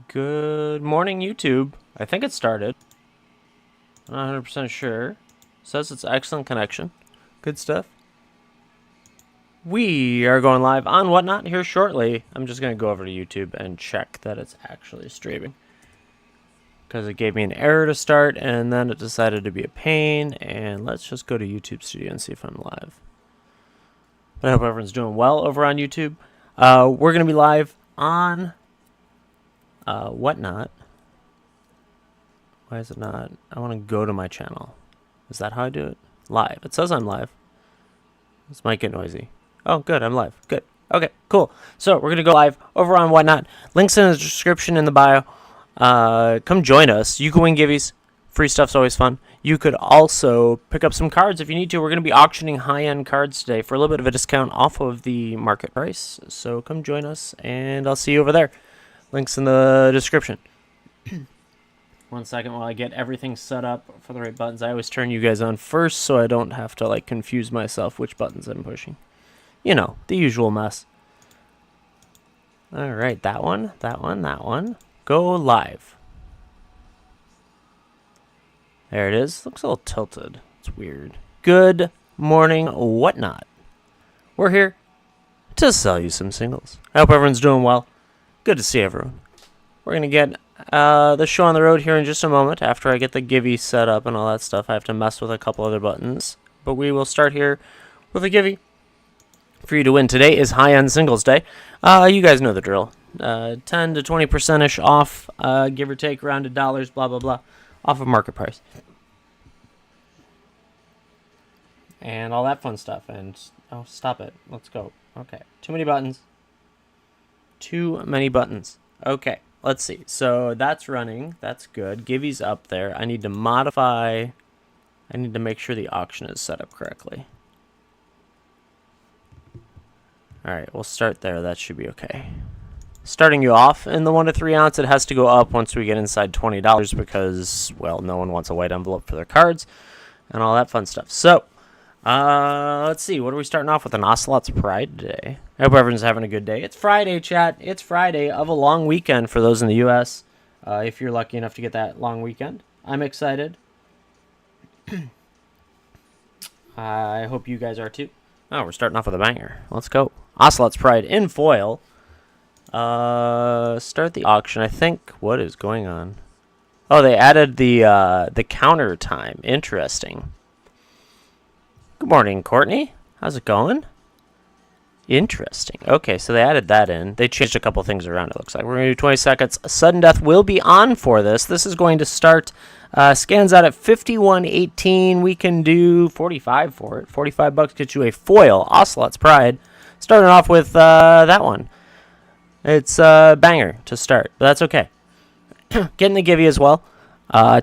Good morning, YouTube. I think it started. I'm not 100% sure. Says it's excellent connection. Good stuff. We are going live on WhatNot here shortly. I'm just going to go over to YouTube and check that it's actually streaming, because it gave me an error to start and then it decided to be a pain. And let's just go to YouTube Studio and see if I'm live. But I hope everyone's doing well over on YouTube. We're going to be live on WhatNot. Why is it not? I want to go to my channel. Is that how I do it? Live. It says I'm live. This might get noisy. Oh, good. I'm live. Good. Okay, cool. So we're going to go live over on WhatNot. Links in the description in the bio. Come join us. You can win givvies. Free stuff's always fun. You could also pick up some cards if you need to. We're going to be auctioning high-end cards today for a little bit of a discount off of the market price. So come join us, and I'll see you over there. Links in the description. 1 second while I get everything set up for the right buttons. I always turn you guys on first so I don't have to confuse myself which buttons I'm pushing. You know, the usual mess. Alright, that one, that one, that one. Go live. There it is. Looks a little tilted. It's weird. Good morning, WhatNot. We're here to sell you some singles. I hope everyone's doing well. Good to see everyone. We're going to get the show on the road here in just a moment. After I get the givey set up and all that stuff, I have to mess with a couple other buttons. But we will start here with a givey. For you to win today is high-end singles day. You guys know the drill. 10 to 20%-ish off, give or take, rounded dollars, blah, blah, blah, off of market price. And all that fun stuff. And, oh, stop it. Let's go. Okay. Too many buttons. Too many buttons. Okay. Let's see. So that's running. That's good. Givey's up there. I need to modify. I need to make sure the auction is set up correctly. Alright, we'll start there. That should be okay. Starting you off in the 1 to 3 ounce, it has to go up once we get inside $20 because, well, no one wants a white envelope for their cards and all that fun stuff. So, let's see. What are we starting off with? An Ocelot's Pride today. I hope everyone's having a good day. It's Friday, chat. It's Friday of a long weekend for those in the U.S. If you're lucky enough to get that long weekend. I'm excited. I hope you guys are too. Oh, we're starting off with a banger. Let's go. Ocelot's Pride in foil. Start the auction. I think, what is going on? Oh, they added the counter time. Interesting. Good morning, Courtney. How's it going? Interesting. Okay, so they added that in. They changed a couple things around, it looks like. We're going to do 20 seconds. Sudden death will be on for this. This is going to start, scans out at 51.18. We can do 45 for it. 45 bucks gets you a foil Ocelot's Pride. Starting off with that one. It's a banger to start, but that's okay. Getting the givey as well.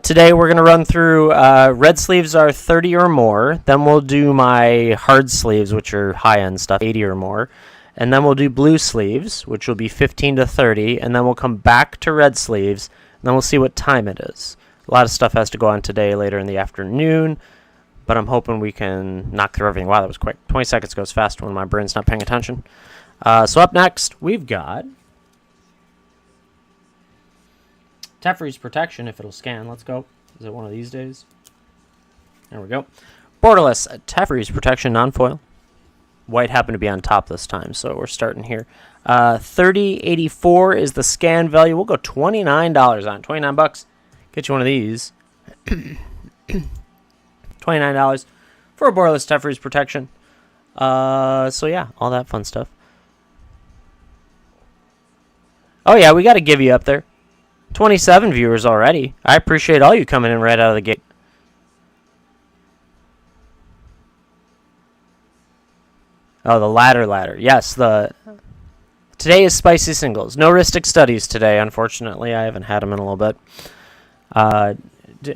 Today we're going to run through red sleeves are 30 or more. Then we'll do my hard sleeves, which are high-end stuff, 80 or more. And then we'll do blue sleeves, which will be 15 to 30. And then we'll come back to red sleeves. And then we'll see what time it is. A lot of stuff has to go on today later in the afternoon. But I'm hoping we can knock through everything. Wow, that was quick. 20 seconds goes fast when my brain's not paying attention. So up next, we've got Teferi's Protection, if it'll scan. Let's go. Is it one of these days? There we go. Borderless Teferi's Protection non-foil. White happened to be on top this time, so we're starting here. 30.84 is the scan value. We'll go $29 on it. 29 bucks. Get you one of these. $29 for a borderless Teferi's Protection. So yeah, all that fun stuff. Oh yeah, we got to give you up there. 27 viewers already. I appreciate all you coming in right out of the gate. Oh, the ladder. Yes, today is spicy singles. No Ristic studies today, unfortunately. I haven't had them in a little bit.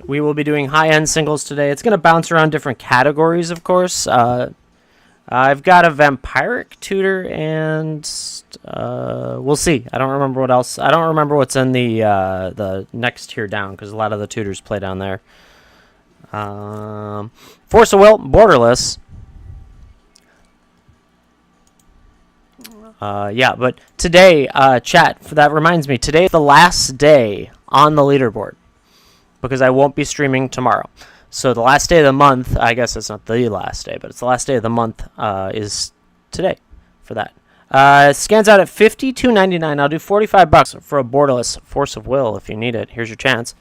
We will be doing high-end singles today. It's going to bounce around different categories, of course. I've got a vampiric tutor, and we'll see. I don't remember what else. I don't remember what's in the next tier down, because a lot of the tutors play down there. Force of Will, borderless. Yeah, but today, chat, that reminds me, today is the last day on the leaderboard because I won't be streaming tomorrow. So the last day of the month, I guess it's not the last day, but it's the last day of the month, is today for that. Scans out at $52.99. I'll do $45 for a borderless Force of Will if you need it. Here's your chance.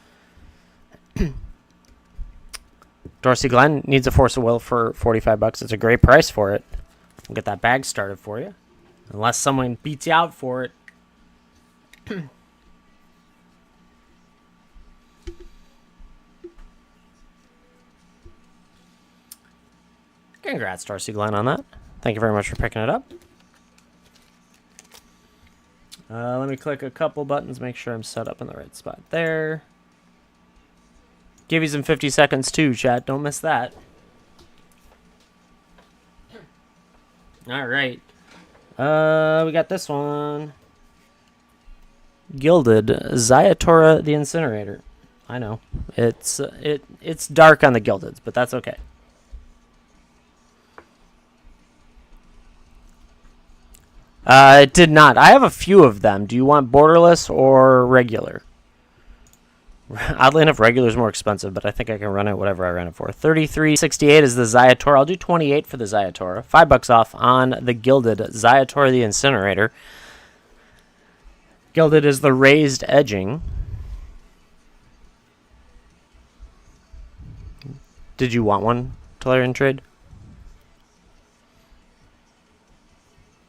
Dorsey Glenn needs a Force of Will for $45. It's a great price for it. We'll get that bag started for you. Unless someone beats you out for it. Congrats, Darcy Glenn, on that. Thank you very much for picking it up. Let me click a couple buttons, make sure I'm set up in the right spot there. Give you some 50 seconds too, chat. Don't miss that. All right. We got this one. Gilded Zayatora the Incinerator. I know. It's dark on the gildeds, but that's okay. It did not. I have a few of them. Do you want borderless or regular? Oddly enough, regular is more expensive, but I think I can run it whatever I ran it for. $33.68 is the Zayatora. I'll do $28 for the Zayatora. $5 off on the Gilded Zayatora the Incinerator. Gilded is the raised edging. Did you want one, Tolarian Trade?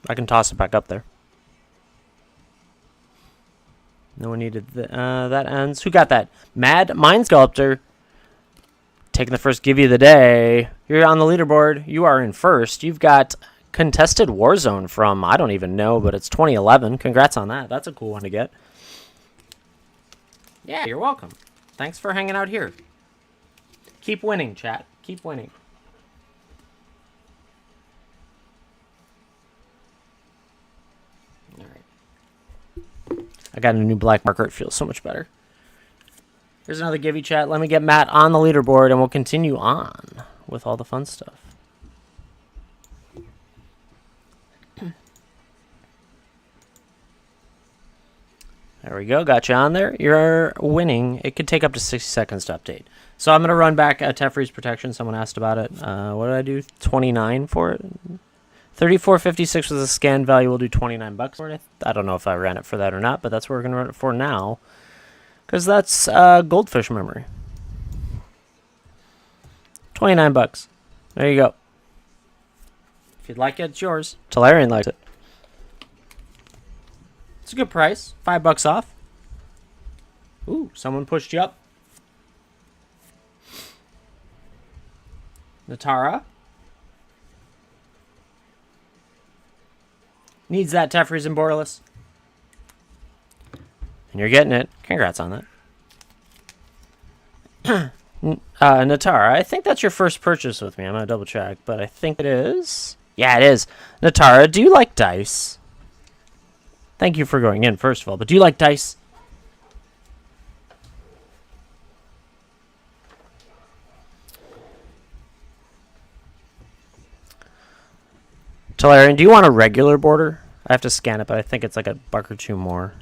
I can toss it back up there. No one needed that ends. Who got that? Mad Mind Sculptor. Taking the first give you the day. You're on the leaderboard. You are in first. You've got Contested Warzone from, I don't even know, but it's 2011. Congrats on that. That's a cool one to get. Yeah, you're welcome. Thanks for hanging out here. Keep winning, chat. Keep winning. I got a new black marker. It feels so much better. Here's another give you, chat. Let me get Matt on the leaderboard, and we'll continue on with all the fun stuff. There we go. Got you on there. You're winning. It could take up to 60 seconds to update. So I'm going to run back Tefri's Protection. Someone asked about it. What did I do? 29 for it? 34.56 was the scan value. We'll do $29 for it. I don't know if I ran it for that or not, but that's what we're going to run it for now. Because that's goldfish memory. $29. There you go. If you'd like it, it's yours. Tolarian likes it. It's a good price. $5 off. Ooh, someone pushed you up. Natara. Needs that Tefri's and Borderless. And you're getting it. Congrats on that. Natara, I think that's your first purchase with me. I'm going to double check, but I think it is. Yeah, it is. Natara, do you like dice? Thank you for going in, first of all, but do you like dice? Tolarian, do you want a regular border? I have to scan it, but I think it's like $1 or $2 more.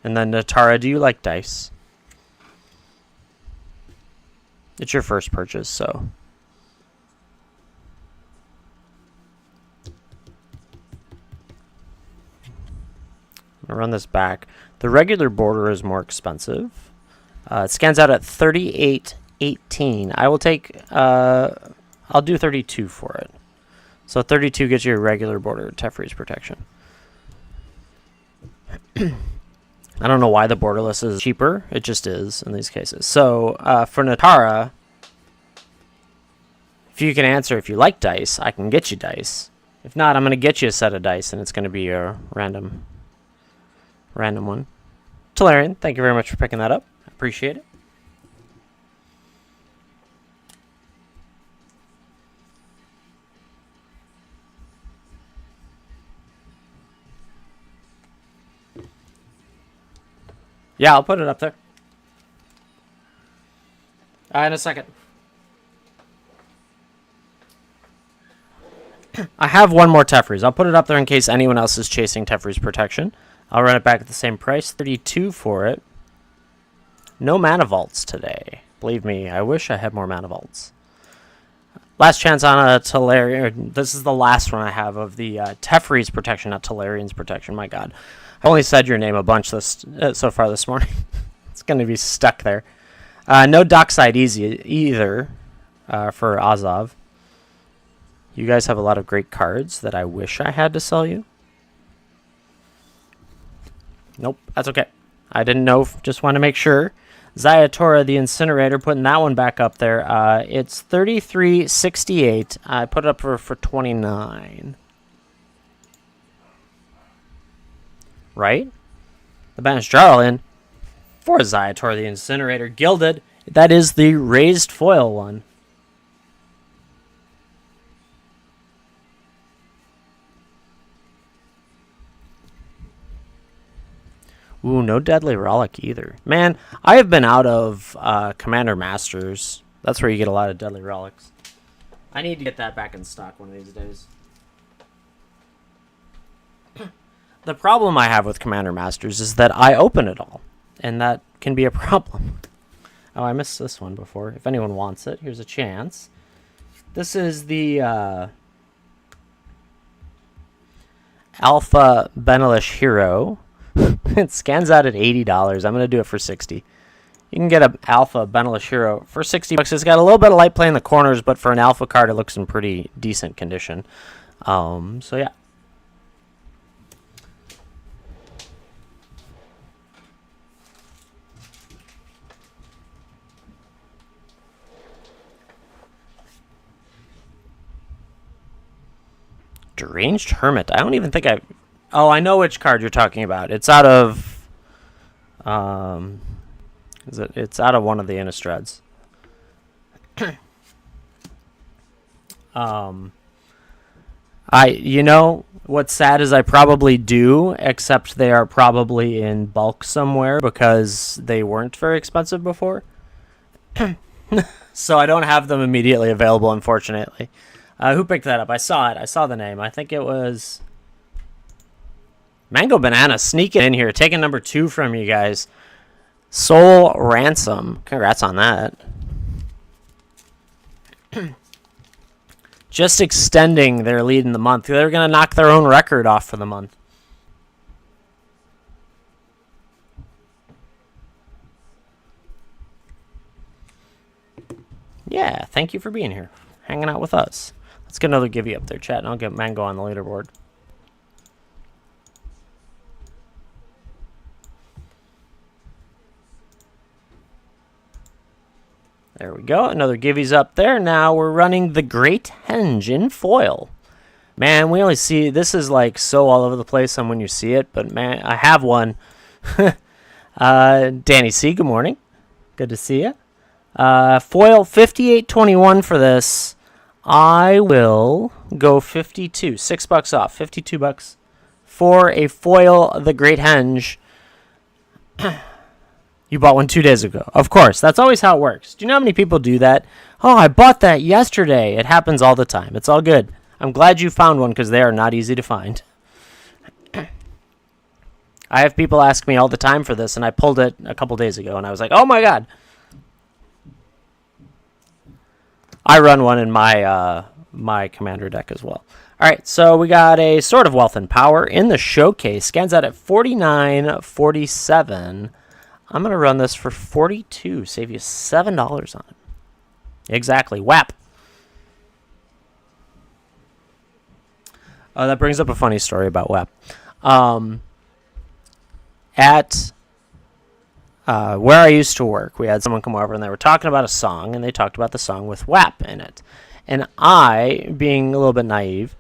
And then Natara, do you like dice? It's your first purchase, so. I'm gonna run this back. The regular border is more expensive. It scans out at $38.18. I will take. I'll do 32 for it. So 32 gets you a regular border Tefri's Protection. I don't know why the borderless is cheaper. It just is in these cases. So for Natara, if you can answer if you like dice, I can get you dice. If not, I'm going to get you a set of dice, and it's going to be a random one. Tolarian, thank you very much for picking that up. I appreciate it. Yeah, I'll put it up there. In a second. I have one more Tefries. I'll put it up there in case anyone else is chasing Tefries protection. I'll run it back at the same price, 32 for it. No mana vaults today. Believe me, I wish I had more mana vaults. Last chance on a Tolarian. This is the last one I have of the Tefries protection, not Tolarian's protection. My God. I only said your name a bunch so far this morning. It's going to be stuck there. No Dockside Easy either for Azov. You guys have a lot of great cards that I wish I had to sell you. Nope, that's okay. I didn't know, just want to make sure. Zayatora the Incinerator, putting that one back up there. It's $33.68. I put it up for $29. Right? The Banished Jarlin for Zayatora the Incinerator. Gilded. That is the raised foil one. Ooh, no Deadly Relic either. Man, I have been out of Commander Masters. That's where you get a lot of Deadly Relics. I need to get that back in stock one of these days. The problem I have with Commander Masters is that I open it all. And that can be a problem. Oh, I missed this one before. If anyone wants it, here's a chance. This is the Alpha Benelish Hero. It scans out at $80. I'm going to do it for $60. You can get an Alpha Benelish Hero for $60. It's got a little bit of light play in the corners, but for an Alpha card, it looks in pretty decent condition. So yeah. Deranged Hermit. I don't even think I've... Oh, I know which card you're talking about. It's out of... It's out of one of the Innistrades. You know, what's sad is I probably do, except they are probably in bulk somewhere because they weren't very expensive before. So I don't have them immediately available, unfortunately. Who picked that up? I saw it. I saw the name. I think it was Mango Banana sneaking in here, taking number 2 from you guys. Soul Ransom. Congrats on that. Just extending their lead in the month. They're going to knock their own record off for the month. Yeah, thank you for being here. Hanging out with us. Let's get another Givey up there, chat, and I'll get Mango on the leaderboard. There we go. Another Givey's up there. Now we're running the Great Henge in foil. Man, we only see... This is like so all over the place on when you see it, but man, I have one. Danny C., good morning. Good to see you. Foil, $58.21 for this. I will go 52. $6 off. $52 for a foil, the Great Henge. You bought one 2 days ago. Of course. That's always how it works. Do you know how many people do that? Oh, I bought that yesterday. It happens all the time. It's all good. I'm glad you found one because they are not easy to find. I have people ask me all the time for this, and I pulled it a couple days ago, and I was like, oh my God. I run one in my my commander deck as well. All right, so we got a Sword of Wealth and Power in the showcase. Scans out at $49.47. I'm going to run this for $42. Save you $7 on it. Exactly. WAP. Oh, that brings up a funny story about WAP. At where I used to work, we had someone come over and they were talking about a song, and they talked about the song with WAP in it. And I, being a little bit naive,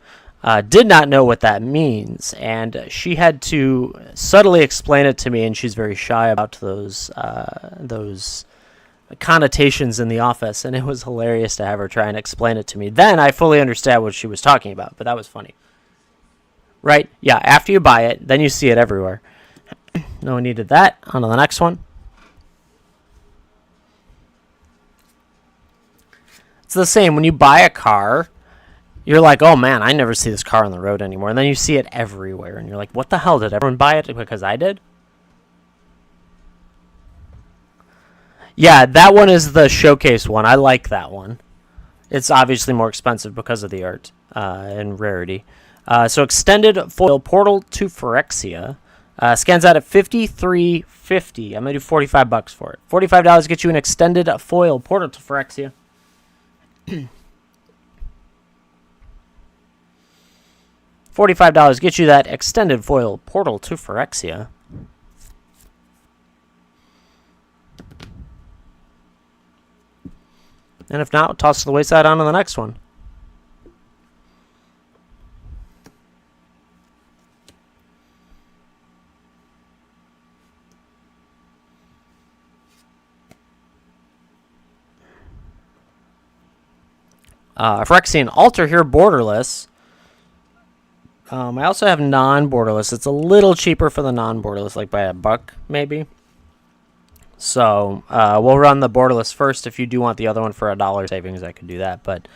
did not know what that means. And she had to subtly explain it to me, and she's very shy about those connotations in the office. And it was hilarious to have her try and explain it to me. Then I fully understand what she was talking about, but that was funny. Right? Yeah, after you buy it, then you see it everywhere. No one needed that. On to the next one. It's the same when you buy a car. You're like, oh man, I never see this car on the road anymore. And then you see it everywhere. And you're like, what the hell? Did everyone buy it because I did? Yeah, that one is the showcase one. I like that one. It's obviously more expensive because of the art and rarity. So extended foil portal to Phyrexia. Scans out at $53.50. I'm going to do $45 for it. $45 gets you an extended foil portal to Phyrexia. $45 gets you that extended foil portal to Phyrexia. And if not, toss to the wayside on to the next one. Phyrexian Altar here, borderless. I also have non-borderless. It's a little cheaper for the non-borderless, like by $1, maybe. So we'll run the borderless first. If you do want the other one for $1 savings, I could do that. But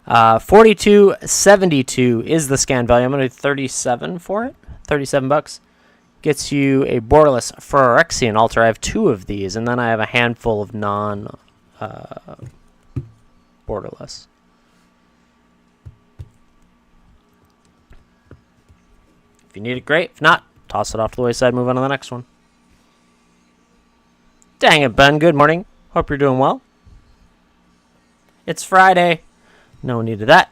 $42.72 is the scan value. I'm going to do 37 for it. $37 gets you a borderless Phyrexian Altar. I have 2 of these, and then I have a handful of non-borderless. If you need it, great. If not, toss it off to the wayside, move on to the next one. Dang it, Ben. Good morning. Hope you're doing well. It's Friday. No one needed that.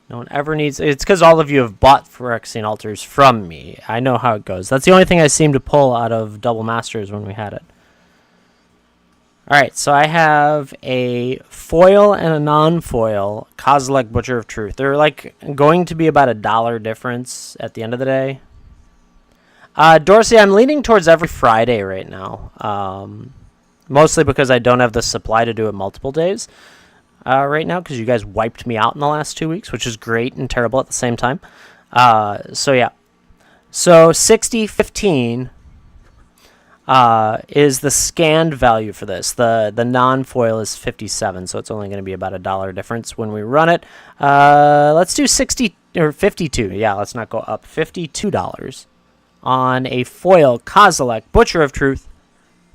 No one ever needs... It's because all of you have bought Phyrexian Altars from me. I know how it goes. That's the only thing I seem to pull out of Double Masters when we had it. Alright, so I have a foil and a non-foil Kozilek Butcher of Truth. They're like going to be about $1 difference at the end of the day. Dorsey, I'm leaning towards every Friday right now. Mostly because I don't have the supply to do it multiple days right now, because you guys wiped me out in the last 2 weeks, which is great and terrible at the same time. So yeah. So 60.15 is the scanned value for this. The non-foil is 57, so it's only going to be about $1 difference when we run it. Let's do 60 or 52. Yeah, let's not go up. $52 on a foil Kozilek Butcher of Truth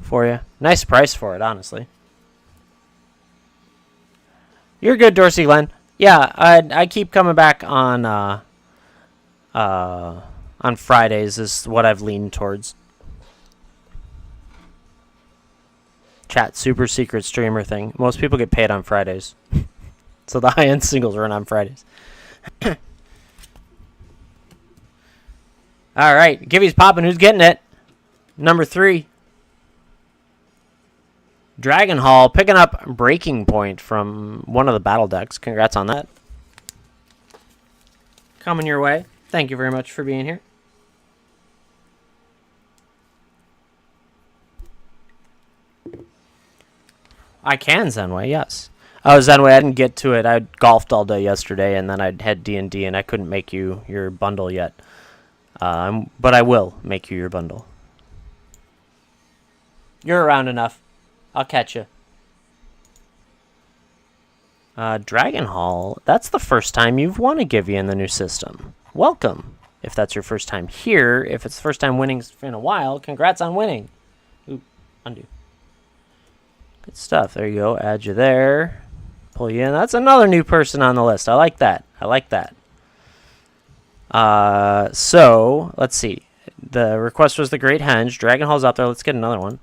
for you. Nice price for it, honestly. You're good, Dorsey Glenn. Yeah, I keep coming back on Fridays is what I've leaned towards. Chat, super secret streamer thing. Most people get paid on Fridays. So the high-end singles run on Fridays. Alright, Gibby's popping. Who's getting it? Number 3. Dragon Hall picking up Breaking Point from one of the battle decks. Congrats on that. Coming your way. Thank you very much for being here. I can Zenway, yes. Oh, Zenway, I didn't get to it. I golfed all day yesterday, and then I had D&D, and I couldn't make you your bundle yet. But I will make you your bundle. You're around enough. I'll catch you. Dragon Hall, that's the first time you've won a Givy in the new system. Welcome. If that's your first time here, if it's the first time winning in a while, congrats on winning. Ooh, undo. Good stuff. There you go. Add you there. Pull you in. That's another new person on the list. I like that. I like that. So, let's see. The request was the Great Henge. Dragon Hall's out there. Let's get another one.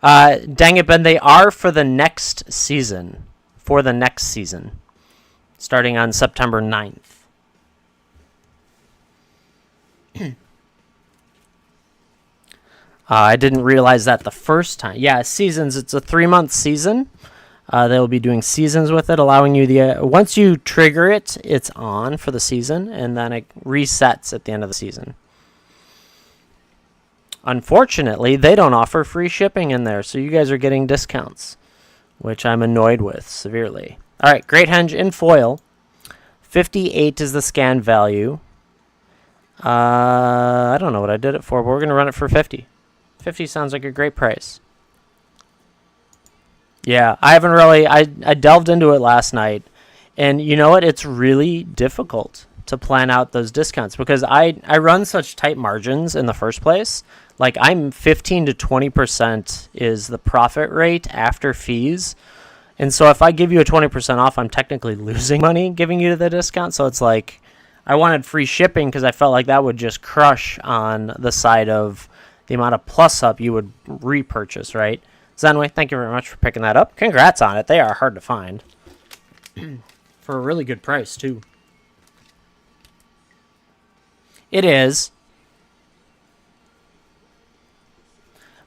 Dang it, Ben. They are for the next season. For the next season. Starting on September 9th. I didn't realize that the first time. Yeah, seasons. It's a 3-month season. They'll be doing seasons with it, allowing you the... once you trigger it, it's on for the season, and then it resets at the end of the season. Unfortunately, they don't offer free shipping in there, so you guys are getting discounts, which I'm annoyed with severely. All right, Great Henge in foil. 58 is the scan value. I don't know what I did it for, but we're going to run it for 50. 50 sounds like a great price. Yeah, I haven't really. I delved into it last night, and you know what? It's really difficult to plan out those discounts because I run such tight margins in the first place. Like I'm 15 to 20% is the profit rate after fees. And so if I give you a 20% off, I'm technically losing money giving you the discount. So it's like I wanted free shipping because I felt like that would just crush on the side of the amount of plus up you would repurchase, right? Zenway, thank you very much for picking that up. Congrats on it. They are hard to find for a really good price, too. It is.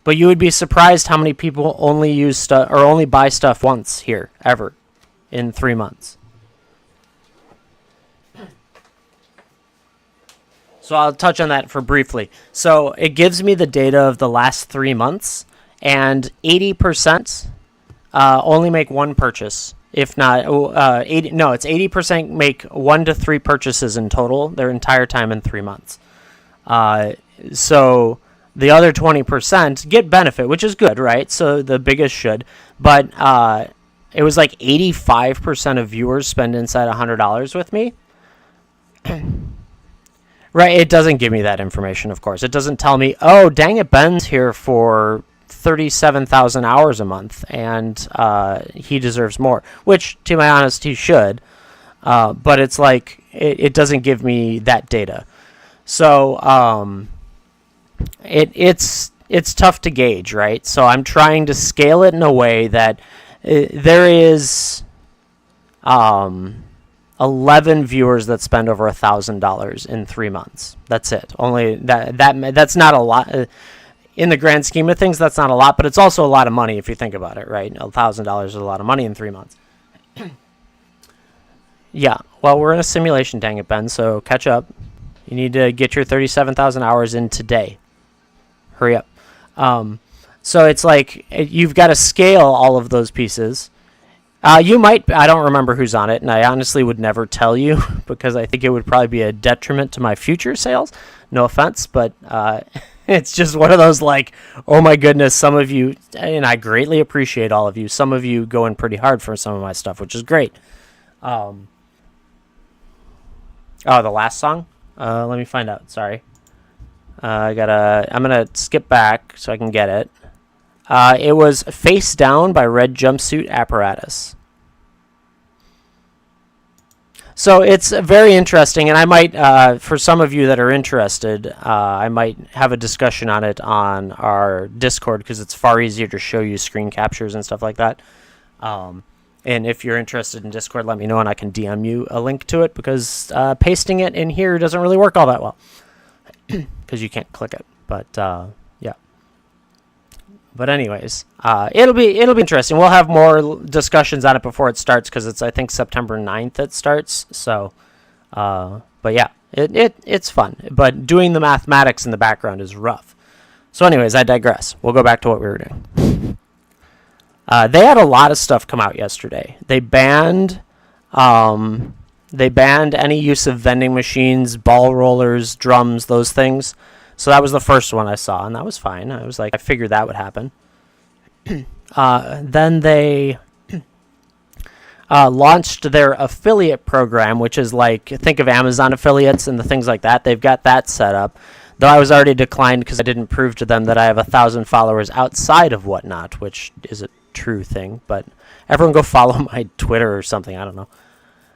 But you would be surprised how many people only use stuff or only buy stuff once here, ever, in 3 months. So I'll touch on that for briefly. So it gives me the data of the last 3 months, and 80% only make one purchase. If not, 80, no, it's 80% make 1 to 3 purchases in total their entire time in 3 months. So the other 20% get benefit, which is good, right? So the biggest should. But it was like 85% of viewers spend inside $100 with me. Right, it doesn't give me that information, of course. It doesn't tell me, oh, dang it, Ben's here for 37,000 hours a month, and he deserves more. Which, to my honest, he should. But it's like, it doesn't give me that data. So, it's tough to gauge, right? So I'm trying to scale it in a way that there is 11 viewers that spend over $1,000 in 3 months. That's it. Only that's not a lot in the grand scheme of things. That's not a lot, but it's also a lot of money if you think about it, right? $1,000 is a lot of money in 3 months. Yeah. Well, we're in a simulation, dang it, Ben. So catch up. You need to get your 37,000 hours in today. Hurry up. So it's like you've got to scale all of those pieces. You might, I don't remember who's on it, and I honestly would never tell you because I think it would probably be a detriment to my future sales. No offense, but it's just one of those like, oh my goodness, some of you, and I greatly appreciate all of you, some of you go in pretty hard for some of my stuff, which is great. Oh, the last song? Let me find out, sorry. I'm going to skip back so I can get it. It was Face Down by Red Jumpsuit Apparatus. So it's very interesting, and I might, for some of you that are interested, I might have a discussion on it on our Discord because it's far easier to show you screen captures and stuff like that. And if you're interested in Discord, let me know and I can DM you a link to it because pasting it in here doesn't really work all that well because you can't click it. But yeah. But anyways, it'll be interesting. We'll have more discussions on it before it starts because it's I think September 9th it starts. So, but yeah, it's fun. But doing the mathematics in the background is rough. So, anyways, I digress. We'll go back to what we were doing. They had a lot of stuff come out yesterday. They banned any use of vending machines, ball rollers, drums, those things. So that was the first one I saw, and that was fine. I was like, I figured that would happen. Then they launched their affiliate program, which is like, think of Amazon affiliates and the things like that. They've got that set up. Though I was already declined because I didn't prove to them that I have 1,000 followers outside of WhatNot, which is a true thing. But everyone go follow my Twitter or something. I don't know.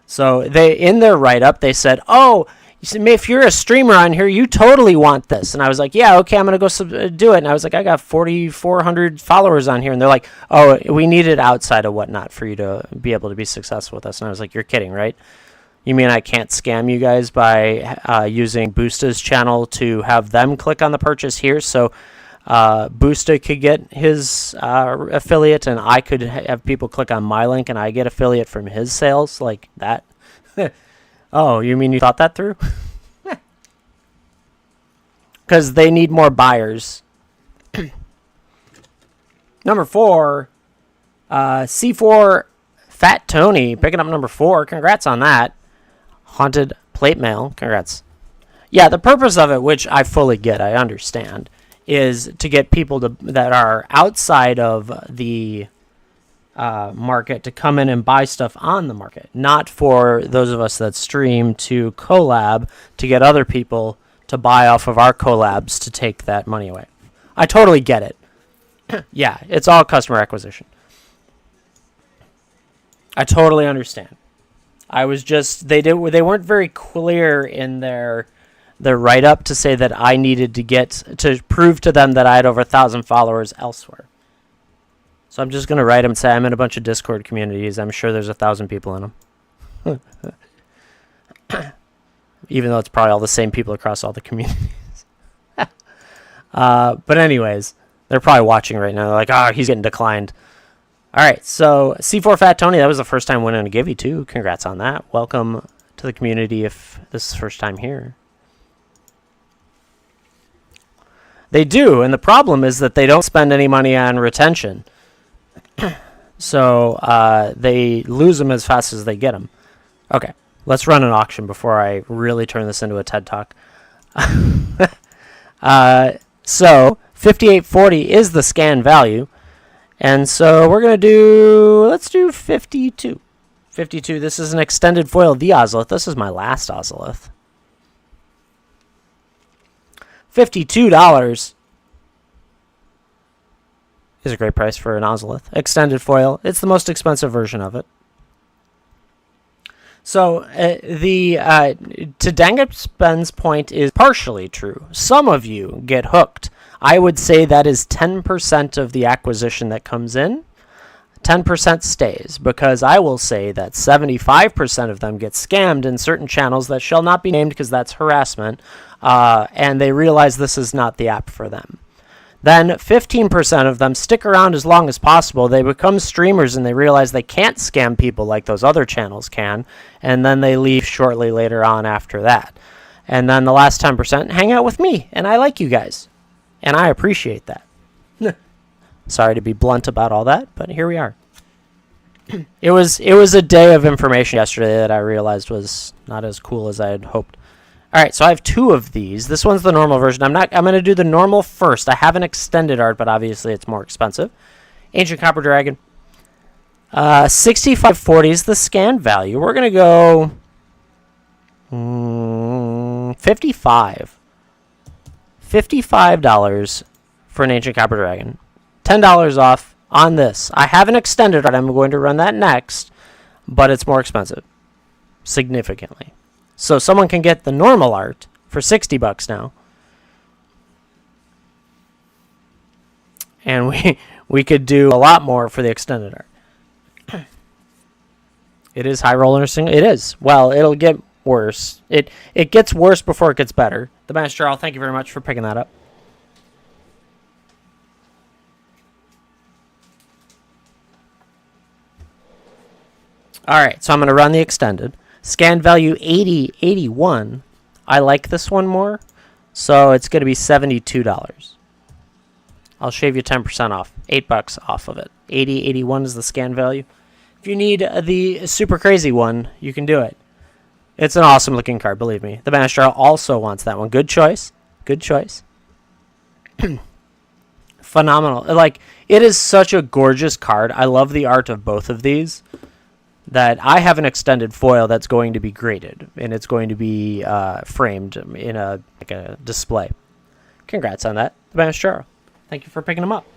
So they in their write-up, they said, oh, if you're a streamer on here, you totally want this. And I was like, yeah, okay, I'm going to go do it. And I was like, I got 4,400 followers on here. And they're like, oh, we need it outside of WhatNot for you to be able to be successful with us. And I was like, you're kidding, right? You mean I can't scam you guys by using Boosta's channel to have them click on the purchase here? So Boosta could get his affiliate and I could have people click on my link and I get affiliate from his sales like that. Oh, you mean you thought that through? Because they need more buyers. Number 4, C4 Fat Tony picking up number 4. Congrats on that. Haunted Plate Mail. Congrats. Yeah, the purpose of it, which I fully get, I understand, is to get people that are outside of the market to come in and buy stuff on the market, not for those of us that stream to collab to get other people to buy off of our collabs to take that money away. I totally get it. Yeah, it's all customer acquisition. I totally understand. I was just they weren't very clear in their write up to say that I needed to prove to them that I had over 1,000 followers elsewhere. So I'm just gonna write them and say I'm in a bunch of Discord communities. I'm sure there's 1,000 people in them. Even though it's probably all the same people across all the communities. But anyways, they're probably watching right now. They're like, oh, he's getting declined. All right, so C4 Fat Tony, that was the first time winning a Givey too. Congrats on that. Welcome to the community if this is the first time here. They do, and the problem is that they don't spend any money on retention. So they lose them as fast as they get them. Okay, let's run an auction before I really turn this into a TED Talk. So 5840 is the scan value. And so we're going to let's do 52. 52, this is an extended foil the Ozolith. This is my last Ozolith. $52 is a great price for an Ozolith. Extended foil. It's the most expensive version of it. So to Dangupspen's point is partially true. Some of you get hooked. I would say that is 10% of the acquisition that comes in. 10% stays, because I will say that 75% of them get scammed in certain channels that shall not be named because that's harassment, and they realize this is not the app for them. Then 15% of them stick around as long as possible. They become streamers and they realize they can't scam people like those other channels can, and then they leave shortly later on after that. And then the last 10% hang out with me, and I like you guys. And I appreciate that. Sorry to be blunt about all that, but here we are. It was a day of information yesterday that I realized was not as cool as I had hoped. All right, so I have two of these. This one's the normal version. I'm going to do the normal first. I have an extended art, but obviously it's more expensive. Ancient Copper Dragon. 6540 is the scan value. We're going to go 55. $55 for an Ancient Copper Dragon. $10 off on this. I have an extended art. I'm going to run that next, but it's more expensive. Significantly. So someone can get the normal art for $60 now. And we could do a lot more for the extended art. It is high roller single. It is. Well, it'll get worse. It gets worse before it gets better. The Master Charles, thank you very much for picking that up. Alright, so I'm going to run the extended. Scan value 80, 81. I like this one more, so it's going to be $72. I'll shave you 10% off. $8 off of it. 80, 81 is the scan value. If you need the super crazy one, you can do it. It's an awesome looking card, believe me. The Master also wants that one. Good choice. Good choice. Phenomenal. Like, it is such a gorgeous card. I love the art of both of these. That I have an extended foil that's going to be graded, and it's going to be framed in a display. Congrats on that, the Master. Thank you for picking them up.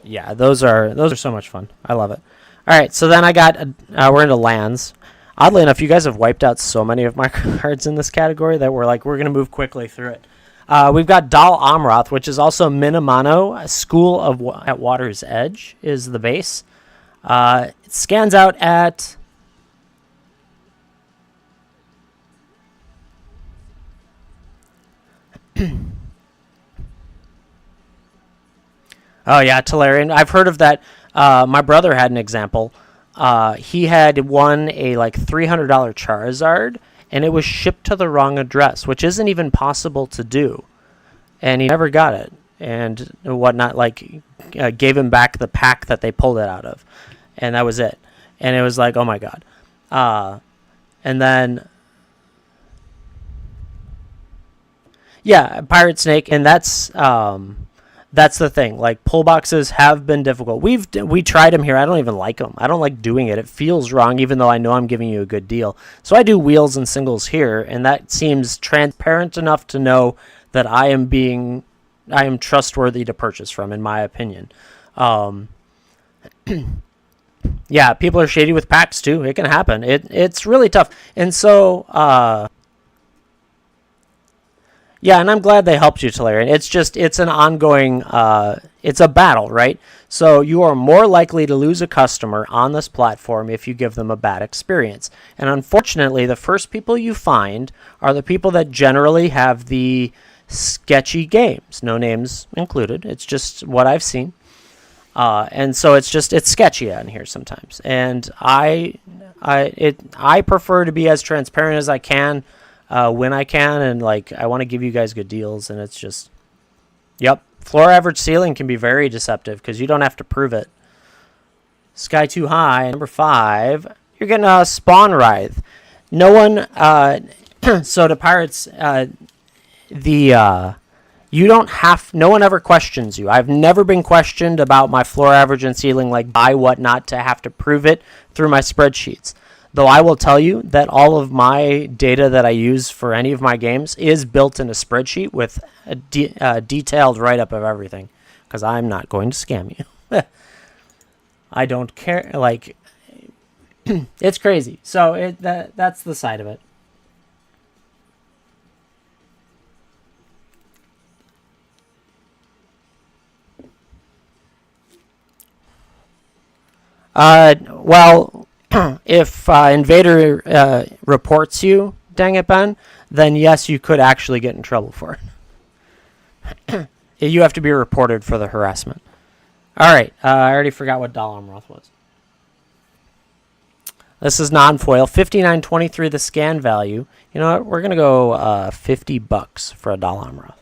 Yeah, those are so much fun. I love it. All right, so then I got we're into lands. Oddly enough, you guys have wiped out so many of my cards in this category that we're gonna move quickly through it. We've got Dal Amroth, which is also Minamano. School at Water's Edge is the base. It scans out at oh yeah, Tolarian. I've heard of that. My brother had an example. He had won a $300 Charizard, and it was shipped to the wrong address, which isn't even possible to do. And he never got it. And WhatNot gave him back the pack that they pulled it out of. And that was it. And it was like, oh my god. And then Yeah, Pirate Snake, and that's the thing. Like, pull boxes have been difficult. We tried them here. I don't even like them. I don't like doing it. It feels wrong, even though I know I'm giving you a good deal. So I do wheels and singles here, and that seems transparent enough to know that I am trustworthy to purchase from, in my opinion. Yeah, people are shady with packs too. It can happen. It's really tough, and so. Yeah, and I'm glad they helped you, Talarian. It's an ongoing, it's a battle, right? So you are more likely to lose a customer on this platform if you give them a bad experience. And unfortunately, the first people you find are the people that generally have the sketchy games, no names included. It's just what I've seen. And so it's sketchy on here sometimes. And I prefer to be as transparent as I can. When I can, and like I want to give you guys good deals, and it's just, yep, floor average ceiling can be very deceptive because you don't have to prove it. Sky Too High, number 5, you're getting a Spawn Writhe. No one, so to Pirates, you don't have, no one ever questions you. I've never been questioned about my floor average and ceiling, like by WhatNot, to have to prove it through my spreadsheets. Though I will tell you that all of my data that I use for any of my games is built in a spreadsheet with a detailed write-up of everything, because I'm not going to scam you. I don't care. Like, it's crazy. So that's the side of it. Well, if Invader reports you, dang it, Ben, then yes, you could actually get in trouble for it. You have to be reported for the harassment. All right, I already forgot what Dalamroth was. This is non-foil, $59.23 the scan value. You know what? We're gonna go $50 for a Dalamroth.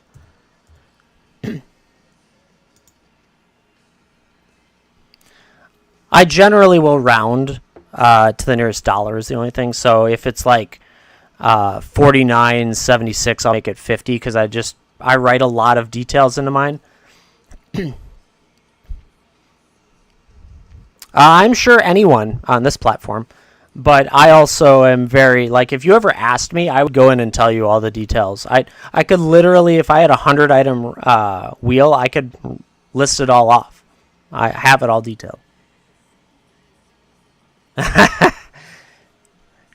I generally will round to the nearest dollar is the only thing. So if it's like 49.76, I'll make it 50 because I write a lot of details into mine. I'm sure anyone on this platform, but I also am very, like, if you ever asked me, I would go in and tell you all the details. I could literally, if I had a 100 item wheel, I could list it all off. I have it all detailed.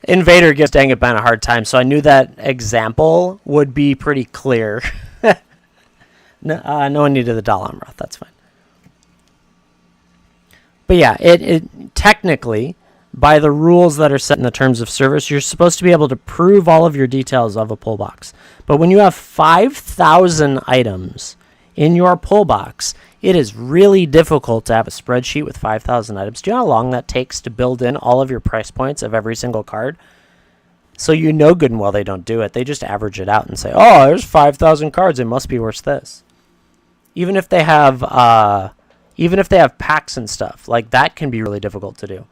Invader gives Dang It Ben a hard time, so I knew that example would be pretty clear. No one needed the Dalamroth, that's fine. But yeah, it technically, by the rules that are set in the terms of service, you're supposed to be able to prove all of your details of a pull box. But when you have 5,000 items in your pull box, it is really difficult to have a spreadsheet with 5,000 items. Do you know how long that takes to build in all of your price points of every single card? So you know good and well they don't do it. They just average it out and say, oh, there's 5,000 cards. It must be worth this. Even if they have packs and stuff, like that can be really difficult to do.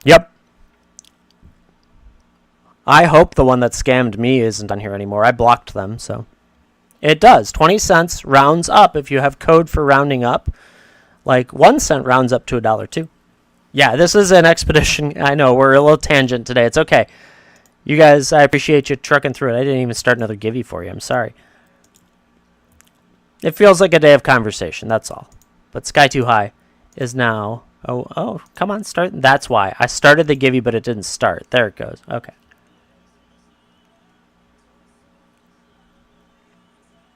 Yep. I hope the one that scammed me isn't on here anymore. I blocked them, so. It does. 20 cents rounds up if you have code for rounding up. Like 1 cent rounds up to $1 too. Yeah, this is an expedition. I know, we're a little tangent today. It's okay. You guys, I appreciate you trucking through it. I didn't even start another givey for you. I'm sorry. It feels like a day of conversation, that's all. But Sky Too High is now... Oh, come on, start. That's why. I started the givey, but it didn't start. There it goes. Okay.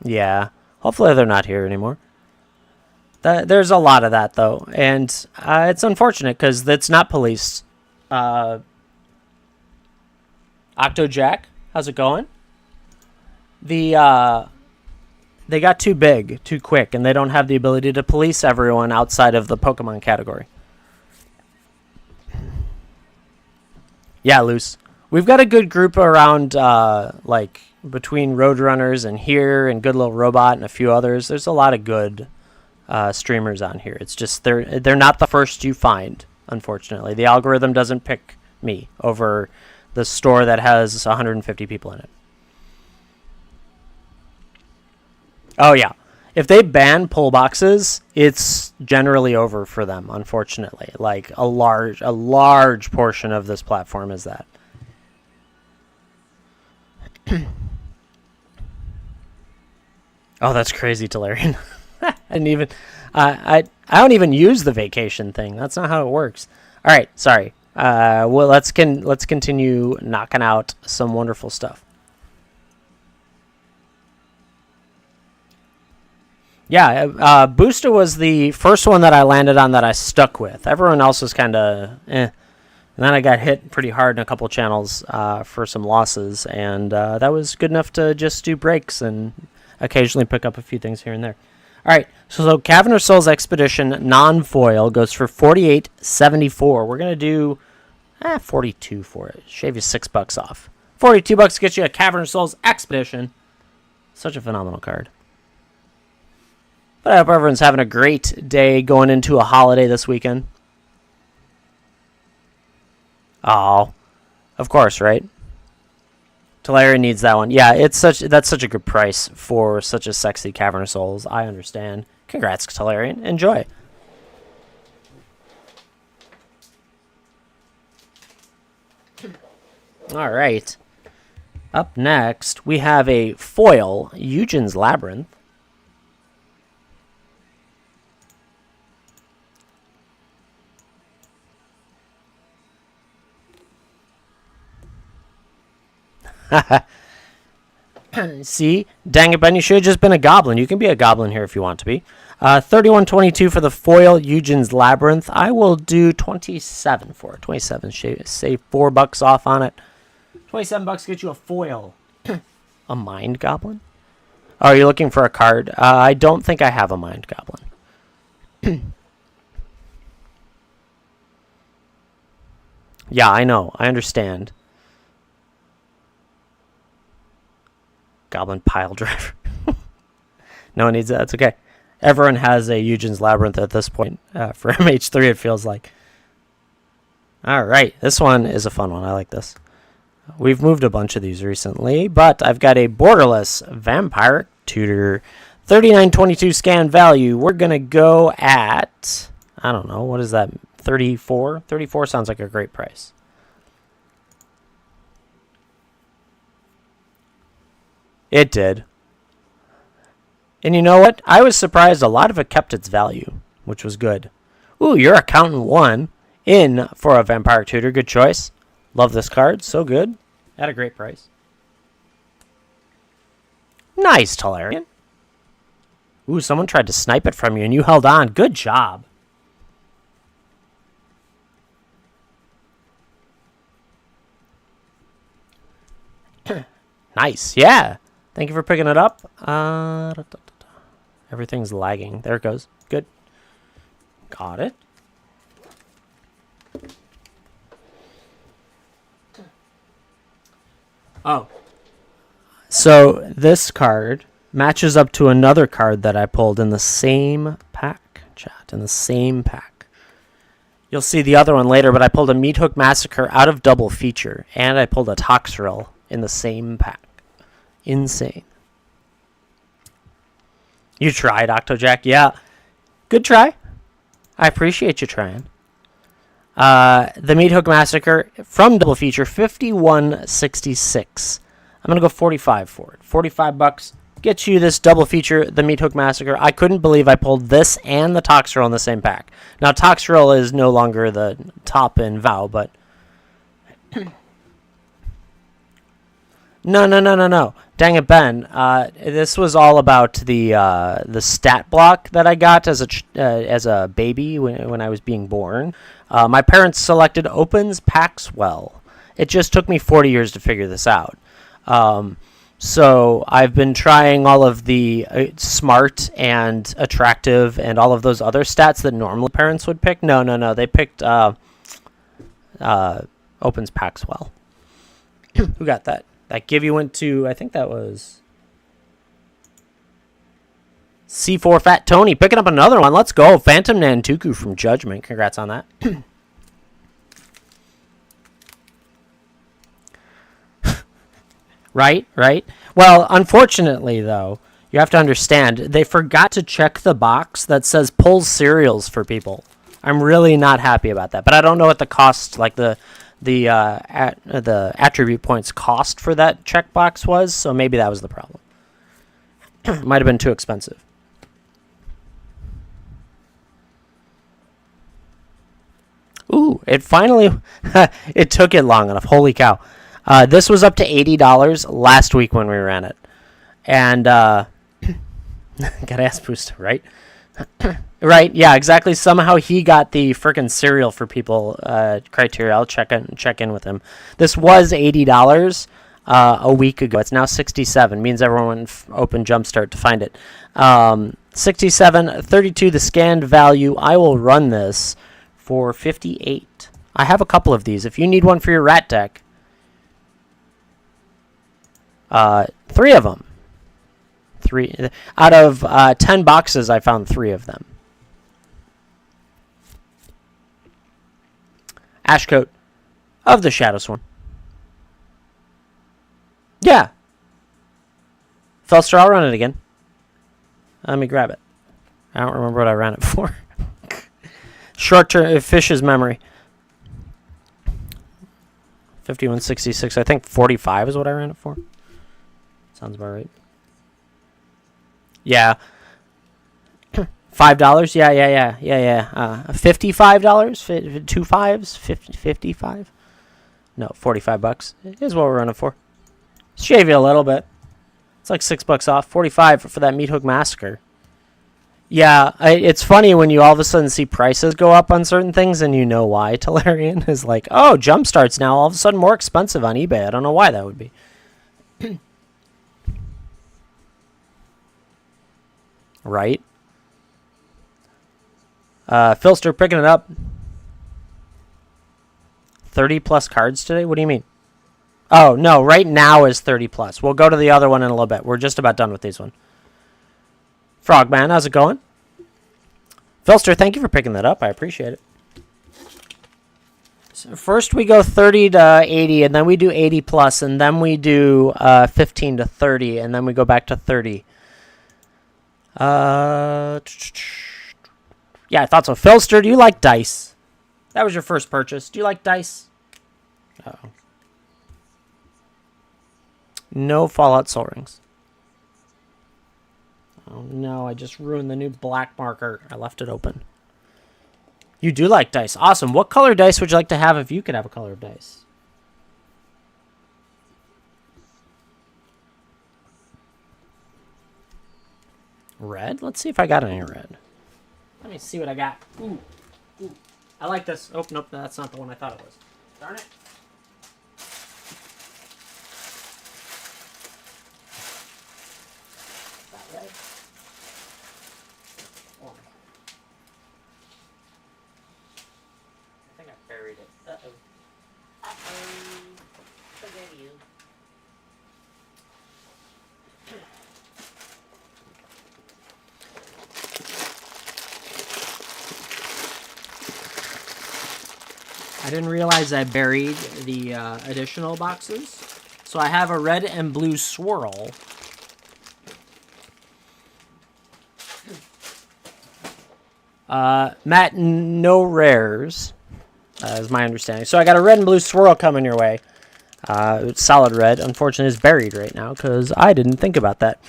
Yeah. Hopefully they're not here anymore. There's a lot of that, though. And it's unfortunate because it's not policed. Octojack, how's it going? They got too big, too quick, and they don't have the ability to police everyone outside of the Pokemon category. Yeah, Loose. We've got a good group around, like, between Roadrunners and here and Good Little Robot and a few others. There's a lot of good streamers on here. It's just they're not the first you find. unfortunately. The algorithm doesn't pick me over the store that has 150 people in it. Oh, yeah. If they ban pull boxes, it's generally over for them, unfortunately. Like, a large portion of this platform is that. Oh, that's crazy, Talarian. I don't even use the vacation thing. That's not how it works. All right, sorry. Well, let's continue knocking out some wonderful stuff. Yeah, Booster was the first one that I landed on that I stuck with. Everyone else was kind of eh. And then I got hit pretty hard in a couple channels for some losses, and that was good enough to just do breaks and occasionally pick up a few things here and there. All right, so Cavern of Souls Expedition non-foil goes for $48.74. We're gonna do 42 for it. Shave you $6 off. $42 gets you a Cavern of Souls Expedition. Such a phenomenal card. But I hope everyone's having a great day going into a holiday this weekend. Oh, of course, right? Talarian needs that one. Yeah, that's such a good price for such a sexy Cavern of Souls. I understand. Congrats, Talarian. Enjoy. All right. Up next, we have a foil Eugen's Labyrinth. See? Dang it, Ben, you should have just been a goblin. You can be a goblin here if you want to be. $31.22 for the foil Eugen's Labyrinth. I will do 27 for it. 27, save $4 off on it. $27 gets you a foil. A mind goblin? Oh, are you looking for a card? I don't think I have a mind goblin. Yeah, I know. I understand. Goblin pile driver. No one needs that. It's okay. Everyone has a Eugen's Labyrinth at this point. For MH3, it feels like. All right. This one is a fun one. I like this. We've moved a bunch of these recently, but I've got a borderless vampire tutor. $39.22 scan value. We're going to go at, I don't know, what is that? 34? 34 sounds like a great price. It did. And you know what? I was surprised a lot of it kept its value, which was good. Ooh, your accountant 1 in for a vampire tutor. Good choice. Love this card. So good. At a great price. Nice, Talarian. Ooh, someone tried to snipe it from you and you held on. Good job. Nice. Yeah. Thank you for picking it up. Everything's lagging. There it goes. Good. Got it. Oh. So this card matches up to another card that I pulled in the same pack, chat. In the same pack. You'll see the other one later, but I pulled a Meat Hook Massacre out of double feature, and I pulled a Toxrill in the same pack. Insane. You tried, Octojack? Yeah. Good try. I appreciate you trying. The Meat Hook Massacre from double feature, $51.66. I'm going to go 45 for it. $45 gets you this double feature, the Meat Hook Massacre. I couldn't believe I pulled this and the Toxrill in the same pack. Now, Toxrill is no longer the top in VOW, but... No. Dang it, Ben. This was all about the stat block that I got as a baby when I was being born. My parents selected opens packs well. It just took me 40 years to figure this out. So I've been trying all of the smart and attractive and all of those other stats that normally parents would pick. No. They picked opens packs well. Who got that? That give you went to, I think that was C4 Fat Tony. Picking up another one. Let's go. Phantom Nantuku from Judgment. Congrats on that. Right, right. Well, unfortunately, though, you have to understand they forgot to check the box that says pulls cereals for people. I'm really not happy about that, but I don't know what the cost, like the attribute points cost for that checkbox was. So maybe that was the problem. Might have been too expensive. Ooh, it finally, it took it long enough. Holy cow. This was up to $80 last week when we ran it. And, gotta ask Booster, right? Right, yeah, exactly. Somehow he got the frickin' cereal for people criteria. I'll check in with him. This was $80 a week ago. It's now 67. Means everyone opened Jumpstart to find it. 67, 32, the scanned value. I will run this for 58. I have a couple of these. If you need one for your rat deck, 3 of them. 3 out of 10 boxes. I found 3 of them. Ashcoat of the Shadow Swarm. Yeah. Felster, I'll run it again. Let me grab it. I don't remember what I ran it for. Short-term Fish's memory. 5166. I think 45 is what I ran it for. Sounds about right. Yeah. $5? Yeah. $55? 2 fives? 55? No, $45 is what we're running for. Shave you a little bit. It's like $6 off. 45 for that Meat Hook Massacre. Yeah, it's funny when you all of a sudden see prices go up on certain things and you know why. Tellurian is like, oh, Jumpstart's now all of a sudden more expensive on eBay. I don't know why that would be. Right? Filster picking it up. 30 plus cards today? What do you mean? Oh, no, right now is 30 plus. We'll go to the other one in a little bit. We're just about done with these one. Frogman, how's it going? Filster, thank you for picking that up. I appreciate it. So first we go 30 to 80, and then we do 80 plus, and then we do 15 to 30, and then we go back to 30. Yeah, I thought so. Filster, do you like dice? That was your first purchase. Do you like dice? Uh-oh. No Fallout Soul Rings. Oh no, I just ruined the new black marker. I left it open. You do like dice. Awesome. What color dice would you like to have if you could have a color of dice? Red? Let's see if I got any red. Let me see what I got. Ooh. I like this. Oh, nope, that's not the one I thought it was. Darn it. Is that red? Oh. I think I buried it. Uh-oh. Uh-oh. Forget you. I didn't realize I buried the additional boxes. So I have a red and blue swirl. Matt, no rares, is my understanding. So I got a red and blue swirl coming your way. It's solid red. Unfortunately, it's buried right now because I didn't think about that.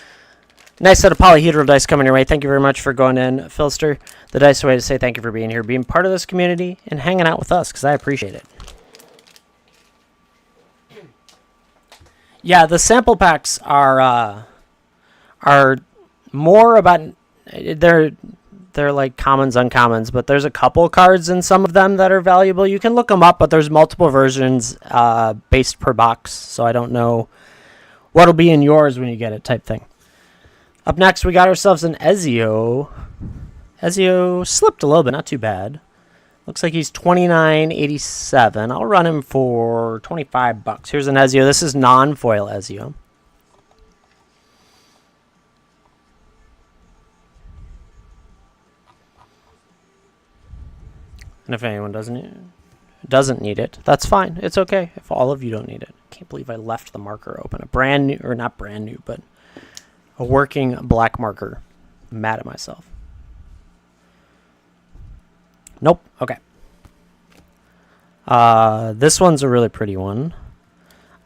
Nice set of polyhedral dice coming your way. Thank you very much for going in, Filster. The dice way to say thank you for being here, being part of this community, and hanging out with us, because I appreciate it. Yeah, the sample packs are more about... They're like commons, uncommons, but there's a couple cards in some of them that are valuable. You can look them up, but there's multiple versions based per box, so I don't know what'll be in yours when you get it type thing. Up next, we got ourselves an Ezio. Ezio slipped a little bit, not too bad. Looks like he's $29.87. I'll run him for $25. Here's an Ezio. This is non-foil Ezio. And if anyone doesn't need it, that's fine. It's okay if all of you don't need it. I can't believe believe I left the marker open. A brand new, or not brand new, but a working black marker. I'm mad at myself. Nope. Okay. This one's a really pretty one.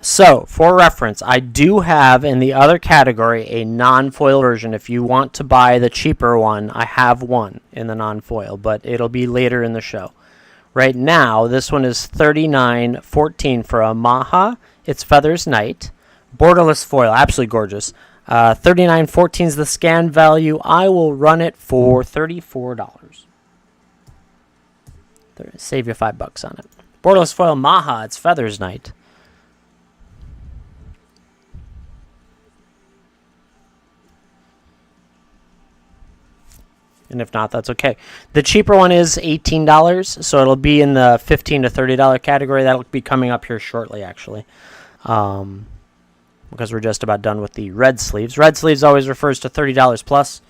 So, for reference, I do have in the other category a non-foil version. If you want to buy the cheaper one, I have one in the non-foil, but it'll be later in the show. Right now, this one is $39.14 for a Maha. It's Feathers Night. Borderless foil, absolutely gorgeous. $39.14 is the scan value. I will run it for $34. Save you $5 on it. Borderless foil Maha, it's Feathers Night. And if not, that's okay. The cheaper one is $18, so it'll be in the $15 to $30 category. That'll be coming up here shortly, actually, because we're just about done with the red sleeves. Red sleeves always refers to $30 plus.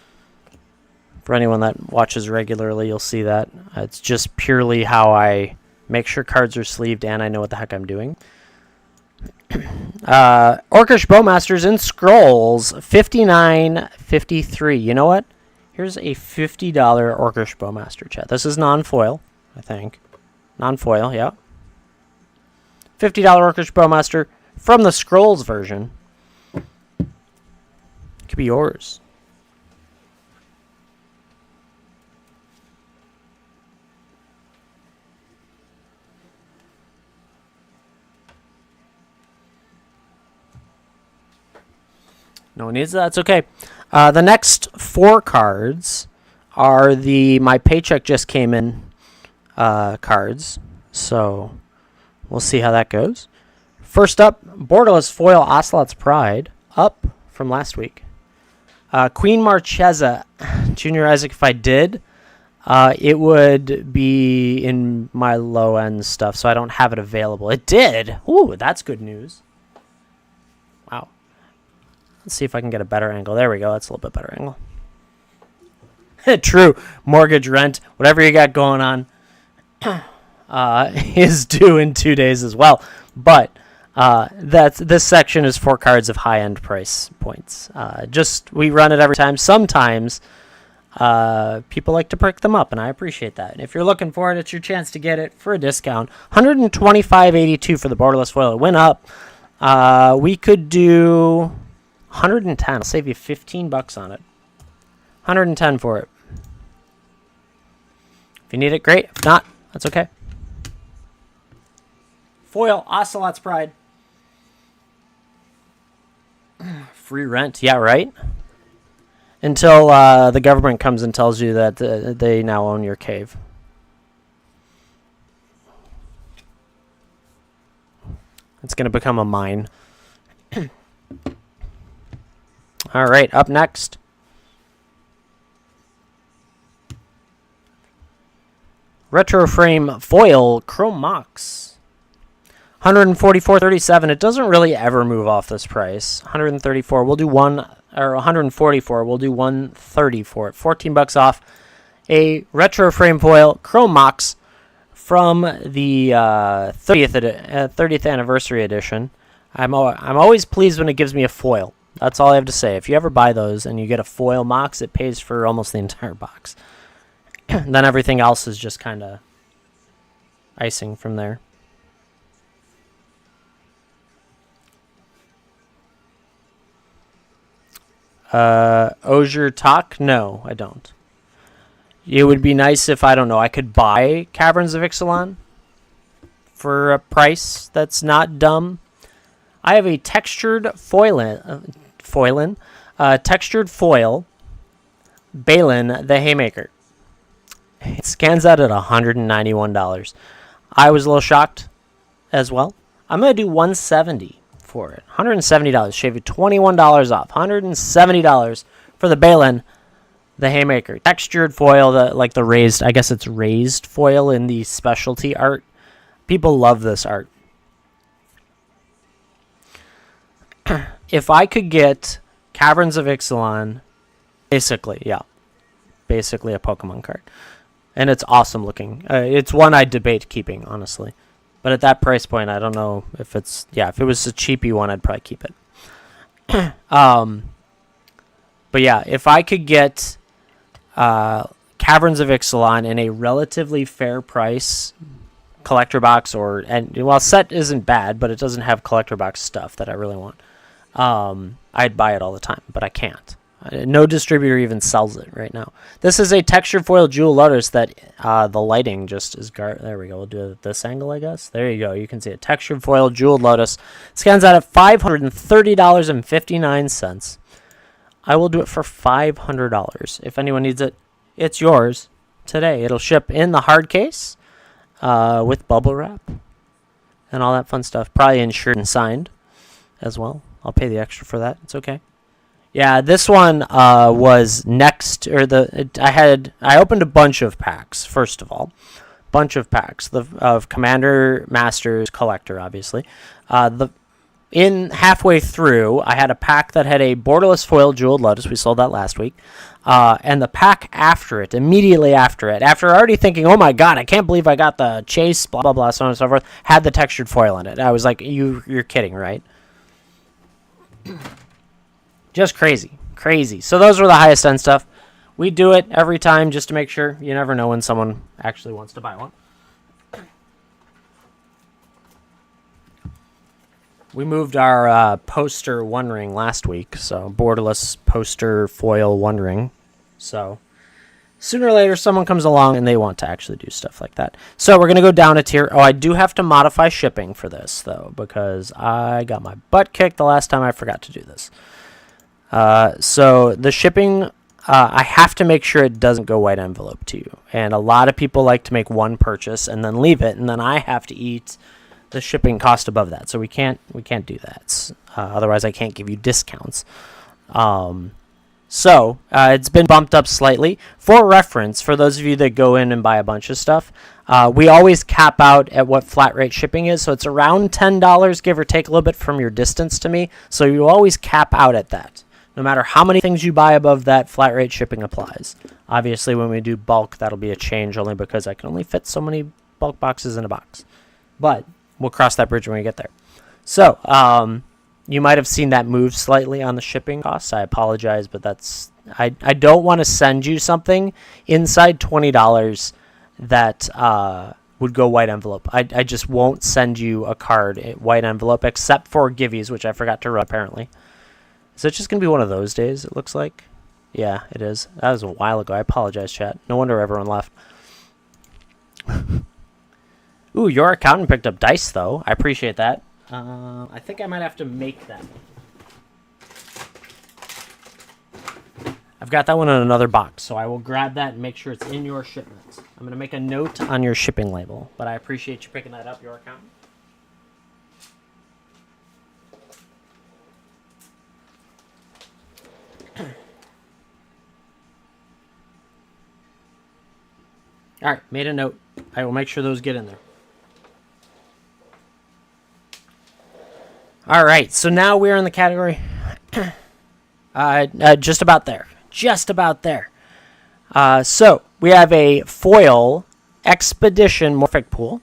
For anyone that watches regularly, you'll see that. It's just purely how I make sure cards are sleeved and I know what the heck I'm doing. Orcish Bowmasters in Scrolls, $59.53. You know what? Here's a $50 Orcish Bowmaster chat. This is non-foil, I think. Non-foil, yeah. $50 Orcish Bowmaster from the Scrolls version. Could be yours. No one needs that. That's okay. The next 4 cards are the My Paycheck Just Came In cards. So we'll see how that goes. First up, Borderless Foil Ocelot's Pride. Up from last week. Queen Marchesa. Junior Isaac, if I did, it would be in my low-end stuff, so I don't have it available. It did! Ooh, that's good news. Wow. Let's see if I can get a better angle. There we go. That's a little bit better angle. True. Mortgage, rent, whatever you got going on is due in 2 days as well. But this section is 4 cards of high-end price points. We run it every time. Sometimes people like to pick them up, and I appreciate that. And if you're looking for it, it's your chance to get it for a discount. $125.82 for the Borderless Foil. It went up. We could do $110. I'll save you $15 on it. $110 for it. If you need it, great. If not, that's okay. Foil, Ocelot's Pride. Free rent. Yeah, right? Until the government comes and tells you that they now own your cave. It's going to become a mine. All right, up next. Retro Frame Foil Chrome Mox. $144.37. It doesn't really ever move off this price. $134. We'll do $144. We'll do $130 for it. $14 off. A Retro Frame Foil Chrome Mox from the 30th anniversary edition. I'm always pleased when it gives me a foil. That's all I have to say. If you ever buy those and you get a foil Mox, it pays for almost the entire box. Then everything else is just kind of icing from there. Osier Talk? No, I don't. It would be nice if, I don't know, I could buy Caverns of Ixalan for a price that's not dumb. I have a textured textured foil Balin the Haymaker. It scans out at $191. I was a little shocked as well. I'm going to do $170 for it. $170. Shave you $21 off. $170 for the Balin the Haymaker. Textured foil, like the raised, I guess it's raised foil in the specialty art. People love this art. If I could get Caverns of Ixalan, basically a Pokemon card. And it's awesome looking. It's one I'd debate keeping, honestly. But at that price point, I don't know if it's... Yeah, if it was a cheapy one, I'd probably keep it. But yeah, if I could get Caverns of Ixalan in a relatively fair price collector box, well, set isn't bad, but it doesn't have collector box stuff that I really want, I'd buy it all the time, but I can't. No distributor even sells it right now. This is a textured foil Jewel Lotus that the lighting just is... There we go. We'll do it at this angle, I guess. There you go. You can see it. Textured foil Jewel Lotus. Scans out at $530.59. I will do it for $500. If anyone needs it, it's yours today. It'll ship in the hard case with bubble wrap and all that fun stuff. Probably insured and signed as well. I'll pay the extra for that. It's okay. Yeah, this one was next, I opened a bunch of packs, first of all. Bunch of packs of Commander Masters Collector, obviously. Halfway through, I had a pack that had a borderless foil Jeweled Lotus. We sold that last week. And the pack after it, immediately after it, after already thinking, oh my god, I can't believe I got the chase, blah, blah, blah, so on and so forth, had the textured foil in it. I was like, you're kidding, right? Just crazy. So those were the highest end stuff. We do it every time just to make sure. You never know when someone actually wants to buy one. We moved our poster One Ring last week, so borderless poster foil One Ring. So sooner or later someone comes along and they want to actually do stuff like that. So we're going to go down a tier. Oh, I do have to modify shipping for this, though, because I got my butt kicked the last time I forgot to do this. So the shipping, I have to make sure it doesn't go white envelope to you. And a lot of people like to make one purchase and then leave it, and then I have to eat the shipping cost above that. So we can't do that. Otherwise I can't give you discounts. So it's been bumped up slightly. For reference, for those of you that go in and buy a bunch of stuff, we always cap out at what flat rate shipping is. So it's around $10, give or take a little bit from your distance to me. So you always cap out at that. No matter how many things you buy above that, flat rate shipping applies. Obviously, when we do bulk, that'll be a change only because I can only fit so many bulk boxes in a box. But we'll cross that bridge when we get there. So, you might have seen that move slightly on the shipping costs. I apologize, but that's... I don't want to send you something inside $20 that would go white envelope. I just won't send you a card white envelope, except for Givey's, which I forgot to run, apparently. Is it just going to be one of those days, it looks like? Yeah, it is. That was a while ago. I apologize, chat. No wonder everyone left. Ooh, your accountant picked up dice, though. I appreciate that. I think I might have to make them. I've got that one in another box, so I will grab that and make sure it's in your shipment. I'm going to make a note on your shipping label, but I appreciate you picking that up, your accountant. All right, made a note. I will make sure those get in there. All right, so now we're in the category just about there. Just about there. So we have a foil Expedition Morphic Pool.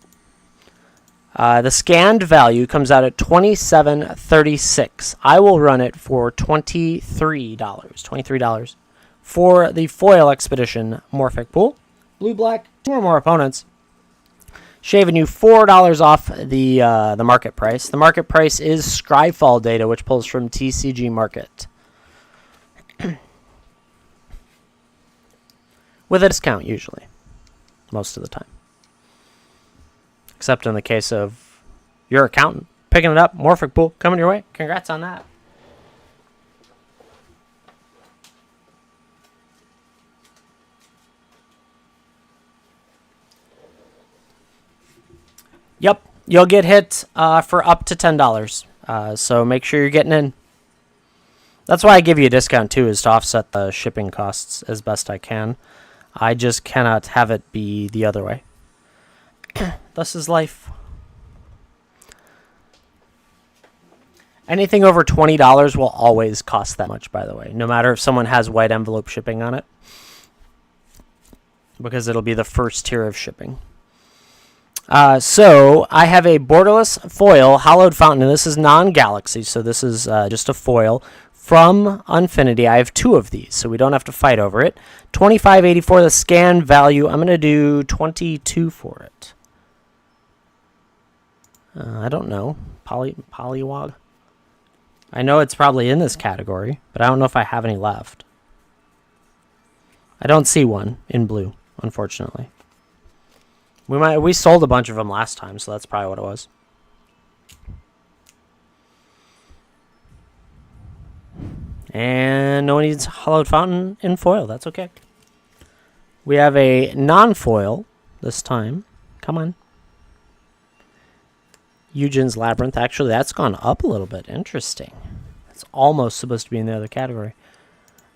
The scanned value comes out at $27.36. I will run it for $23. $23 for the foil Expedition Morphic Pool. Blue, black, two or more opponents. Shaving you $4 off the market price. The market price is Scryfall data, which pulls from TCG Market. With a discount, usually. Most of the time. Except in the case of your accountant picking it up. Morphic Pool coming your way. Congrats on that. Yep, you'll get hit for up to $10. So make sure you're getting in. That's why I give you a discount too, is to offset the shipping costs as best I can. I just cannot have it be the other way. Thus is life. Anything over $20 will always cost that much, by the way, no matter if someone has white envelope shipping on it, because it'll be the first tier of shipping. So I have a borderless foil hollowed fountain, and this is non-galaxy, so this is just a foil from Unfinity. I have 2 of these, so we don't have to fight over it. $25.84 the scan value. I'm going to do 22 for it. I don't know. Polywog? I know it's probably in this category, but I don't know if I have any left. I don't see one in blue, unfortunately. We sold a bunch of them last time, so that's probably what it was. And no one needs hollowed fountain in foil. That's okay. We have a non-foil this time. Come on. Eugen's Labyrinth. Actually, that's gone up a little bit. Interesting. It's almost supposed to be in the other category.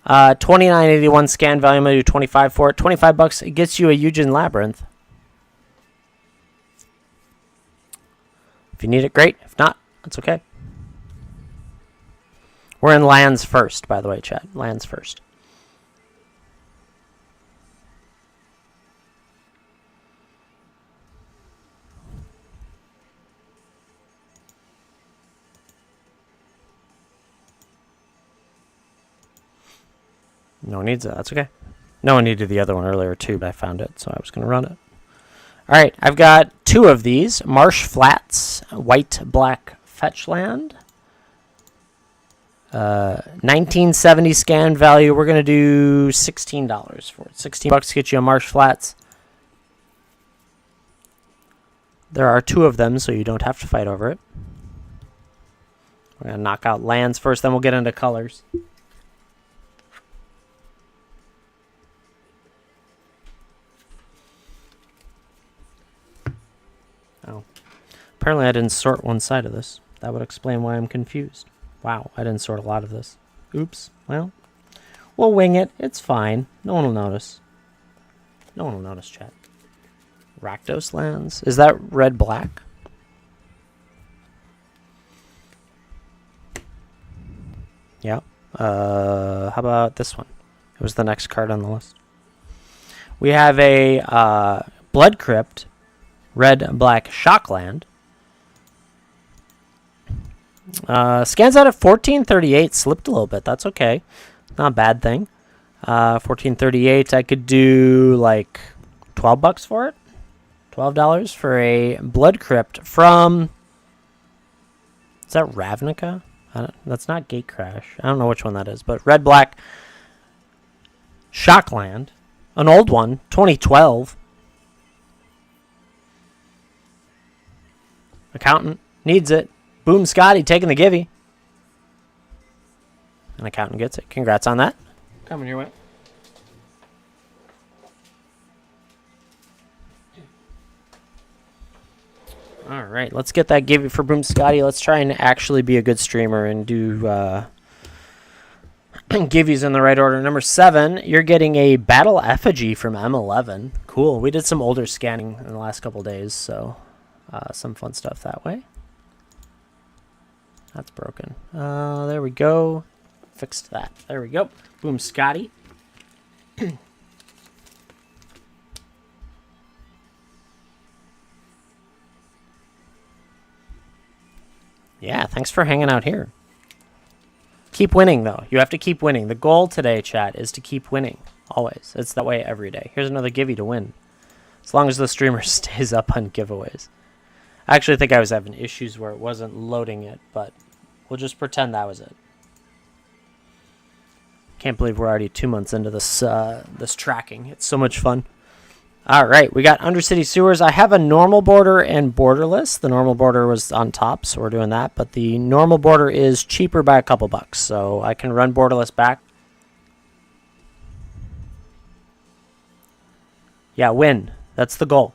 $29.81 scan value. I'm going to do 25 for it. $25. It gets you a Eugen Labyrinth. If you need it, great. If not, that's okay. We're in lands first, by the way, chat. Lands first. No one needs it. That's okay. No one needed the other one earlier, too, but I found it, so I was going to run it. All right, I've got 2 of these. Marsh Flats, white-black fetch land. 1970 scan value. We're going to do $16 for it. $16 to get you a Marsh Flats. There are 2 of them, so you don't have to fight over it. We're going to knock out lands first, then we'll get into colors. Oh. Apparently I didn't sort one side of this. That would explain why I'm confused. Wow, I didn't sort a lot of this. Oops. Well, we'll wing it. It's fine. No one will notice. No one will notice, chat. Rakdos lands. Is that red-black? Yeah. How about this one? It was the next card on the list. We have a Blood Crypt, red-black Shockland. Scans out at 1438. Slipped a little bit. That's okay. Not a bad thing. 1438. I could do like $12 for it. $12 for a Blood Crypt from. Is that Ravnica? That's not Gatecrash. I don't know which one that is, but red black Shockland, an old one, 2012. Accountant needs it. Boom, Scotty taking the givey. An accountant gets it. Congrats on that. Coming your way. All right, let's get that givey for Boom Scotty. Let's try and actually be a good streamer and do givvies in the right order. Number 7, you're getting a Battle Effigy from M11. Cool. We did some older scanning in the last couple days, so some fun stuff that way. That's broken. There we go. Fixed that. There we go. Boom Scotty. Yeah, thanks for hanging out here. Keep winning, though. You have to keep winning. The goal today, chat, is to keep winning. Always. It's that way every day. Here's another givey to win. As long as the streamer stays up on giveaways. I actually think I was having issues where it wasn't loading it, but we'll just pretend that was it. Can't believe we're already 2 months into this this tracking. It's so much fun. All right, we got Undercity Sewers. I have a normal border and borderless. The normal border was on top, so we're doing that. But the normal border is cheaper by a couple bucks, so I can run borderless back. Yeah, win. That's the goal.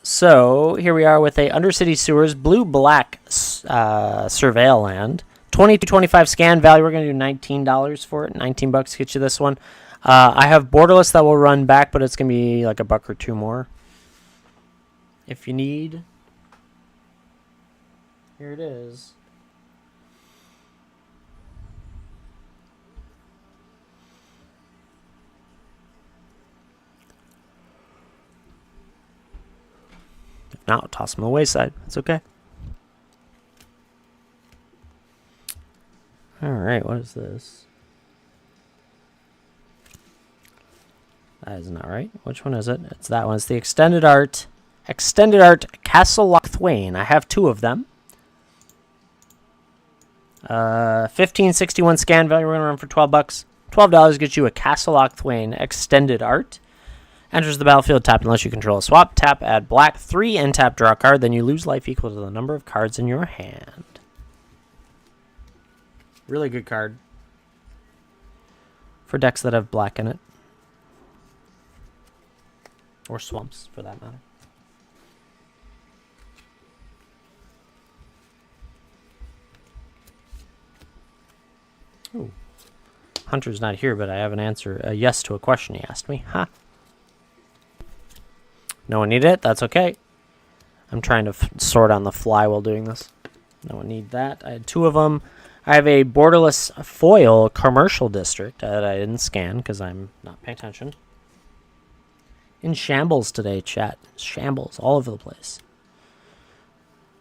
So here we are with a Undercity Sewers blue-black surveil land. 20-25 scan value. We're going to do $19 for it. $19 to get you this one. I have borderless that will run back, but it's going to be like a buck or two more. If you need. Here it is. Now toss them on the wayside. It's okay. All right, what is this? That is not right. Which one is it? It's that one. It's the Extended Art Castle Loch Thwain. I have 2 of them. 1561 scan value. We're going to run for $12. $12 gets you a Castle Loch Thwain Extended Art. Enters the battlefield, tap unless you control a swap. Tap, add black, 3, and tap, draw a card. Then you lose life equal to the number of cards in your hand. Really good card. For decks that have black in it. Or swamps, for that matter. Ooh. Hunter's not here, but I have an answer. A yes to a question he asked me. Ha! No one needed it? That's okay. I'm trying to sort on the fly while doing this. No one need that. I had 2 of them. I have a borderless foil commercial district that I didn't scan because I'm not paying attention. In shambles today, chat. Shambles all over the place.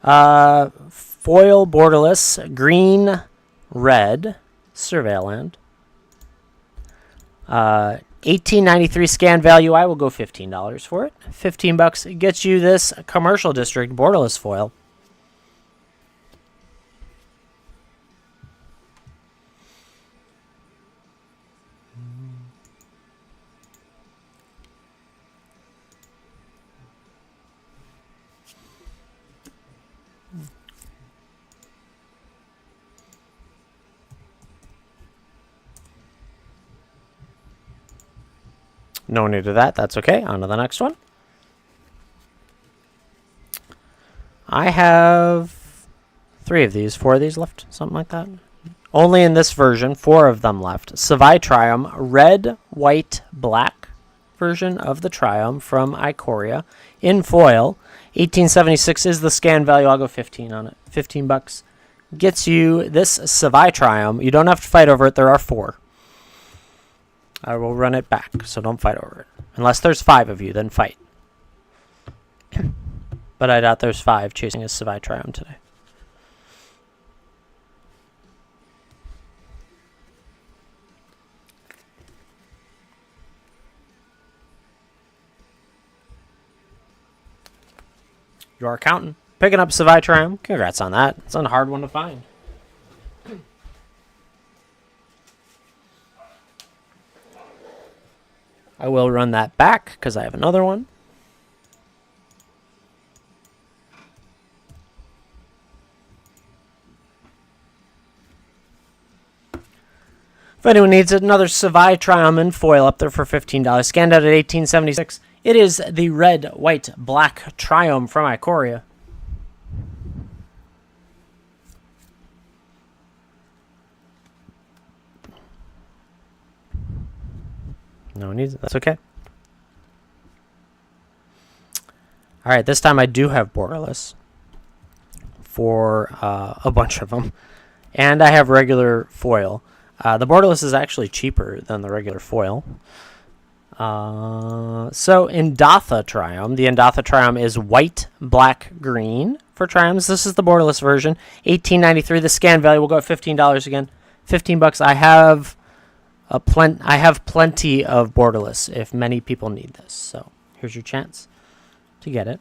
Foil borderless green red surveilland. 1893 scan value. I will go $15 for it. $15 gets you this commercial district borderless foil. No need of that. That's okay. On to the next one. I have 3 of these, 4 of these left, something like that. Only in this version, 4 of them left. Savai Triumph, red, white, black version of the Triumph from Ikoria in foil. 1876 is the scan value. I'll go 15 on it. $15 gets you this Savai Triumph. You don't have to fight over it. There are 4. I will run it back, so don't fight over it. Unless there's 5 of you, then fight. But I doubt there's 5 chasing a Savai Triumph today. Your accountant picking up Savai Triumph. Congrats on that. It's a hard one to find. I will run that back because I have another one. If anyone needs it, another Savai Triumph in foil up there for $15. Scanned out at 1876. It is the red, white, black Triumph from Ikoria. No one needs it. That's okay. All right, this time I do have borderless for a bunch of them. And I have regular foil. The borderless is actually cheaper than the regular foil. So Indatha Triumph. The Indatha Triumph is white, black, green for Triumphs. This is the borderless version. $18.93. The scan value will go at $15 again. $15. I have plenty of borderless if many people need this. So here's your chance to get it.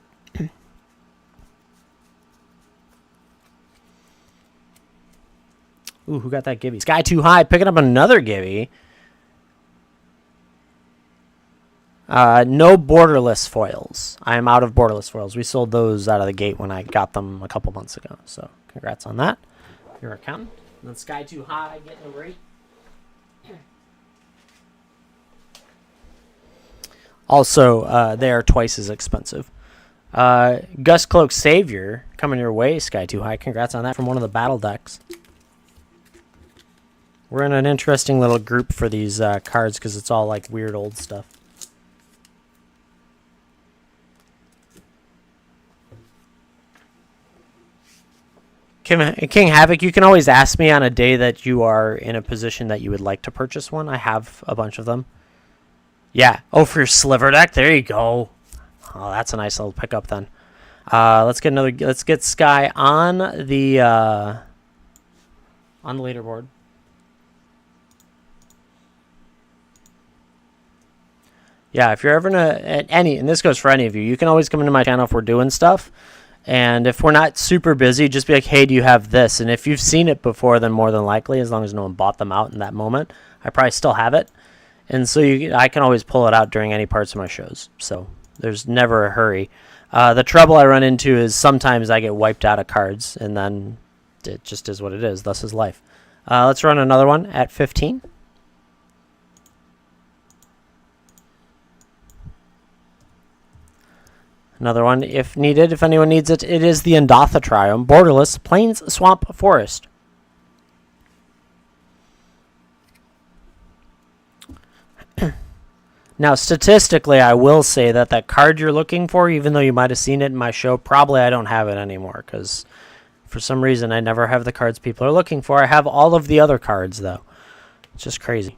Ooh, who got that Gibby? Sky Too High, picking up another Gibby. No borderless foils. I am out of borderless foils. We sold those out of the gate when I got them a couple months ago. So congrats on that. Your accountant. And then Sky Too High getting a rate. Also, they are twice as expensive. Gus Cloak Savior coming your way, Sky Too High. Congrats on that from one of the battle decks. We're in an interesting little group for these cards because it's all like weird old stuff. King Havoc, you can always ask me on a day that you are in a position that you would like to purchase one. I have a bunch of them. Yeah. Oh, for your sliver deck? There you go. Oh, that's a nice little pickup then. Let's get Sky on the leaderboard. Yeah, if you're ever and this goes for any of you, you can always come into my channel if we're doing stuff. And if we're not super busy, just be like, hey, do you have this? And if you've seen it before, then more than likely, as long as no one bought them out in that moment, I probably still have it. And so I can always pull it out during any parts of my shows. So there's never a hurry. The trouble I run into is sometimes I get wiped out of cards, and then it just is what it is. Thus is life. Let's run another one at 15. Another one, if needed, if anyone needs it, it is the Endatha Triome, borderless, plains, swamp, forest. Now, statistically, I will say that card you're looking for, even though you might have seen it in my show, probably I don't have it anymore, because for some reason I never have the cards people are looking for. I have all of the other cards, though. It's just crazy.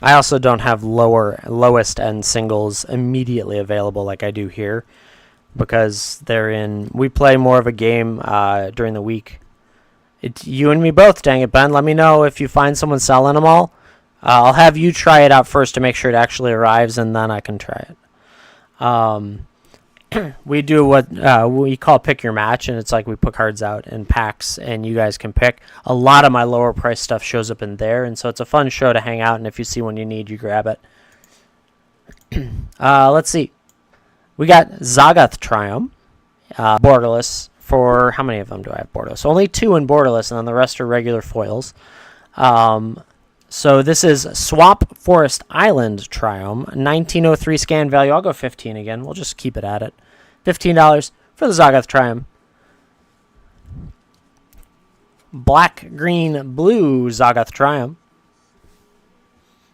I also don't have lowest end singles immediately available like I do here, because we play more of a game during the week. It's you and me both, dang it, Ben. Let me know if you find someone selling them all. I'll have you try it out first to make sure it actually arrives, and then I can try it. We do what we call pick your match, and it's like we put cards out in packs, and you guys can pick. A lot of my lower price stuff shows up in there, and so it's a fun show to hang out, and if you see one you need, you grab it. Let's see. We got Zagath Triumph, borderless. For how many of them do I have borderless? Only 2 in borderless, and then the rest are regular foils. So this is Swamp Forest Island Triumph, 1903 scan value. I'll go 15 again. We'll just keep it at it. $15 for the Zagath Triumph. Black, green, blue Zagath Triumph.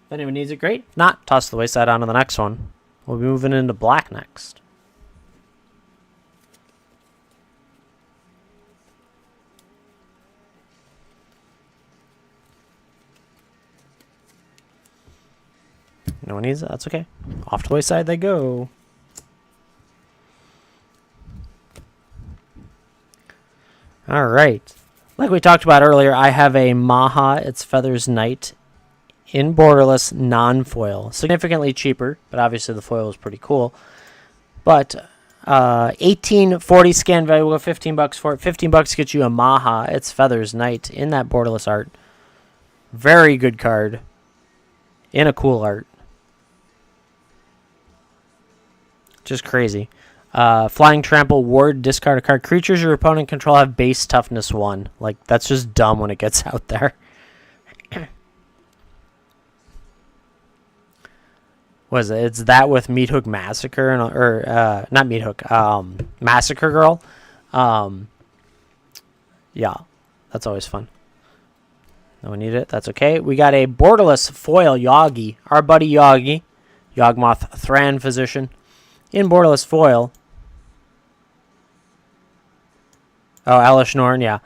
If anyone needs it, great. If not, toss the wayside on to the next one. We'll be moving into black next. No one needs it? That's okay. Off to the wayside they go. All right. Like we talked about earlier, I have a Maha Its Feathers Knight in borderless non-foil. Significantly cheaper, but obviously the foil is pretty cool. But 1840 scan value, we'll go $15 for it. $15 gets you a Maha Its Feathers Knight in that borderless art. Very good card. In a cool art. Just crazy. Flying Trample, Ward, discard a card. Creatures your opponent control have base toughness 1. Like, that's just dumb when it gets out there. What is it? It's that with Meat Hook Massacre, not Meat Hook, Massacre Girl. Yeah, that's always fun. No one need it. That's okay. We got a borderless foil Yagi. Our buddy Yagi. Yawgmoth Thran Physician. In borderless foil. Oh, Alish Norn, yeah.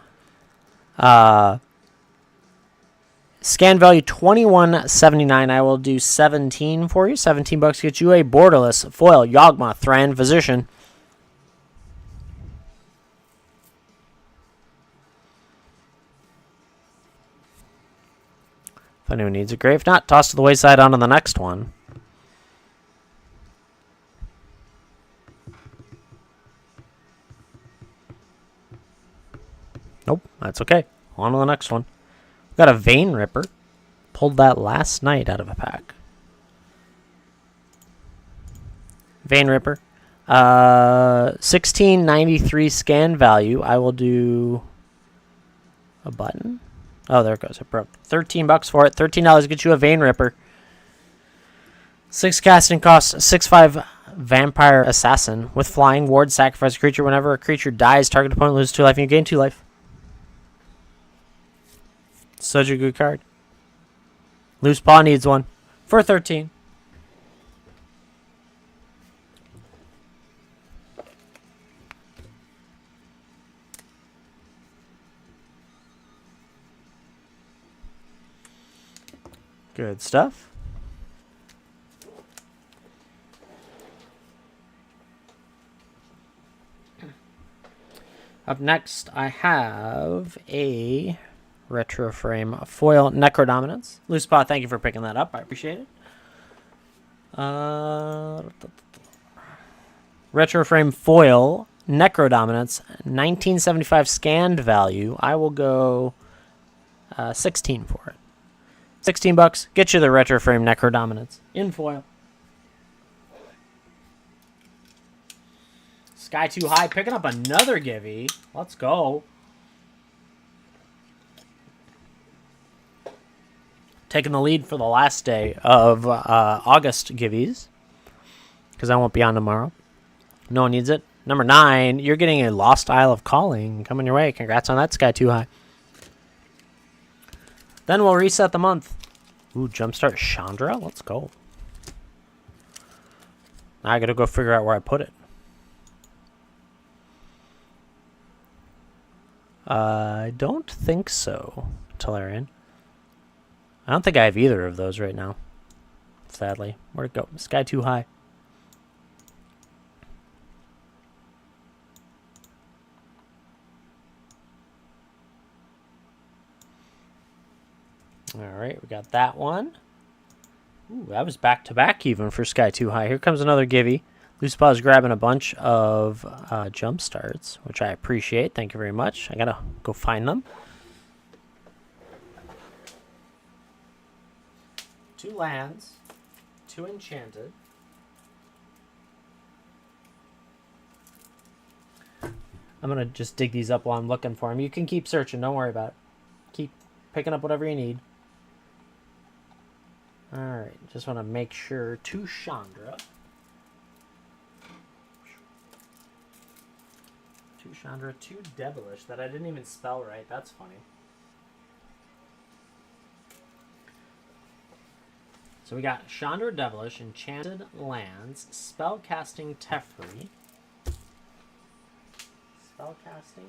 Scan value $21.79. I will do 17 for you. $17 gets you a borderless foil Yawgmoth Thran Physician. If anyone needs it, great. If not, toss to the wayside on to the next one. Nope, that's okay. On to the next one. We've got a Vein Ripper. Pulled that last night out of a pack. Vein Ripper. 1693 scan value. I will do a button. Oh, there it goes. It broke. $13 for it. $13 gets you a Vein Ripper. 6 casting cost. 6/5 Vampire Assassin. With flying, ward, sacrifice a creature. Whenever a creature dies, target opponent loses 2 life and you gain 2 life. Such a good card. Loose Paw needs one. For 13. Good stuff. Up next, I have a retro frame foil Necrodominance. Loose Paw, thank you for picking that up. I appreciate it. Retro frame foil Necrodominance, 1975 scanned value. I will go 16 for it. 16 bucks. Get you the retro frame Necrodominance in foil. Sky Too High picking up another Givey. Let's go. Taking the lead for the last day of August Giveys, because I won't be on tomorrow. No one needs it. Number 9, you're getting a Lost Isle of Calling coming your way. Congrats on that, Sky Too High. Then we'll reset the month. Ooh, Jumpstart Chandra. Let's go. Now I gotta go figure out where I put it. I don't think so, Talarian. I don't think I have either of those right now. Sadly. Where'd it go? Sky Too High. Alright, we got that one. Ooh, that was back-to-back even for Sky Too High. Here comes another Givey. Loose Paw's grabbing a bunch of jump starts, which I appreciate. Thank you very much. I gotta go find them. 2 lands, 2 enchanted. I'm gonna just dig these up while I'm looking for them. You can keep searching, don't worry about it. Keep picking up whatever you need. Alright, just want to make sure 2 Chandra. 2 Chandra, 2 Devilish that I didn't even spell right. That's funny. So we got Chandra Devilish, Enchanted Lands, Spellcasting Teferi. Spellcasting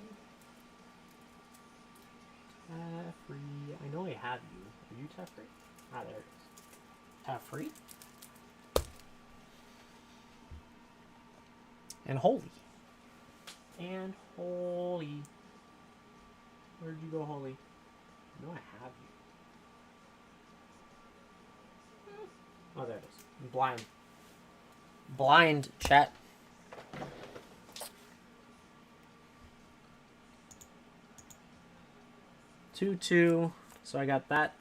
Teferi. I know I have you. Are you Teferi? Ah, there it is. Teferi. And Holy. And Holy. Where'd you go, Holy? I know I have you. Oh, there it is. I'm blind. Blind, chat. Two. So I got that.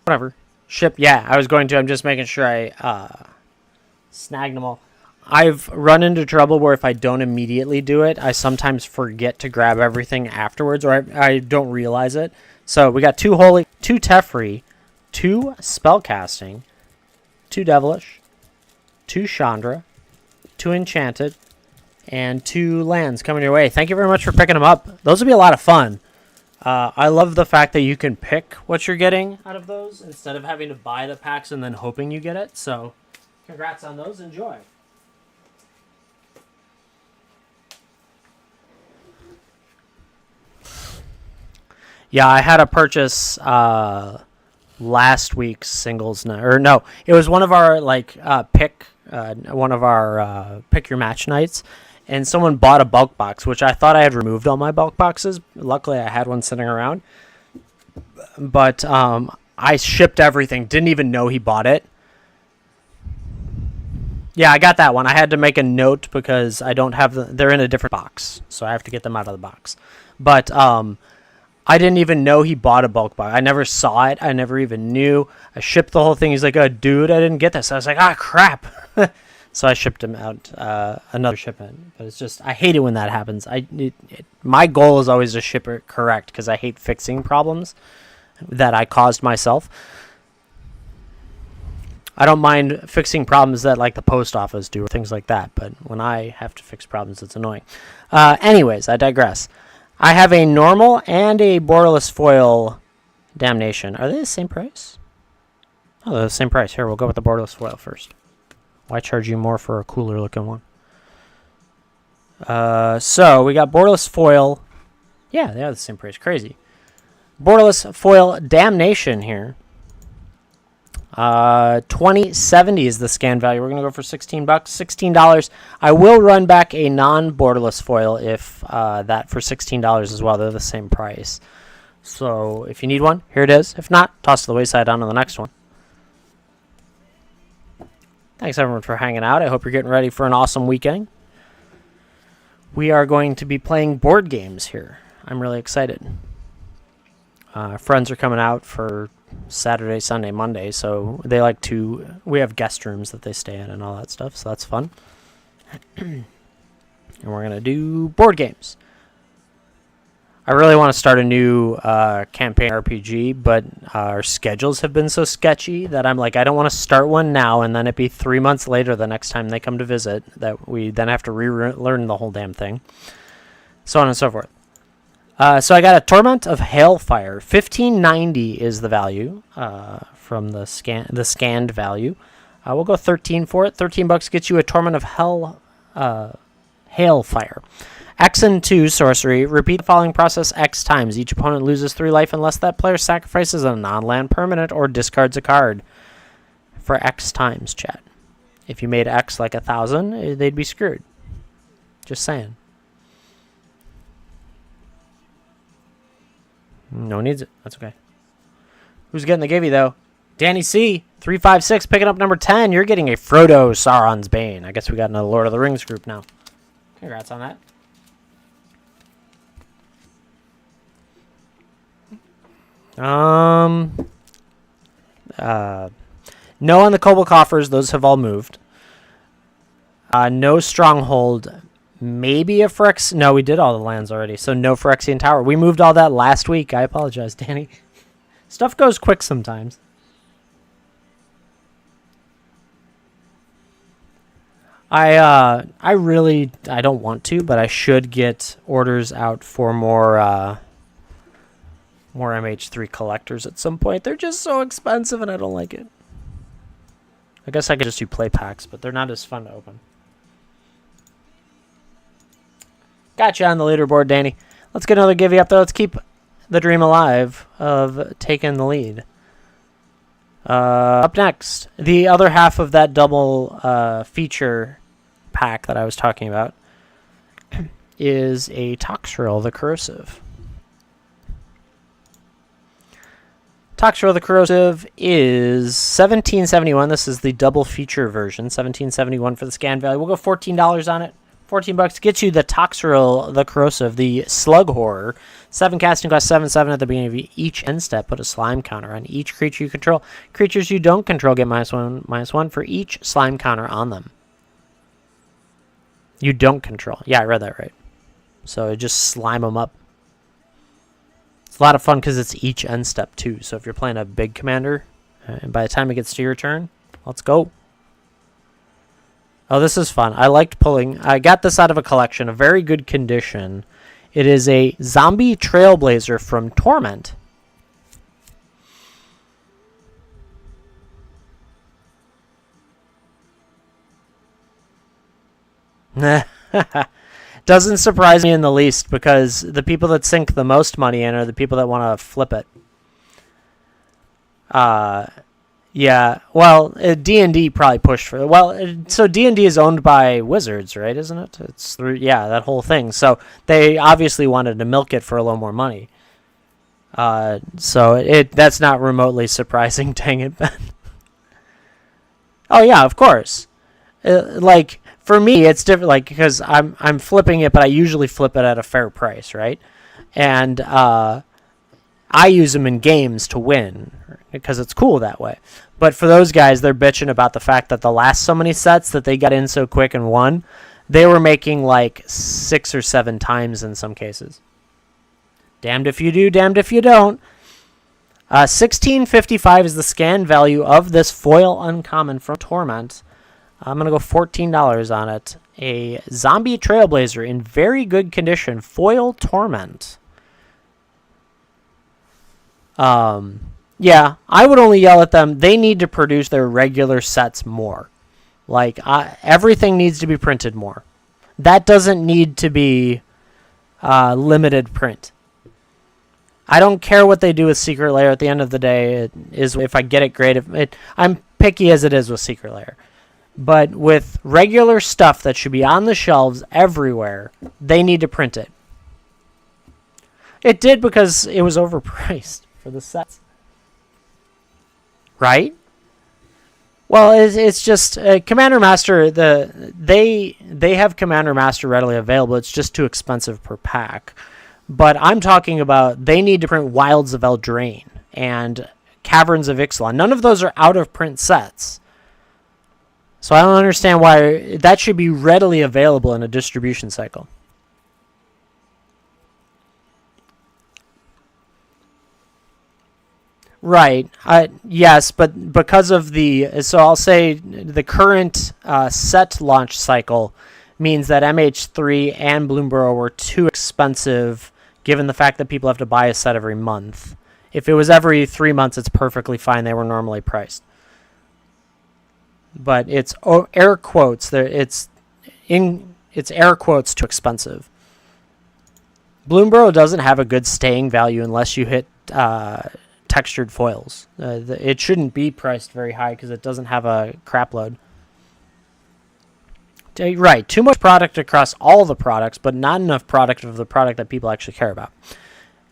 Whatever. Ship, yeah, I was going to. I'm just making sure I snagged them all. I've run into trouble where if I don't immediately do it, I sometimes forget to grab everything afterwards, or I don't realize it. So we got 2 Holy, 2 Teferi, 2 Spellcasting, 2 Devilish, 2 Chandra, 2 Enchanted, and 2 lands coming your way. Thank you very much for picking them up. Those will be a lot of fun. I love the fact that you can pick what you're getting out of those instead of having to buy the packs and then hoping you get it. So congrats on those. Enjoy. Yeah, I had a purchase last week's singles night, or no, it was one of our pick your match nights, and someone bought a bulk box, which I thought I had removed all my bulk boxes. Luckily, I had one sitting around, but I shipped everything. Didn't even know he bought it. Yeah, I got that one. I had to make a note because I don't have they're in a different box, so I have to get them out of the box. But I didn't even know he bought a bulk box. I never saw it. I never even knew. I shipped the whole thing. He's like, "Oh, dude, I didn't get this." I was like, "Ah, crap." So I shipped him out another shipment. But it's just, I hate it when that happens. My goal is always to ship it correct because I hate fixing problems that I caused myself. I don't mind fixing problems that like the post office do or things like that. But when I have to fix problems, it's annoying. Anyways, I digress. I have a normal and a borderless foil Damnation. Are they the same price? Oh, they're the same price. Here, we'll go with the borderless foil first. Why charge you more for a cooler looking one? So we got borderless foil. Yeah, they are the same price. Crazy. Borderless foil Damnation here. 2070 is the scan value. We're going to go for $16. $16. I will run back a non-borderless foil if that for $16 as well. They're the same price. So if you need one, here it is. If not, toss to the wayside on to the next one. Thanks everyone for hanging out. I hope you're getting ready for an awesome weekend. We are going to be playing board games here. I'm really excited. Friends are coming out for Saturday, Sunday, Monday, so they like to... We have guest rooms that they stay in and all that stuff, so that's fun. And we're going to do board games. I really want to start a new campaign RPG, but our schedules have been so sketchy that I'm like, I don't want to start one now and then it be 3 months later the next time they come to visit that we then have to relearn the whole damn thing. So on and so forth. So I got a Torment of Hailfire. 1590 is the value from the scanned value. We'll go 13 for it. $13 gets you a Torment of Hailfire. X and 2 sorcery. Repeat the following process X times. Each opponent loses 3 life unless that player sacrifices a non-land permanent or discards a card for X times, chat. If you made X like 1,000, they'd be screwed. Just saying. No one needs it. That's okay. Who's getting the givey, though? Danny C. 356 picking up number 10. You're getting a Frodo Sauron's Bane. I guess we got another Lord of the Rings group now. Congrats on that. No on the Cobalt Coffers. Those have all moved. No Stronghold. Maybe a Phyrex. No, we did all the lands already. So no Phyrexian Tower. We moved all that last week. I apologize, Danny. Stuff goes quick sometimes. I don't want to, but I should get orders out for more MH3 collectors at some point. They're just so expensive and I don't like it. I guess I could just do play packs, but they're not as fun to open. Gotcha on the leaderboard, Danny. Let's get another givey up there. Let's keep the dream alive of taking the lead. Up next, the other half of that double feature pack that I was talking about is a Toxrill the Corrosive. Toxrill the Corrosive is $17.71. This is the double feature version. $17.71 for the scan value. We'll go $14 on it. $14 gets you the Toxrill the Corrosive, the Slug Horror. 7 casting cost 7/7 at the beginning of each end step. Put a slime counter on each creature you control. Creatures you don't control get -1/-1 for each slime counter on them. You don't control. Yeah, I read that right. So just slime them up. It's a lot of fun because it's each end step too. So if you're playing a big commander, and by the time it gets to your turn, let's go. Oh, this is fun. I liked pulling. I got this out of a collection, a very good condition. It is a Zombie Trailblazer from Torment. Doesn't surprise me in the least because the people that sink the most money in are the people that want to flip it. Yeah, well, D&D probably pushed for it. Well, so D&D is owned by Wizards, right, isn't it? It's through, yeah, that whole thing. So they obviously wanted to milk it for a little more money. So that's not remotely surprising, dang it, Ben. Oh, yeah, of course. Like, for me, it's different, like, because I'm flipping it, but I usually flip it at a fair price, right? And I use them in games to win because it's cool that way. But for those guys, they're bitching about the fact that the last so many sets that they got in so quick and won, they were making like 6 or 7 times in some cases. Damned if you do, damned if you don't. $16.55 is the scan value of this foil uncommon from Torment. I'm going to go $14 on it. A Zombie Trailblazer in very good condition. Foil Torment. Yeah, I would only yell at them. They need to produce their regular sets more. Like, everything needs to be printed more. That doesn't need to be limited print. I don't care what they do with Secret Lair. At the end of the day, it is if I get it, great. I'm picky as it is with Secret Lair. But with regular stuff that should be on the shelves everywhere, they need to print it. It did because it was overpriced for the sets. Right? Well, it's just Commander Master. They have Commander Master readily available. It's just too expensive per pack. But I'm talking about they need to print Wilds of Eldraine and Caverns of Ixalan. None of those are out of print sets. So I don't understand why that should be readily available in a distribution cycle. Right. Yes, but because of so I'll say the current set launch cycle means that MH3 and Bloomborough were too expensive given the fact that people have to buy a set every month. If it was every 3 months, it's perfectly fine. They were normally priced. But it's air quotes. It's air quotes too expensive. Bloomborough doesn't have a good staying value unless you hit textured foils. It shouldn't be priced very high because it doesn't have a crap load. Right, too much product across all the products, but not enough product of the product that people actually care about.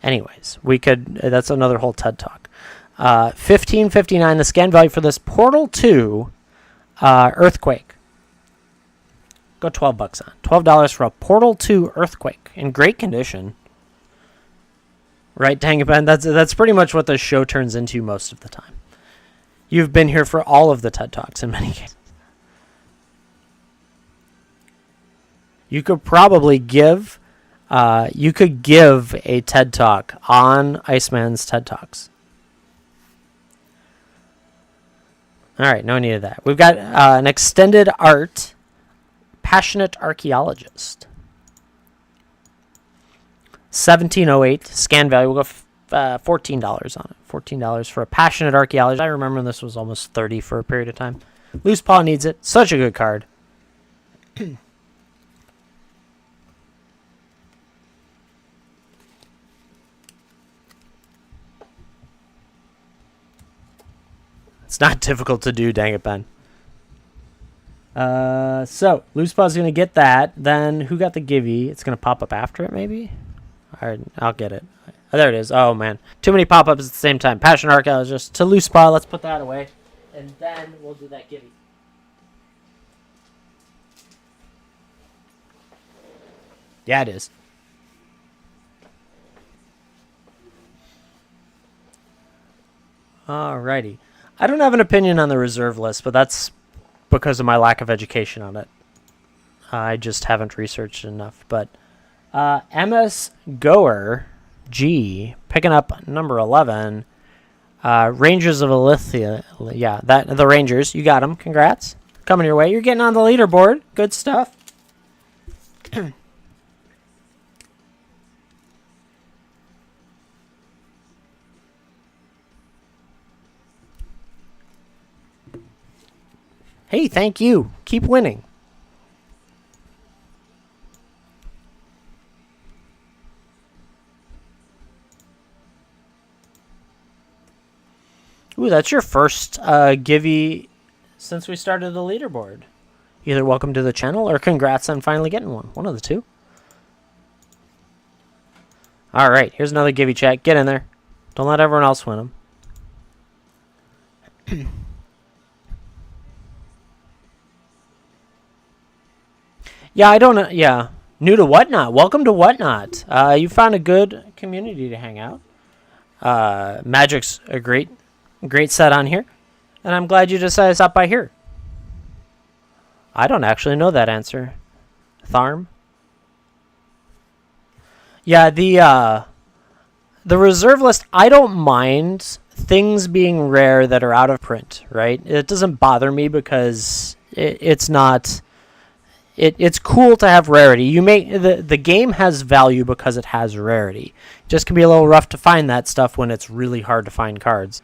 Anyways, that's another whole TED Talk. $15.59, the scan value for this Portal 2 Earthquake. Go $12 on. $12 for a Portal 2 Earthquake in great condition. Right, Tangapen? That's pretty much what the show turns into most of the time. You've been here for all of the TED Talks in many cases. You could probably give a TED Talk on Iceman's TED Talks. All right, no need of that. We've got an extended art, Passionate Archaeologist. 1708 scan value. We'll go $14 on it. $14 for a Passionate Archaeologist. I remember this was almost $30 for a period of time. Loose Paw needs it. Such a good card. It's not difficult to do, dang it, Ben. So, Loose Paw's going to get that. Then, who got the Givey? It's going to pop up after it, maybe? All right, I'll get it. Oh, there it is. Oh, man. Too many pop-ups at the same time. Passion Archaeologist to Loose Paw. Let's put that away. And then we'll do that Givey. Yeah, it is. Alrighty. I don't have an opinion on the reserve list, but that's because of my lack of education on it. I just haven't researched enough. But MS Goer G picking up number 11. Rangers of Alithia. Yeah, the Rangers. You got them. Congrats. Coming your way. You're getting on the leaderboard. Good stuff. Hey, thank you. Keep winning. Ooh, that's your first Givey since we started the leaderboard. Either welcome to the channel or congrats on finally getting one. One of the two. All right, here's another Givey chat. Get in there. Don't let everyone else win them. Yeah, I don't know. Yeah. New to WhatNot. Welcome to WhatNot. You found a good community to hang out. Magic's a great set on here. And I'm glad you decided to stop by here. I don't actually know that answer. Tharm? Yeah, the reserve list, I don't mind things being rare that are out of print, right? It doesn't bother me because it's not... It's cool to have rarity. The game has value because it has rarity. It just can be a little rough to find that stuff when it's really hard to find cards.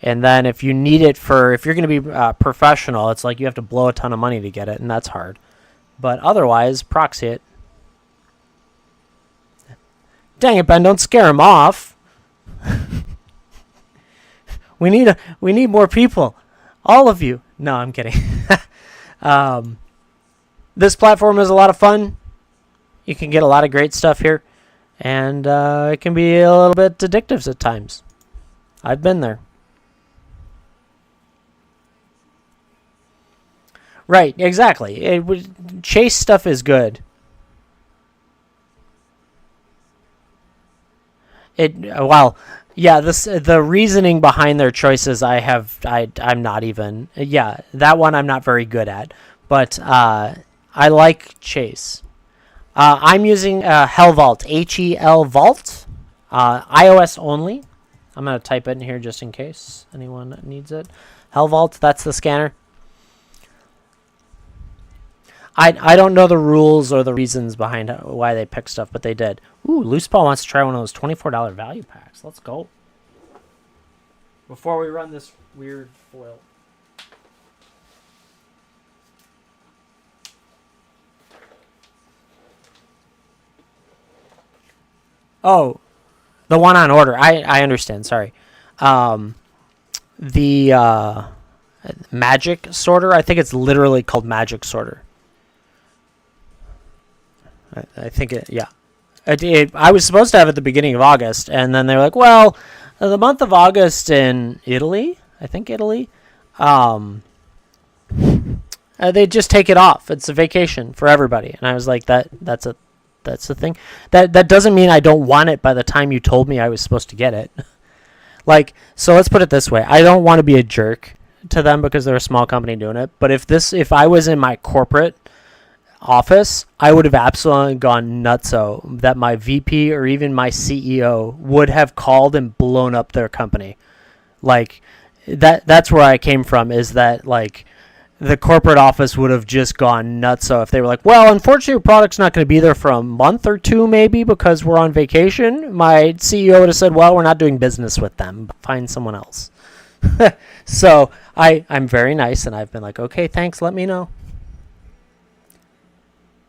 And then if you need it if you're going to be professional, it's like you have to blow a ton of money to get it, and that's hard. But otherwise, proxy it. Dang it, Ben, don't scare him off. we need more people. All of you. No, I'm kidding. This platform is a lot of fun. You can get a lot of great stuff here. And it can be a little bit addictive at times. I've been there. Right, exactly. Chase stuff is good. The reasoning behind their choices I'm not even, that one I'm not very good at, but I like Chase. I'm using Hell Vault, HEL Vault, iOS only. I'm going to type it in here just in case anyone needs it. Hell Vault, that's the scanner. I don't know the rules or the reasons behind why they pick stuff, but they did. Ooh, Loose Paw wants to try one of those $24 value packs. Let's go. Before we run this weird foil. Oh, the one on order. I understand. Sorry. The Magic Sorter. I think it's literally called Magic Sorter. I think it, yeah. I was supposed to have it at the beginning of August, and then they were like, well, the month of August in Italy, I think Italy, they just take it off. It's a vacation for everybody. And I was like, that's the thing. That doesn't mean I don't want it by the time you told me I was supposed to get it. Like, so let's put it this way. I don't want to be a jerk to them because they're a small company doing it. But if I was in my corporate office, I would have absolutely gone nutso that my VP or even my CEO would have called and blown up their company. Like that's where I came from, is that like the corporate office would have just gone nutso if they were like, well, unfortunately your product's not going to be there for a month or two maybe because we're on vacation. My CEO would have said, well, we're not doing business with them. Find someone else. So I'm very nice, and I've been like, okay, thanks, let me know.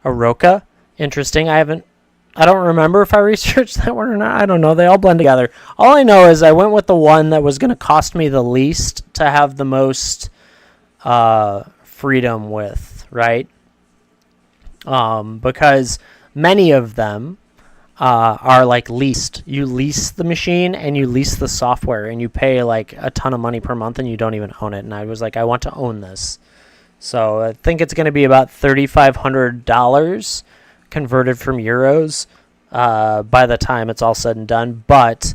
Aroka, interesting. I don't remember if I researched that one or not. I don't know. They all blend together. All I know is I went with the one that was going to cost me the least to have the most freedom with, right? Because many of them are like leased. You lease the machine and you lease the software, and you pay like a ton of money per month and you don't even own it. And I was like, I want to own this. So I think it's going to be about $3,500 converted from euros by the time it's all said and done. But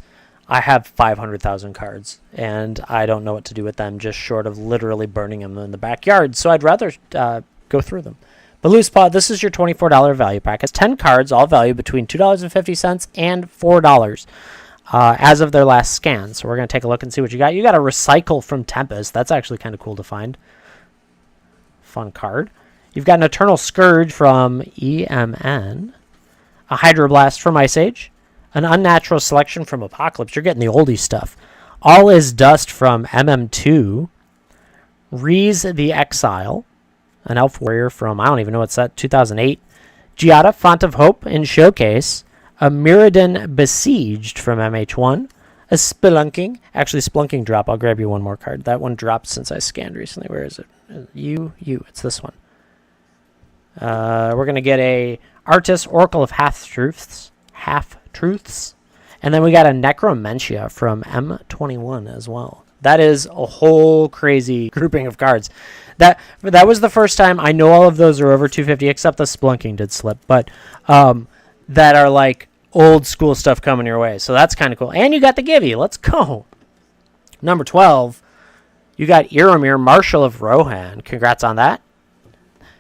I have 500,000 cards, and I don't know what to do with them, just short of literally burning them in the backyard. So I'd rather go through them. But Loose Paw, this is your $24 value pack. It's 10 cards, all valued between $2.50 and $4 as of their last scan. So we're going to take a look and see what you got. You got a Recycle from Tempest. That's actually kind of cool to find. Fun card. You've got an Eternal Scourge from EMN, a Hydroblast from Ice Age, an Unnatural Selection from Apocalypse. You're getting the oldie stuff. All Is Dust from MM2, Reese the Exile, an Elf Warrior from, I don't even know what's that, 2008, Giada, Font of Hope in Showcase, a Mirrodin Besieged from MH1, a Spelunking, actually Splunking drop. I'll grab you one more card. That one dropped since I scanned recently. Where is it? It's this one. We're going to get a Artis, Oracle of Half-Truths, and then we got a Necromentia from M21 as well. That is a whole crazy grouping of cards. That was the first time. I know all of those are over 250, except the Splunking did slip, but that are like old school stuff coming your way. So that's kind of cool. And you got the Givey. Let's go. Number 12, you got Iramir, Marshal of Rohan. Congrats on that.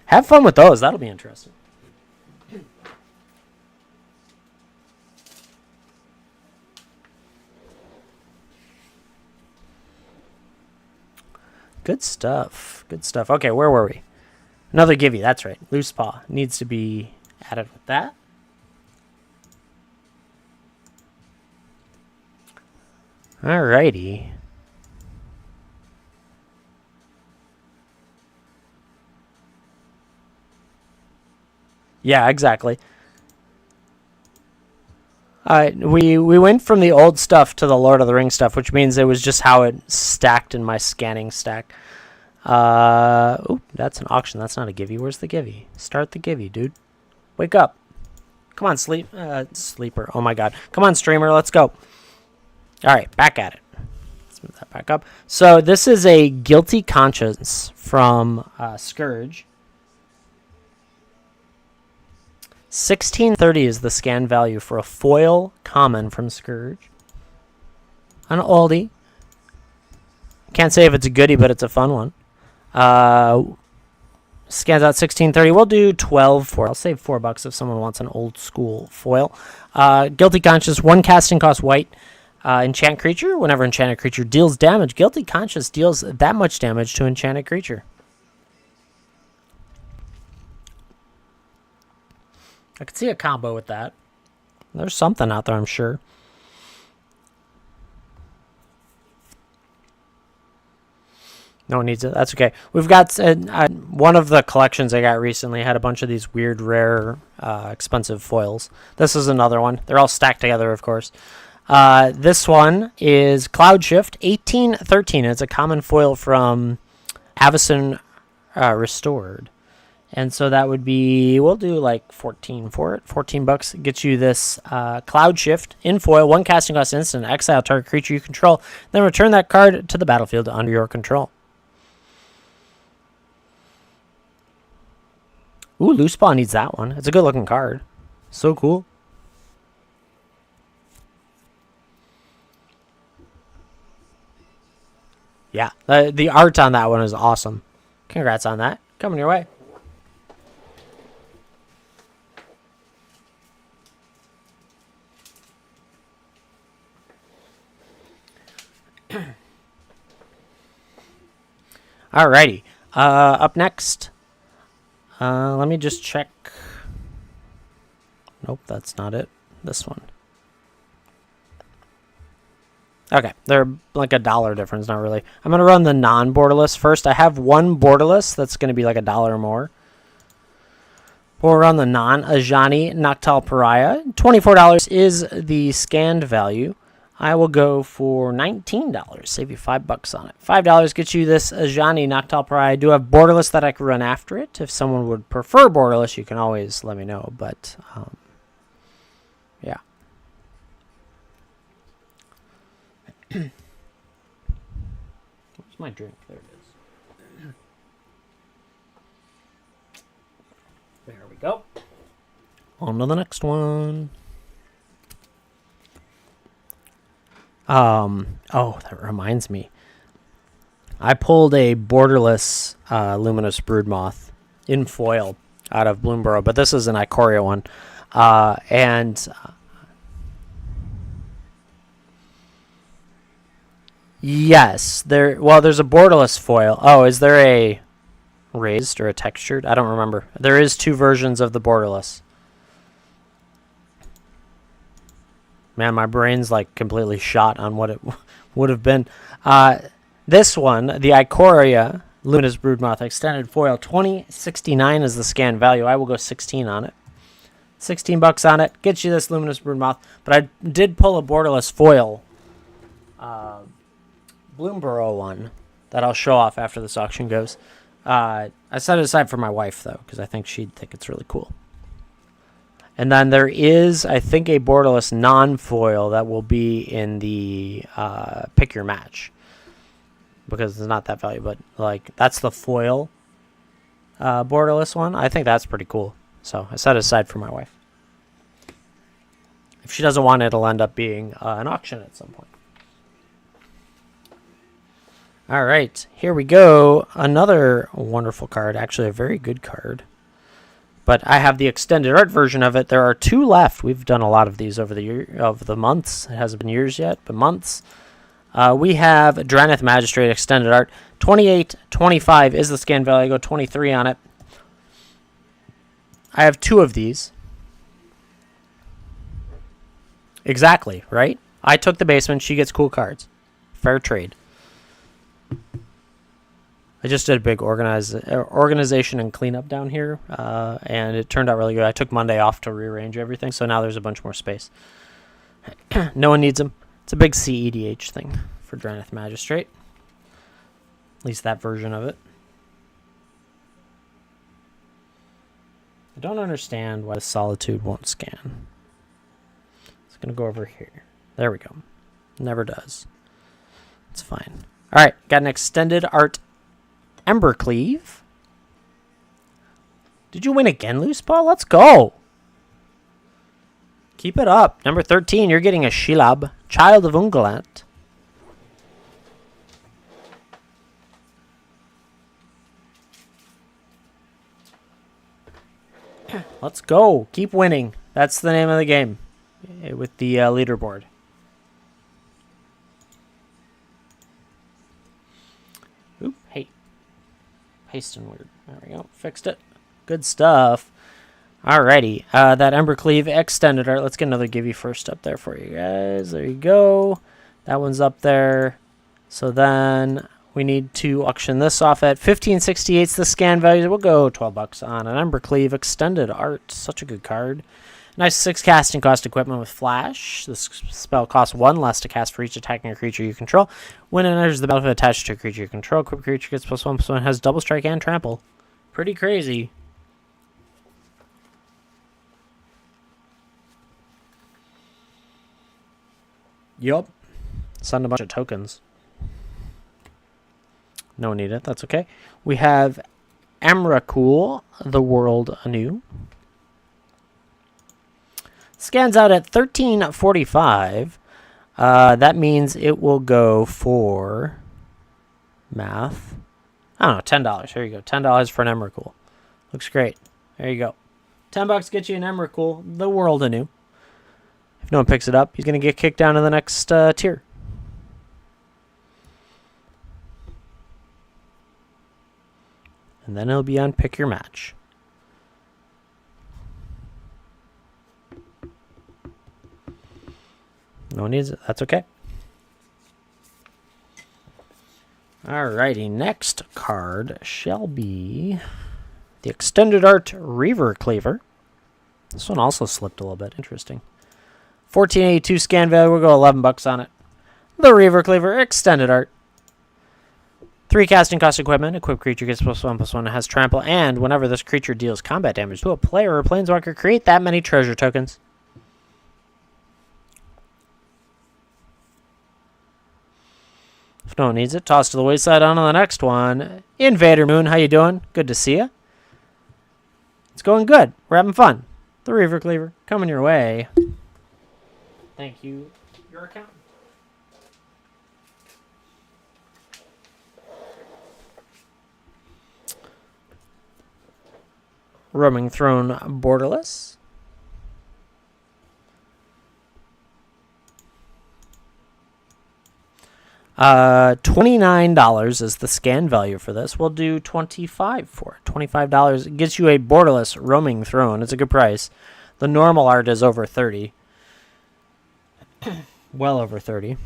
Have fun with those. That'll be interesting. Good stuff. Good stuff. Okay, where were we? Another Givey. That's right. Loose Paw needs to be added with that. Alrighty. Yeah, exactly. We went from the old stuff to the Lord of the Rings stuff, which means it was just how it stacked in my scanning stack. Ooh, that's an auction. That's not a givey. Where's the givey? Start the givey, dude. Wake up. Come on, sleeper. Oh my god. Come on, streamer. Let's go. All right, back at it. Let's move that back up. So this is a Guilty Conscience from Scourge. 1630 is the scan value for a foil common from Scourge. An oldie. Can't say if it's a goodie, but it's a fun one. Scans out 1630. We'll do 12 for it. I'll save $4 if someone wants an old school foil. Guilty Conscience, 1 casting cost white. Enchant creature. Whenever enchanted creature deals damage, Guilty Conscience deals that much damage to enchanted creature. I could see a combo with that. There's something out there, I'm sure. No one needs it. That's okay. We've got one of the collections I got recently had a bunch of these weird, rare, expensive foils. This is another one. They're all stacked together, of course. This one is Cloud Shift 1813. It's a common foil from Avacyn Restored. And so that would be, we'll do like 14 for it. $14 gets you this Cloud Shift in foil, 1 casting cost instant, exile target creature you control, then return that card to the battlefield under your control. Ooh, Loose Paw needs that one. It's a good looking card. So cool. Yeah, the art on that one is awesome. Congrats on that. Coming your way. Alrighty. Up next. Let me just check. Nope, that's not it. This one. Okay, they're like $1 difference, not really. I'm going to run the non-borderless first. I have one borderless that's going to be like $1 or more. We'll run the non-Ajani Noctile Pariah. $24 is the scanned value. I will go for $19. Save you $5 on it. $5 gets you this Ajani Noctile Pariah. I do have borderless that I can run after it. If someone would prefer borderless, you can always let me know. But, yeah. Where's my drink? There it is. There we go. On to the next one. Oh, that reminds me. I pulled a borderless Luminous Broodmoth in foil out of Bloomborough, but this is an Ikoria one. Yes, there's a borderless foil. Oh, is there a raised or a textured? I don't remember. There is 2 versions of the borderless. Man, my brain's like completely shot on what it would have been. This one, the Ikoria Luminous Broodmoth Extended Foil, $20.69 is the scan value. I will go 16 on it. $16 on it. Gets you this Luminous Broodmoth. But I did pull a borderless foil Bloomborough one that I'll show off after this auction goes. I set it aside for my wife, though, because I think she'd think it's really cool. And then there is, I think, a borderless non-foil that will be in the Pick Your Match. Because it's not that value, but like that's the foil borderless one. I think that's pretty cool. So I set it aside for my wife. If she doesn't want it, it'll end up being an auction at some point. All right, here we go. Another wonderful card. Actually, a very good card. But I have the extended art version of it. There are 2 left. We've done a lot of these over the months. It hasn't been years yet, but months. We have Draneth Magistrate extended art. $28.25 is the scan value. I go 23 on it. I have 2 of these. Exactly, right? I took the basement. She gets cool cards. Fair trade. I just did a big organization and cleanup down here, and it turned out really good. I took Monday off to rearrange everything, so now there's a bunch more space. No one needs them. It's a big CEDH thing for Draneth Magistrate. At least that version of it. I don't understand why the Solitude won't scan. It's going to go over here. There we go. Never does. It's fine. All right, got an extended art Embercleave. Did you win again, Loose Ball? Let's go. Keep it up. Number 13, you're getting a Shelob, Child of Ungoliant. Let's go. Keep winning. That's the name of the game with the leaderboard. Oop, hey. Pasting weird. There we go. Fixed it. Good stuff. Alrighty. That Embercleave extended art. Let's get another Give You First up there for you guys. There you go. That one's up there. So then we need to auction this off at 1568. The scan value. We'll go $12 on an Embercleave extended art. Such a good card. Nice 6 casting cost equipment with flash. This spell costs 1 less to cast for each attacking creature you control. When it enters the battlefield attached to a creature you control, equipped creature gets +1/+1, has double strike and trample. Pretty crazy. Yup. Send a bunch of tokens. No need it. That's okay. We have Emrakul, The World Anew. Scans out at 1345. That means it will go for math. I don't know, $10. Here you go. $10 for an Emrakul. Looks great. There you go. $10 gets you an Emrakul, The World Anew. If no one picks it up, he's going to get kicked down to the next tier. And then it'll be on Pick Your Match. No one needs it. That's okay. Alrighty, next card shall be the Extended Art Reaver Cleaver. This one also slipped a little bit. Interesting. 1482 scan value. We'll go $11 on it. The Reaver Cleaver Extended Art. 3 casting cost equipment. Equipped creature gets +1/+1. It has trample. And whenever this creature deals combat damage to a player or a planeswalker, create that many treasure tokens. If no one needs it, toss to the wayside. On to the next one. Invader Moon, how you doing? Good to see you. It's going good. We're having fun. The Reaver Cleaver coming your way. Thank you, your accountant. Roaming Throne Borderless. $29 is the scan value for this. We'll do $25 for it. $25. It gets you a borderless Roaming Throne. It's a good price. The normal art is over 30. Well over 30.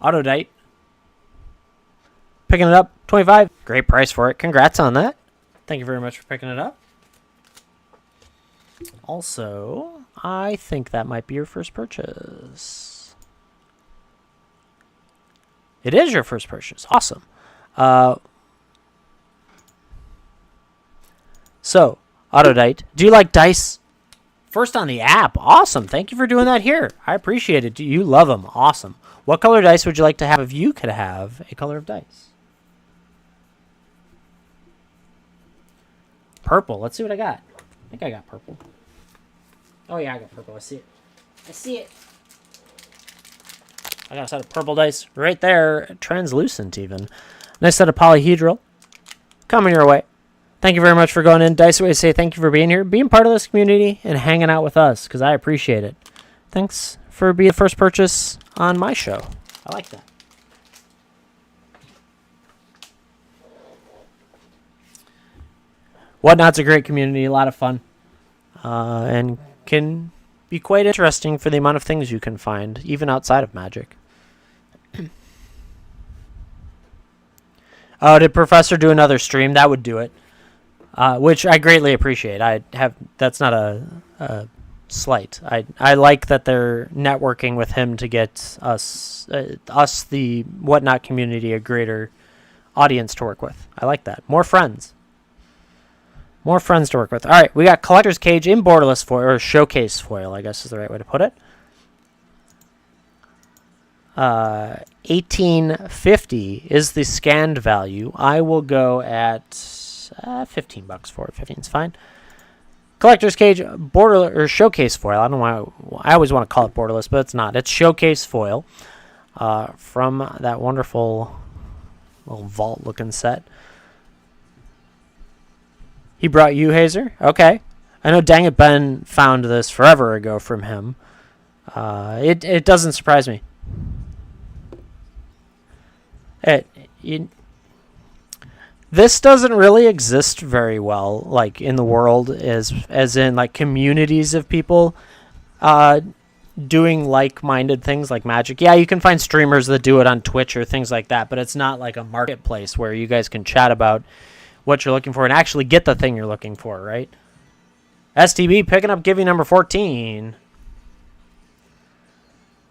Autodite. Picking it up. 25. Great price for it. Congrats on that. Thank you very much for picking it up. Also, I think that might be your first purchase. It is your first purchase. Awesome. So, Autodite, do you like dice? First on the app. Awesome. Thank you for doing that here. I appreciate it. You love them. Awesome. What color dice would you like to have if you could have a color of dice? Purple. Let's see what I got. I think I got purple. Oh, yeah, I got purple. I see it. I see it. I got a set of purple dice right there. Translucent, even. Nice set of polyhedral. Coming your way. Thank you very much for going in. Dice Away say thank you for being here, being part of this community, and hanging out with us, because I appreciate it. Thanks for being the first purchase on my show. I like that. WhatNot's a great community, a lot of fun, and can be quite interesting for the amount of things you can find, even outside of Magic. Oh, did Professor do another stream? That would do it. Which I greatly appreciate. That's not a slight. I like that they're networking with him to get us the WhatNot community a greater audience to work with. I like that. More friends. More friends to work with. All right, we got Collector's Cage in borderless foil, or showcase foil, I guess is the right way to put it. 1850 is the scanned value. I will go at $15 for it. 15 is fine. Collector's Cage border or showcase foil. I don't know why I always want to call it borderless, but it's not. It's showcase foil from that wonderful little vault-looking set. He brought you, Hazer? Okay. I know Dang It Ben found this forever ago from him. It doesn't surprise me. This doesn't really exist very well, like in the world, as in like communities of people doing like-minded things like Magic. Yeah, you can find streamers that do it on Twitch or things like that, but it's not like a marketplace where you guys can chat about what you're looking for and actually get the thing you're looking for, right? STB picking up Giving number 14.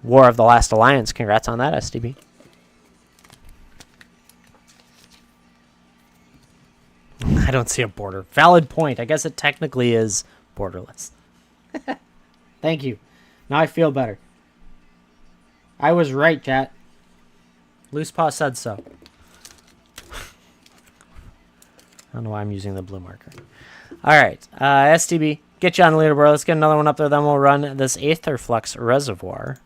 War of the Last Alliance. Congrats on that, STB. I don't see a border. Valid point. I guess it technically is borderless. Thank you. Now I feel better. I was right, chat. Loose Paw said so. I don't know why I'm using the blue marker. All right, STB, get you on the leaderboard. Let's get another one up there. Then we'll run this Aetherflux Reservoir.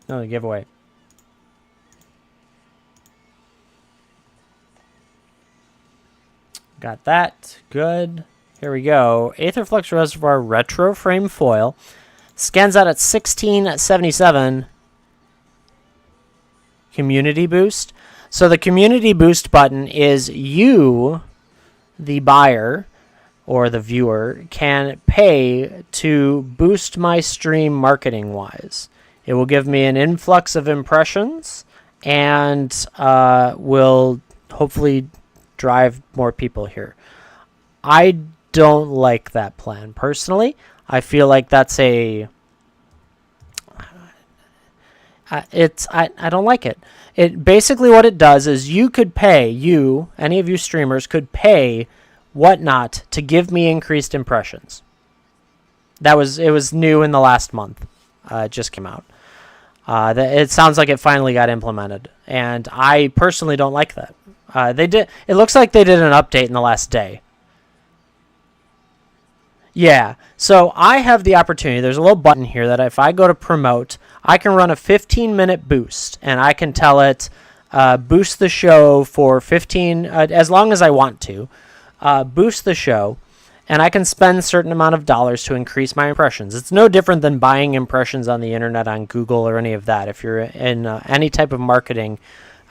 Another giveaway. Got that. Good. Here we go. Aetherflux Reservoir Retro Frame Foil. Scans out at 1677. Community Boost. So the Community Boost button is you, the buyer, or the viewer, can pay to boost my stream marketing-wise. It will give me an influx of impressions and will hopefully drive more people here. I don't like that plan personally. I feel like that's I don't like it. It basically what it does is you could pay, any of you streamers could pay WhatNot to give me increased impressions. It was new in the last month. It just came out. It sounds like it finally got implemented, and I personally don't like that. It looks like they did an update in the last day. Yeah, so I have the opportunity. There's a little button here that if I go to promote, I can run a 15-minute boost, and I can tell it boost the show for 15, as long as I want to, boost the show, and I can spend a certain amount of dollars to increase my impressions. It's no different than buying impressions on the internet, on Google, or any of that. If you're in any type of marketing,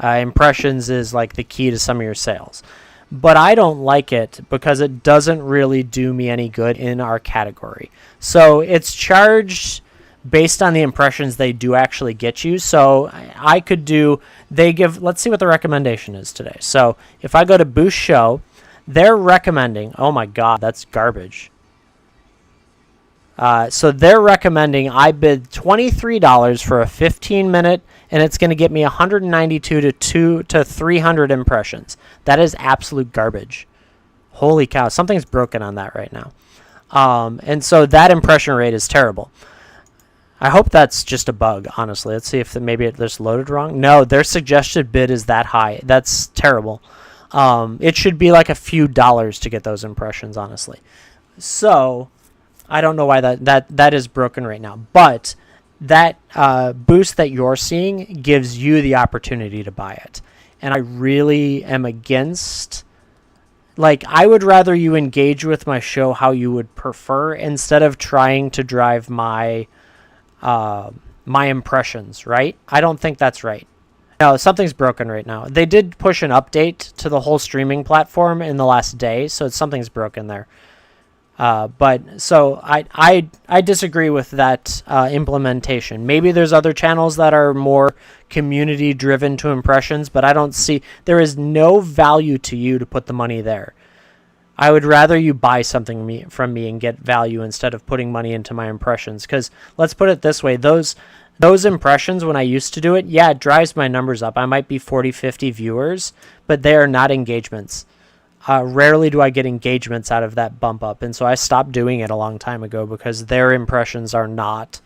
impressions is like the key to some of your sales. But I don't like it because it doesn't really do me any good in our category. So it's charged based on the impressions they do actually get you. So I could let's see what the recommendation is today. So if I go to Boost Show, they're recommending, oh my God, that's garbage. So they're recommending I bid $23 for a 15-minute, and it's going to get me 192 to 300 impressions. That is absolute garbage. Holy cow, something's broken on that right now. And so that impression rate is terrible. I hope that's just a bug, honestly. Let's see if maybe it just loaded wrong. No, their suggested bid is that high. That's terrible. It should be like a few dollars to get those impressions, honestly. So I don't know why that is broken right now. But that boost that you're seeing gives you the opportunity to buy it. And I really am against, like, I would rather you engage with my show how you would prefer instead of trying to drive my my impressions, right? I don't think that's right. No, something's broken right now. They did push an update to the whole streaming platform in the last day, so something's broken there. But so I disagree with that implementation. Maybe there's other channels that are more community driven to impressions, but I don't see there is no value to you to put the money there. I would rather you buy something from me and get value instead of putting money into my impressions. Because let's put it this way, those impressions when I used to do it, yeah, it drives my numbers up. I might be 40, 50 viewers, but they are not engagements. Rarely do I get engagements out of that bump up, and so I stopped doing it a long time ago because their impressions are not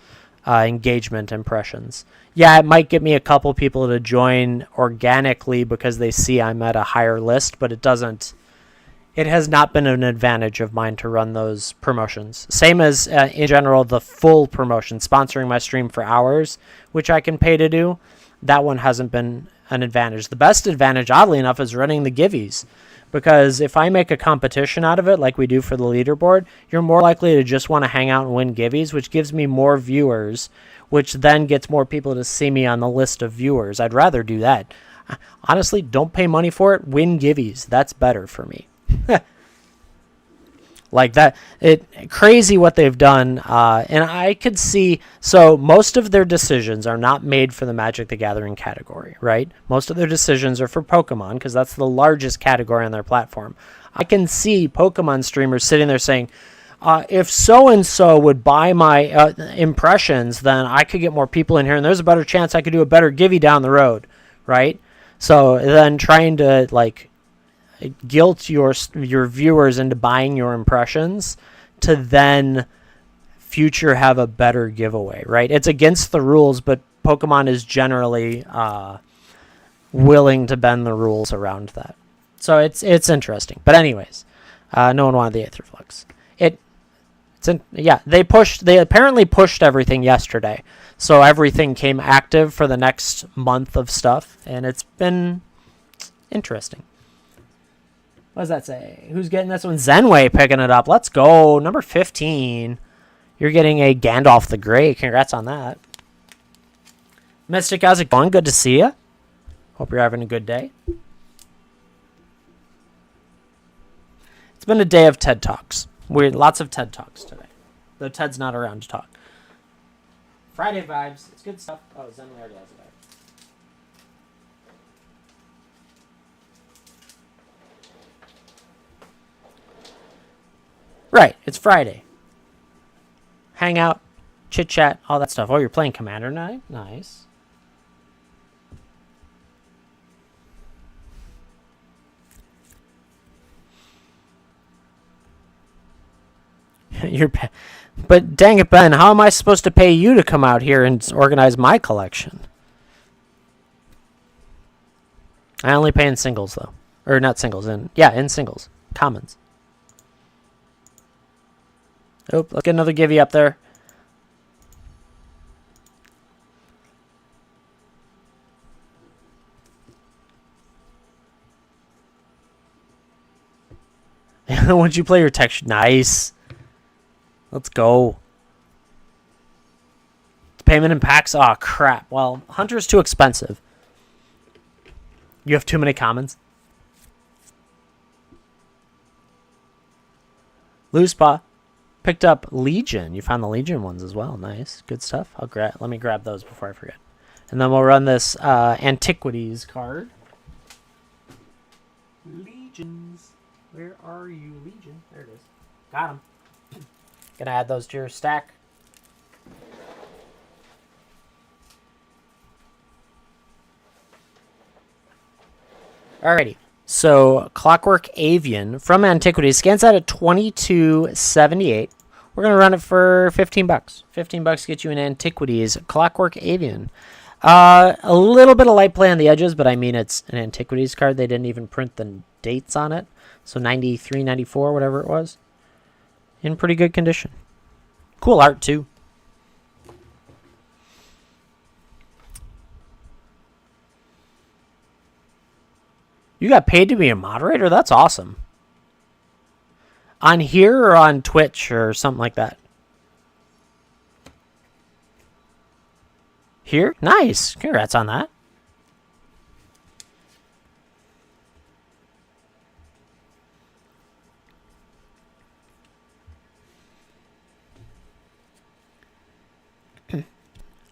engagement impressions. Yeah, it might get me a couple people to join organically because they see I'm at a higher list, but it doesn't. It has not been an advantage of mine to run those promotions. Same as, in general, the full promotion, sponsoring my stream for hours, which I can pay to do. That one hasn't been an advantage. The best advantage, oddly enough, is running the giveys. Because if I make a competition out of it, like we do for the leaderboard, you're more likely to just want to hang out and win giveys, which gives me more viewers, which then gets more people to see me on the list of viewers. I'd rather do that. Honestly, don't pay money for it. Win giveys. That's better for me. Like that, crazy what they've done, and I could see. So most of their decisions are not made for the Magic the Gathering category, right? Most of their decisions are for Pokemon because that's the largest category on their platform. I can see Pokemon streamers sitting there saying, if so and so would buy my impressions, then I could get more people in here, and there's a better chance I could do a better givey down the road, right? So then trying to guilt your viewers into buying your impressions to then future have a better giveaway, right? It's against the rules, but Pokemon is generally willing to bend the rules around that. So it's interesting. But anyways, no one wanted the Aetherflux. They apparently pushed everything yesterday. So everything came active for the next month of stuff, and it's been interesting. What does that say? Who's getting this one? Zenway picking it up. Let's go. Number 15. You're getting a Gandalf the Grey. Congrats on that. Mystic, how's it going? Good to see you. Hope you're having a good day. It's been a day of TED Talks. Lots of TED Talks today. Though Ted's not around to talk. Friday vibes. It's good stuff. Oh, Zenway already has it. Right, it's Friday. Hang out, chit chat, all that stuff. Oh, you're playing Commander Night? Nice. But dang it, Ben, how am I supposed to pay you to come out here and organize my collection? I only pay in singles, though. Or not singles, in singles. Commons. Oh, let's get another givey up there. Once you play your texture, nice. Let's go. Payment in packs. Oh crap. Well, Hunter's too expensive. You have too many commons. Loose paw. Picked up Legion. You found the Legion ones as well. Nice. Good stuff. Let me grab those before I forget. And then we'll run this Antiquities card. Legions. Where are you, Legion? There it is. Got them. Gonna add those to your stack. Alrighty. So Clockwork Avian from Antiquities scans out at 22.78. We're gonna run it for $15. $15 gets you an Antiquities Clockwork Avian. A little bit of light play on the edges, but I mean it's an Antiquities card. They didn't even print the dates on it, so 93, 94, whatever it was. In pretty good condition. Cool art too. You got paid to be a moderator? That's awesome. On here or on Twitch or something like that? Here? Nice. Congrats on that.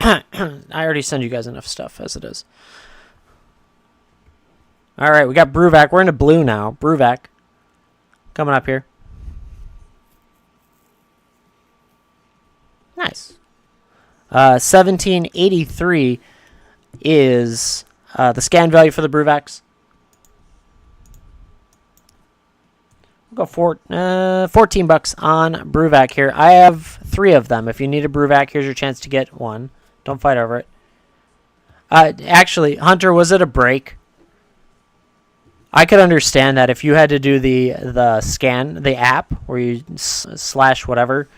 I already send you guys enough stuff as it is. All right, we got Bruvac. We're into blue now. Bruvac coming up here. Nice. 1783 is the scan value for the Bruvacs. We'll go 14 bucks on Bruvac here. I have 3 of them. If you need a Bruvac, here's your chance to get one. Don't fight over it. Actually, Hunter, was it a break? I could understand that if you had to do the scan, the app, where you slash whatever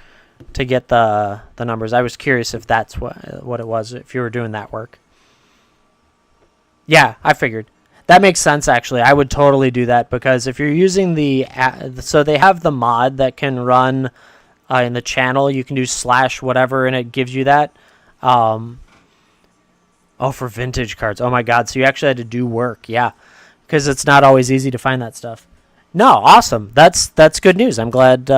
to get the numbers. I was curious if that's what it was, if you were doing that work. Yeah, I figured. That makes sense, actually. I would totally do that, because if you're using the app, so they have the mod that can run in the channel. You can do slash whatever, and it gives you that. Oh, for vintage cards. Oh, my God. So you actually had to do work. Yeah, because it's not always easy to find that stuff. No, awesome. That's good news. I'm glad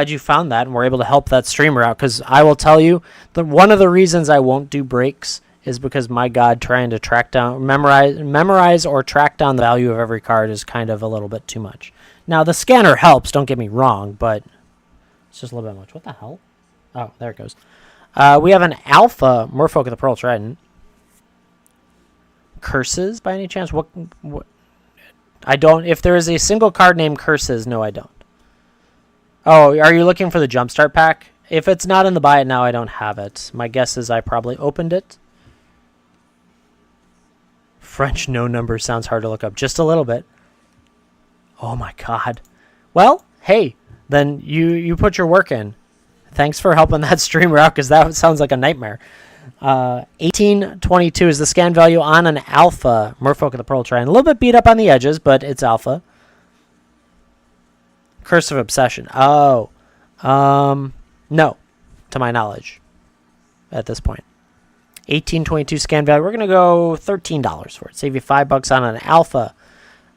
you found that and were able to help that streamer out, because I will tell you, one of the reasons I won't do breaks is because, my God, trying to track down, memorize or track down the value of every card is kind of a little bit too much. Now, the scanner helps, don't get me wrong, but it's just a little bit much. What the hell? Oh, there it goes. We have an Alpha Merfolk of the Pearl Trident. Curses, by any chance? What? I don't. If there is a single card named Curses, no, I don't. Oh, are you looking for the Jumpstart pack? If it's not in the buy it now, I don't have it. My guess is I probably opened it. French no number sounds hard to look up. Just a little bit. Oh, my God. Well, hey, then you put your work in. Thanks for helping that streamer out, because that sounds like a nightmare. 1822 is the scan value on an Alpha Merfolk of the Pearl Trident. A little bit beat up on the edges, but it's Alpha. Curse of Obsession. Oh. No, to my knowledge, at this point. 1822 scan value. We're going to go $13 for it. Save you $5 on an Alpha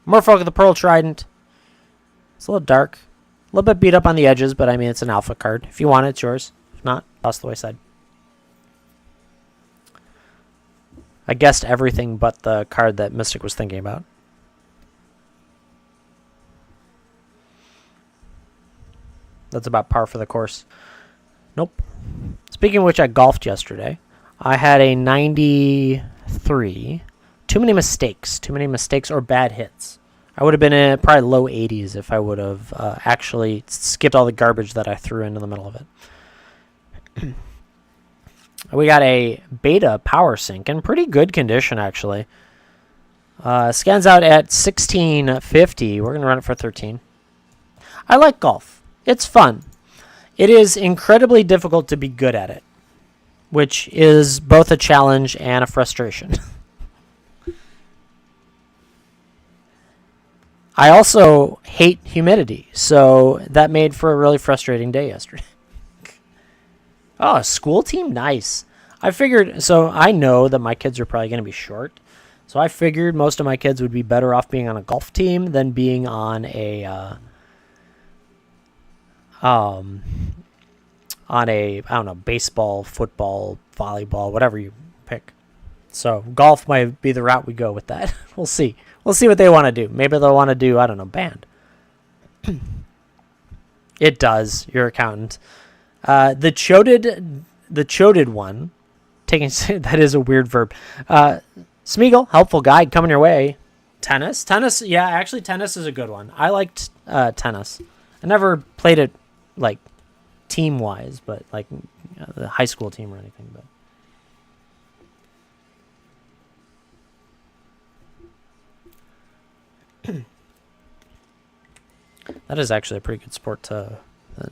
Merfolk of the Pearl Trident. It's a little dark. A little bit beat up on the edges, but I mean, it's an Alpha card. If you want it, it's yours. If not, toss the wayside. I guessed everything but the card that Mystic was thinking about. That's about par for the course. Nope. Speaking of which, I golfed yesterday. I had a 93. Too many mistakes. Too many mistakes or bad hits. I would have been in probably low 80s if I would have actually skipped all the garbage that I threw into the middle of it. We got a Beta Power Sync in pretty good condition, actually. Scans out at 1650. We're going to run it for 13. I like golf. It's fun. It is incredibly difficult to be good at it, which is both a challenge and a frustration. I also hate humidity, so that made for a really frustrating day yesterday. Oh, a school team? Nice. I figured, so I know that my kids are probably going to be short, so I figured most of my kids would be better off being on a golf team than being on a, I don't know, baseball, football, volleyball, whatever you pick. So golf might be the route we go with that. We'll see. We'll see what they want to do. Maybe they'll want to do, I don't know, band. It does, your accountant. The choded one, that is a weird verb. Smeagol, helpful guide coming your way. Tennis, yeah, actually tennis is a good one. I liked tennis. I never played it like team-wise, but like the high school team or anything. But that is actually a pretty good sport to...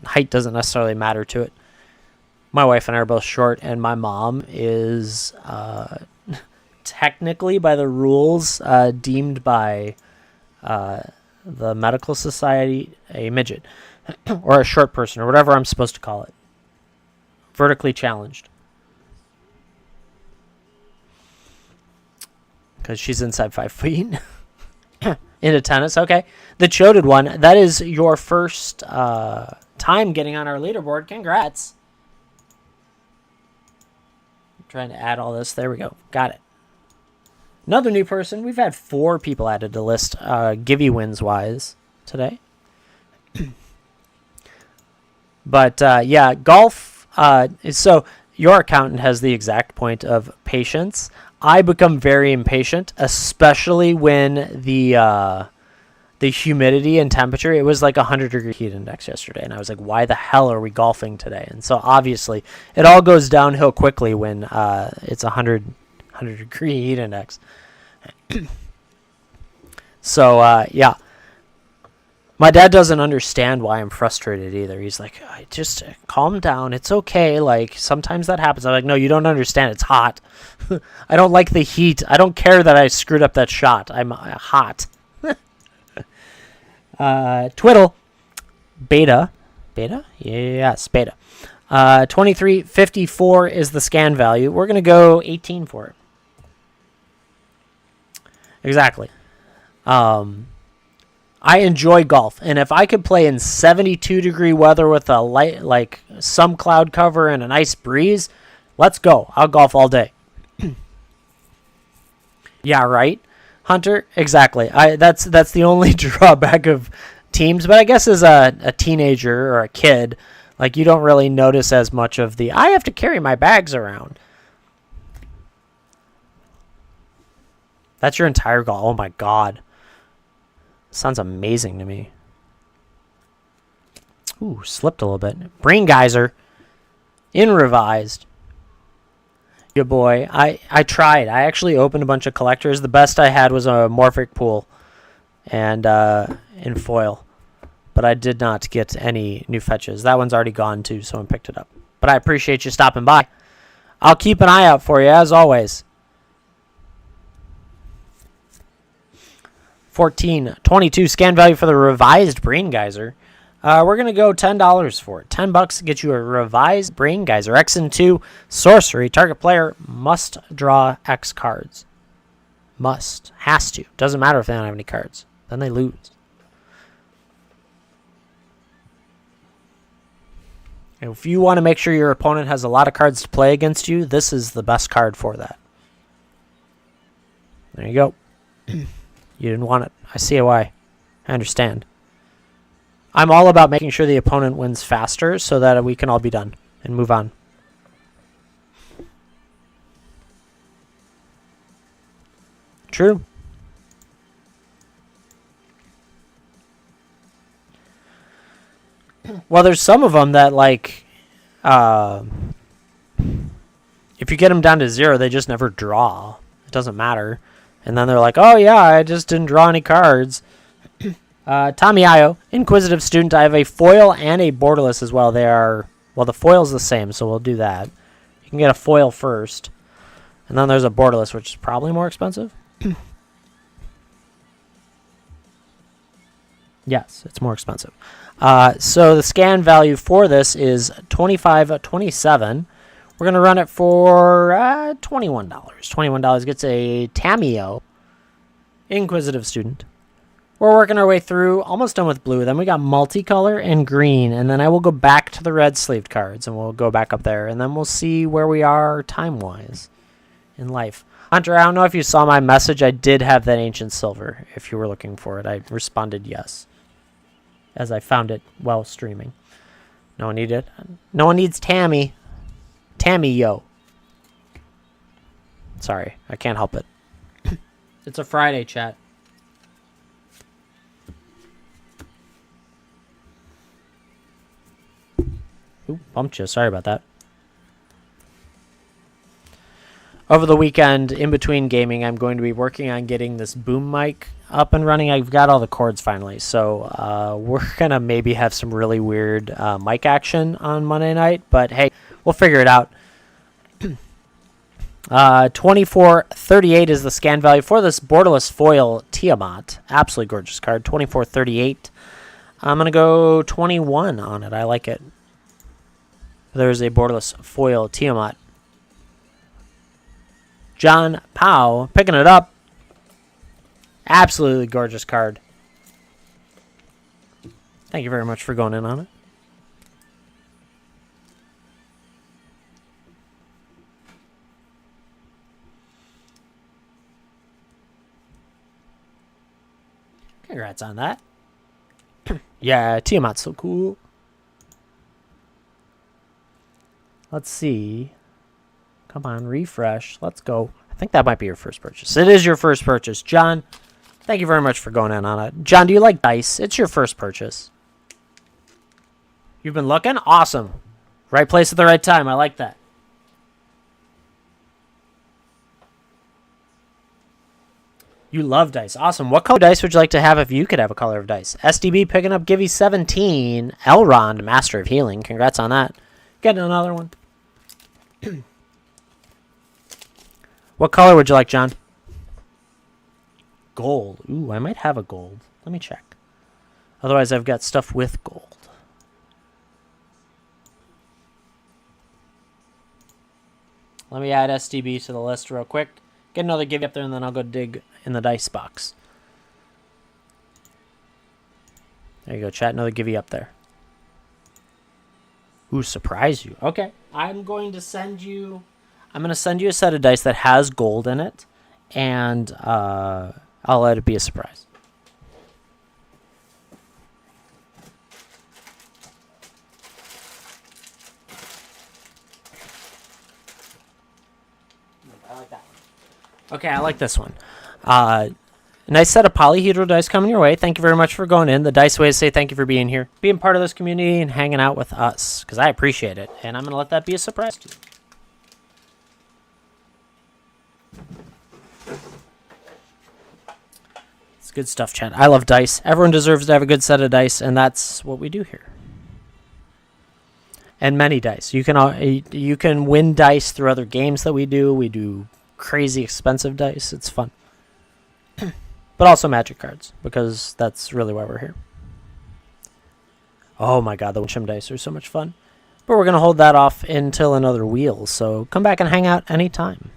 Height doesn't necessarily matter to it. My wife and I are both short, and my mom is technically, by the rules, deemed by the medical society a midget or a short person or whatever I'm supposed to call it. Vertically challenged. Because she's inside 5 feet. Into tennis, okay. The choded one, that is your first time getting on our leaderboard. Congrats. Trying to add all this. There we go. Got it. Another new person. We've had 4 people added to the list, Givey wins wise today. But yeah, golf. So your accountant has the exact point of patience. I become very impatient, especially when the humidity and temperature. It was like 100-degree heat index yesterday, and I was like, "Why the hell are we golfing today?" And so obviously, it all goes downhill quickly when it's 100-degree heat index. So yeah. My dad doesn't understand why I'm frustrated either. He's like, just calm down. It's okay. Like, sometimes that happens. I'm like, no, you don't understand. It's hot. I don't like the heat. I don't care that I screwed up that shot. I'm hot. Twiddle. Beta. Beta? Yes, beta. 2354 is the scan value. We're going to go 18 for it. Exactly. I enjoy golf, and if I could play in 72-degree weather with a light, like some cloud cover and a nice breeze, let's go. I'll golf all day. Yeah, right, Hunter. Exactly. That's the only drawback of teams. But I guess as a teenager or a kid, like you don't really notice as much of the I have to carry my bags around. That's your entire golf. Oh my god. Sounds amazing to me. Ooh, slipped a little bit. Brain Geyser. In revised. Good boy. I tried. I actually opened a bunch of collectors. The best I had was a Morphic Pool. And in foil. But I did not get any new fetches. That one's already gone too. Someone picked it up. But I appreciate you stopping by. I'll keep an eye out for you as always. 1422 scan value for the revised Brain Geyser. We're going to go $10 for it. $10 to get you a revised Brain Geyser. X and 2 sorcery. Target player must draw X cards. Must. Has to. Doesn't matter if they don't have any cards. Then they lose. And if you want to make sure your opponent has a lot of cards to play against you, this is the best card for that. There you go. You didn't want it. I see why. I understand. I'm all about making sure the opponent wins faster so that we can all be done and move on. True. Well, there's some of them that, like, if you get them down to 0, they just never draw. It doesn't matter. And then they're like, oh, yeah, I just didn't draw any cards. Tommy Io, Inquisitive Student. I have a foil and a borderless as well. They are, well, the foil's the same, so we'll do that. You can get a foil first. And then there's a borderless, which is probably more expensive. Yes, it's more expensive. So the scan value for this is $25.27. We're going to run it for $21. $21 gets a Tamio, Inquisitive Student. We're working our way through, almost done with blue. Then we got multicolor and green. And then I will go back to the red sleeved cards, and we'll go back up there. And then we'll see where we are time-wise in life. Hunter, I don't know if you saw my message. I did have that Ancient Silver, if you were looking for it. I responded yes, as I found it while streaming. No one needed it. No one needs Tammy. Tammy, yo. Sorry, I can't help it. It's a Friday, chat. Ooh, bumped you. Sorry about that. Over the weekend, in between gaming, I'm going to be working on getting this boom mic up and running. I've got all the cords finally, so we're going to maybe have some really weird mic action on Monday night, but hey, we'll figure it out. 2438 is the scan value for this borderless foil Tiamat. Absolutely gorgeous card. 2438. I'm going to go 21 on it. I like it. There's a borderless foil Tiamat. John Powell picking it up. Absolutely gorgeous card. Thank you very much for going in on it. Congrats on that. Yeah, Tiamat's so cool. Let's see. Come on, refresh. Let's go. I think that might be your first purchase. It is your first purchase. John, thank you very much for going in on it. John, do you like dice? It's your first purchase. You've been looking? Awesome. Right place at the right time. I like that. You love dice. Awesome. What color dice would you like to have if you could have a color of dice? SDB picking up Givey 17. Elrond, Master of Healing. Congrats on that. Getting another one. What color would you like, John? Gold. Ooh, I might have a gold. Let me check. Otherwise, I've got stuff with gold. Let me add SDB to the list real quick. Get another Givey up there, and then I'll go dig in the dice box. There you go, chat. Another Givey up there. Ooh, surprise you. Okay. I'm going to send you a set of dice that has gold in it, and I'll let it be a surprise. I like that one. Okay, I like this one. Nice set of polyhedral dice coming your way. Thank you very much for going in. The Dice Way to say thank you for being here, being part of this community, and hanging out with us, because I appreciate it, and I'm going to let that be a surprise to you. It's good stuff, chat. I love dice. Everyone deserves to have a good set of dice, and that's what we do here. And many dice. You can win dice through other games that we do. We do crazy expensive dice. It's fun. But also magic cards, because that's really why we're here. Oh my god, the Wincham dice are so much fun. But we're going to hold that off until another wheel, so come back and hang out anytime.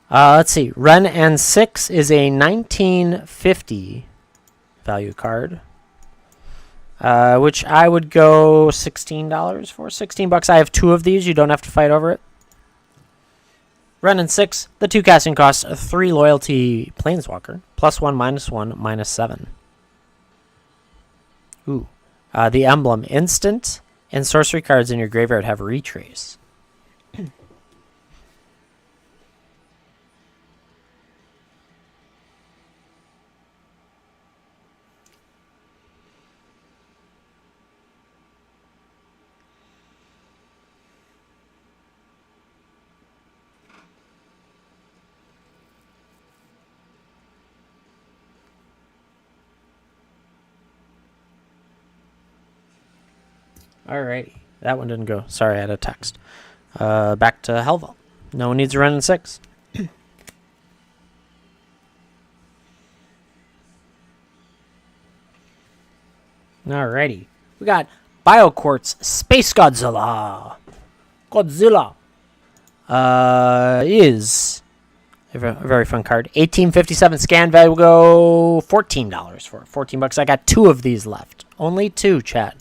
Let's see. Ren and 6 is a 1950 value card, which I would go $16 for. $16. I have 2 of these. You don't have to fight over it. Ren and 6, the 2 casting cost, 3 loyalty Planeswalker, +1, -1, -7. Ooh. The emblem, instant, and sorcery cards in your graveyard have retrace. Alrighty. That one didn't go. Sorry, I had a text. Back to Hellvault. No one needs a Ren and 6. Alrighty. We got BioQuartz Space Godzilla. Godzilla. Is a very fun card. 1857 scan value will go $14 for it. $14. I got 2 of these left. Only 2, chat.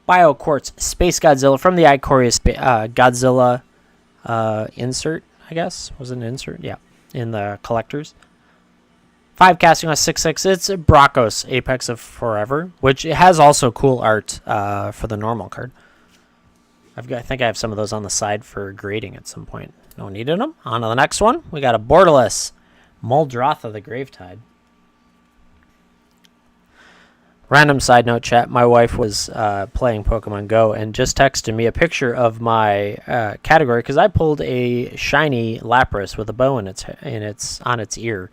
BioQuartz Space Godzilla from the Ikoria Godzilla insert, I guess. Was it an insert? Yeah. In the collectors. 5 casting on 6/6. It's a Bracos Apex of Forever, which it has also cool art for the normal card. I think I have some of those on the side for grading at some point. No need in them. On to the next one. We got a borderless Muldrotha the Gravetide. Random side note, chat. My wife was playing Pokemon Go and just texted me a picture of my category because I pulled a shiny Lapras with a bow on its ear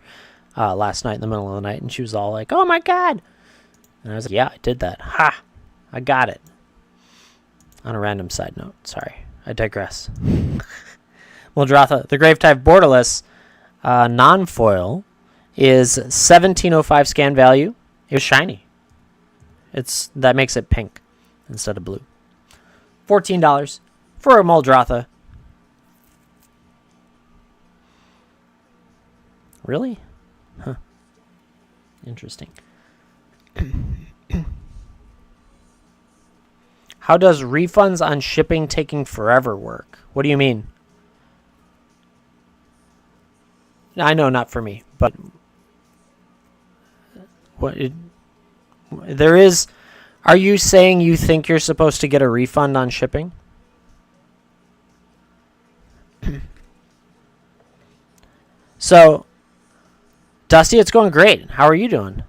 last night in the middle of the night, and she was all like, "Oh my god!" And I was like, "Yeah, I did that. Ha! I got it." On a random side note, sorry, I digress. Muldrotha, the Gravetide borderless non-foil is 1705 scan value. It was shiny. That makes it pink instead of blue. $14 for a Muldrotha. Really? Huh. Interesting. How does refunds on shipping taking forever work? What do you mean? I know, not for me, But what there is, are you saying you think you're supposed to get a refund on shipping? So, Dusty, it's going great. How are you doing?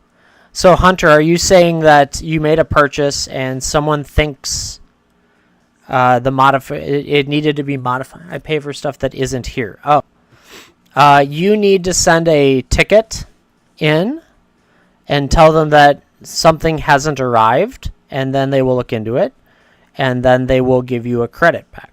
So, Hunter, are you saying that you made a purchase and someone thinks it needed to be modified? I pay for stuff that isn't here. Oh, you need to send a ticket in and tell them that something hasn't arrived, and then they will look into it, and then they will give you a credit back.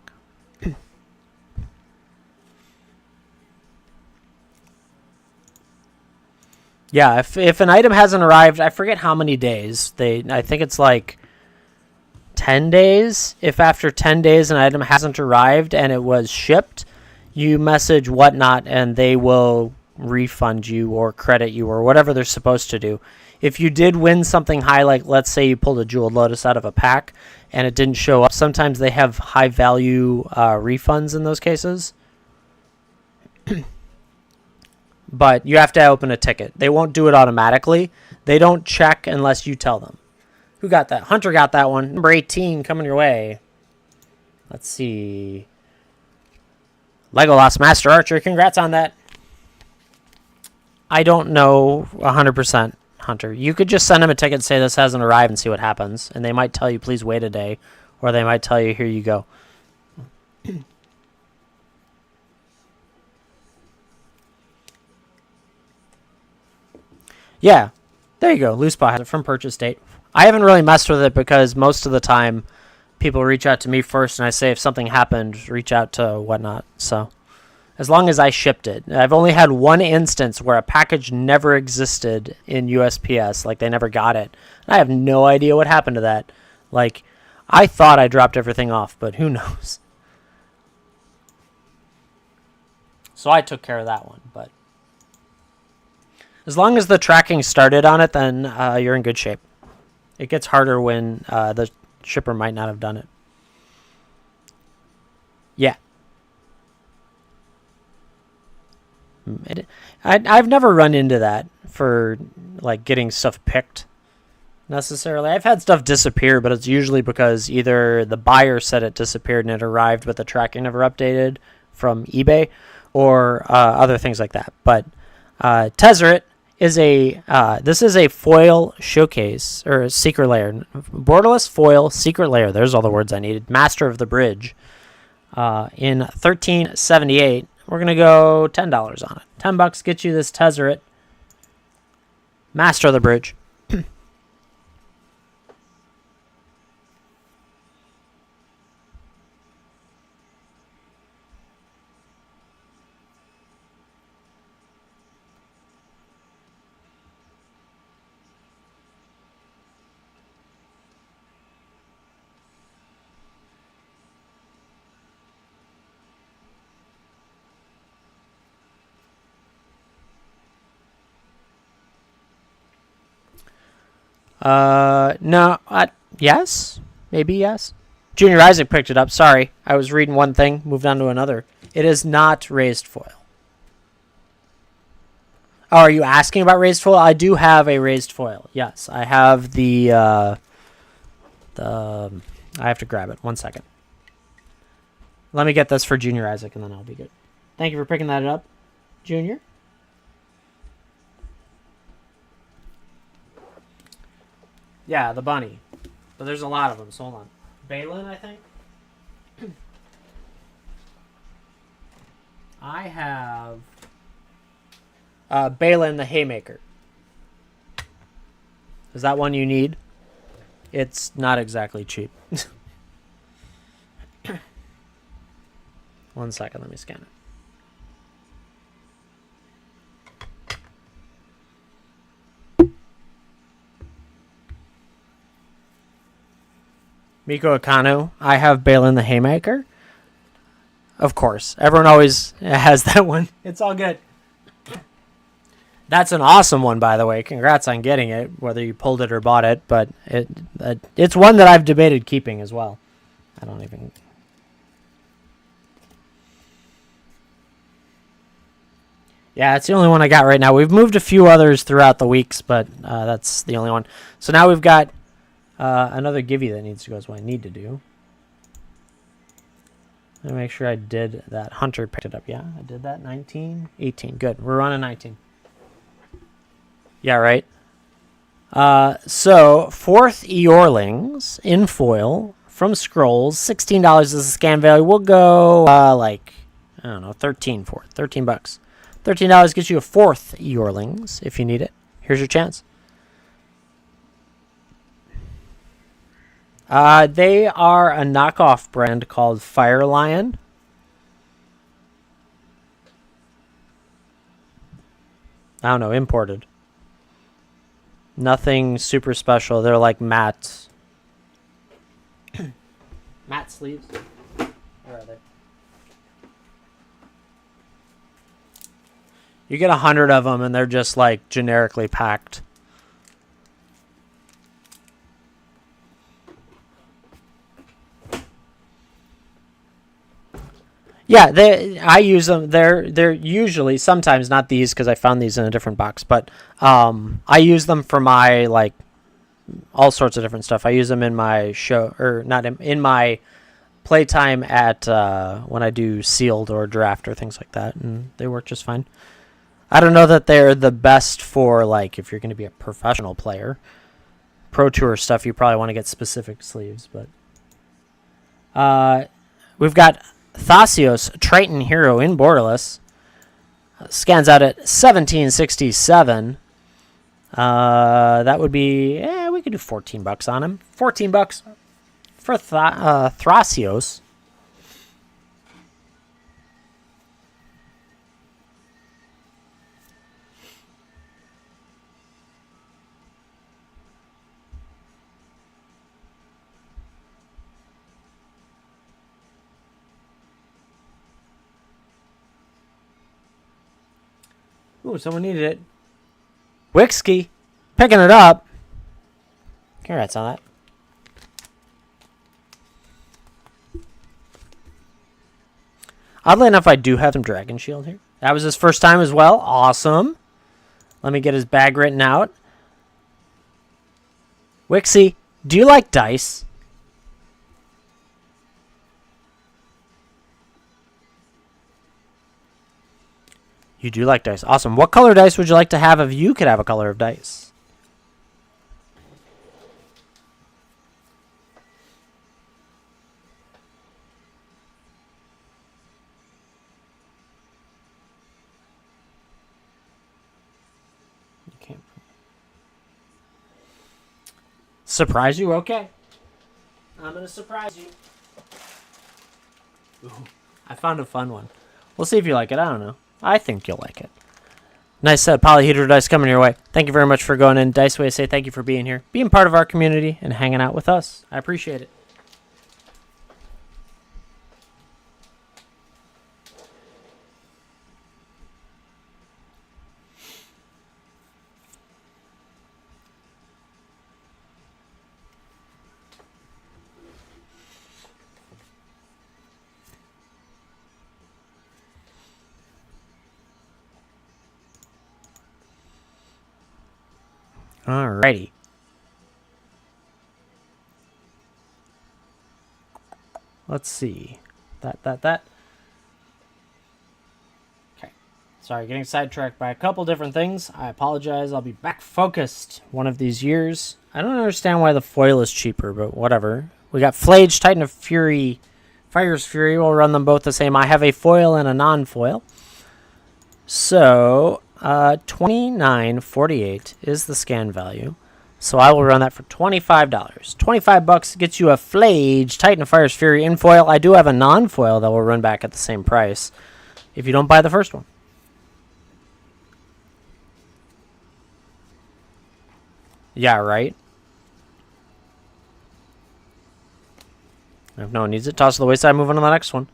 Yeah, if an item hasn't arrived, I forget how many days. I think it's like 10 days. If after 10 days an item hasn't arrived and it was shipped, you message WhatNot and they will refund you or credit you or whatever they're supposed to do. If you did win something high, like let's say you pulled a Jeweled Lotus out of a pack and it didn't show up, sometimes they have high value refunds in those cases. But you have to open a ticket. They won't do it automatically. They don't check unless you tell them. Who got that? Hunter got that one. Number 18 coming your way. Let's see. Legolas Master Archer. Congrats on that. I don't know 100%, Hunter. You could just send them a ticket and say this hasn't arrived and see what happens. And they might tell you, please wait a day. Or they might tell you, here you go. Yeah, there you go. Loose Paw has it from purchase date. I haven't really messed with it because most of the time people reach out to me first and I say if something happened, reach out to WhatNot. So as long as I shipped it. I've only had one instance where a package never existed in USPS, like they never got it. And I have no idea what happened to that. Like, I thought I dropped everything off, but who knows? So I took care of that one, but as long as the tracking started on it, then you're in good shape. It gets harder when the shipper might not have done it. Yeah. I've never run into that for like getting stuff picked necessarily. I've had stuff disappear, but it's usually because either the buyer said it disappeared and it arrived, but the tracking never updated from eBay, or other things like that. But Tezzeret is this is a foil showcase, or a secret layer. Borderless foil secret layer. There's all the words I needed. Master of the Bridge. In 1378. We're going to go $10 on it. $10 gets you this Tezzeret. Master of the Bridge. No, yes, maybe yes. Junior Isaac picked it up. Sorry, I was reading one thing, moved on to another. It is not raised foil. Oh, are you asking about raised foil? I do have a raised foil. Yes, I have the I have to grab it. 1 second. Let me get this for Junior Isaac, and then I'll be good. Thank you for picking that up, Junior. Yeah, the bunny. But there's a lot of them, so hold on. Balin, I think? I have Balin the Haymaker. Is that one you need? It's not exactly cheap. 1 second, let me scan it. Miko Akano, I have Balin the Haymaker. Of course. Everyone always has that one. It's all good. That's an awesome one, by the way. Congrats on getting it, whether you pulled it or bought it. But it's one that I've debated keeping as well. I don't even... Yeah, it's the only one I got right now. We've moved a few others throughout the weeks, but that's the only one. So now we've got another givey that needs to go as what I need to do. Let me make sure I did that. Hunter picked it up. Yeah, I did that. 19, 18. Good. We're running 19. Yeah, right. So, fourth Eorlings in foil from Scrolls. $16 is the scan value. We'll go, I don't know, 13 for it. $13. $13 gets you a fourth Eorlings if you need it. Here's your chance. They are a knockoff brand called Fire Lion. I don't know, imported. Nothing super special. They're like matte. Matte sleeves. Where are they? You get 100 of them and they're just like generically packed. Yeah, I use them. They're usually sometimes not these because I found these in a different box, but I use them for my like all sorts of different stuff. I use them in my show or not in my playtime at when I do sealed or draft or things like that, and they work just fine. I don't know that they're the best for like if you're going to be a professional player. Pro Tour stuff, you probably want to get specific sleeves, but we've got Thasios, Triton Hero in borderless. Scans out at 1767. That would be, we could do $14 on him. $14 for Thasios. Ooh, someone needed it. Wixky, picking it up. Congrats on that. Oddly enough, I do have some Dragon Shield here. That was his first time as well. Awesome. Let me get his bag written out. Wixie, do you like dice? You do like dice. Awesome. What color dice would you like to have if you could have a color of dice? You can't. Surprise you? Okay. I'm going to surprise you. Ooh, I found a fun one. We'll see if you like it. I don't know. I think you'll like it. Nice set of polyhedral dice coming your way. Thank you very much for going in. Diceway, say thank you for being here, being part of our community, and hanging out with us. I appreciate it. Alrighty. Let's see. That. Okay. Sorry, getting sidetracked by a couple different things. I apologize. I'll be back focused one of these years. I don't understand why the foil is cheaper, but whatever. We got Flage, Titan of Fury, Fire's Fury. We'll run them both the same. I have a foil and a non-foil. So, $29.48 is the scan value. So I will run that for $25. $25 gets you a Flage, Titan of Fire's Fury in foil. I do have a non-foil that will run back at the same price if you don't buy the first one. Yeah, right? If no one needs it, toss it to the wayside, move on to the next one.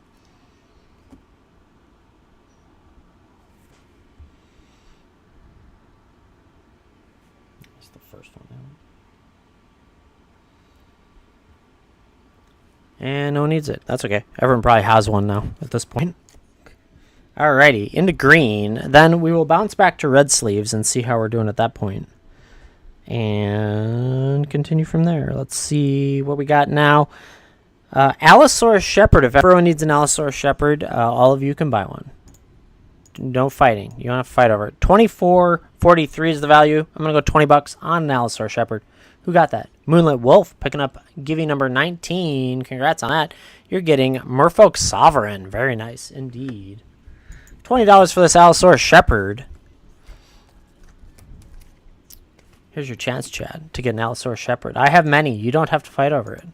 And no one needs it. That's okay. Everyone probably has one now at this point. Alrighty, into green. Then we will bounce back to red sleeves and see how we're doing at that point. And continue from there. Let's see what we got now. Allosaurus Shepherd. If everyone needs an Allosaurus Shepherd, all of you can buy one. No fighting. You don't have to fight over it. $24.43 is the value. I'm going to go $20 on an Allosaurus Shepherd. Who got that? Moonlit Wolf picking up Givey number 19. Congrats on that. You're getting Merfolk Sovereign. Very nice indeed. $20 for this Allosaurus Shepherd. Here's your chance, Chad, to get an Allosaurus Shepherd. I have many. You don't have to fight over it.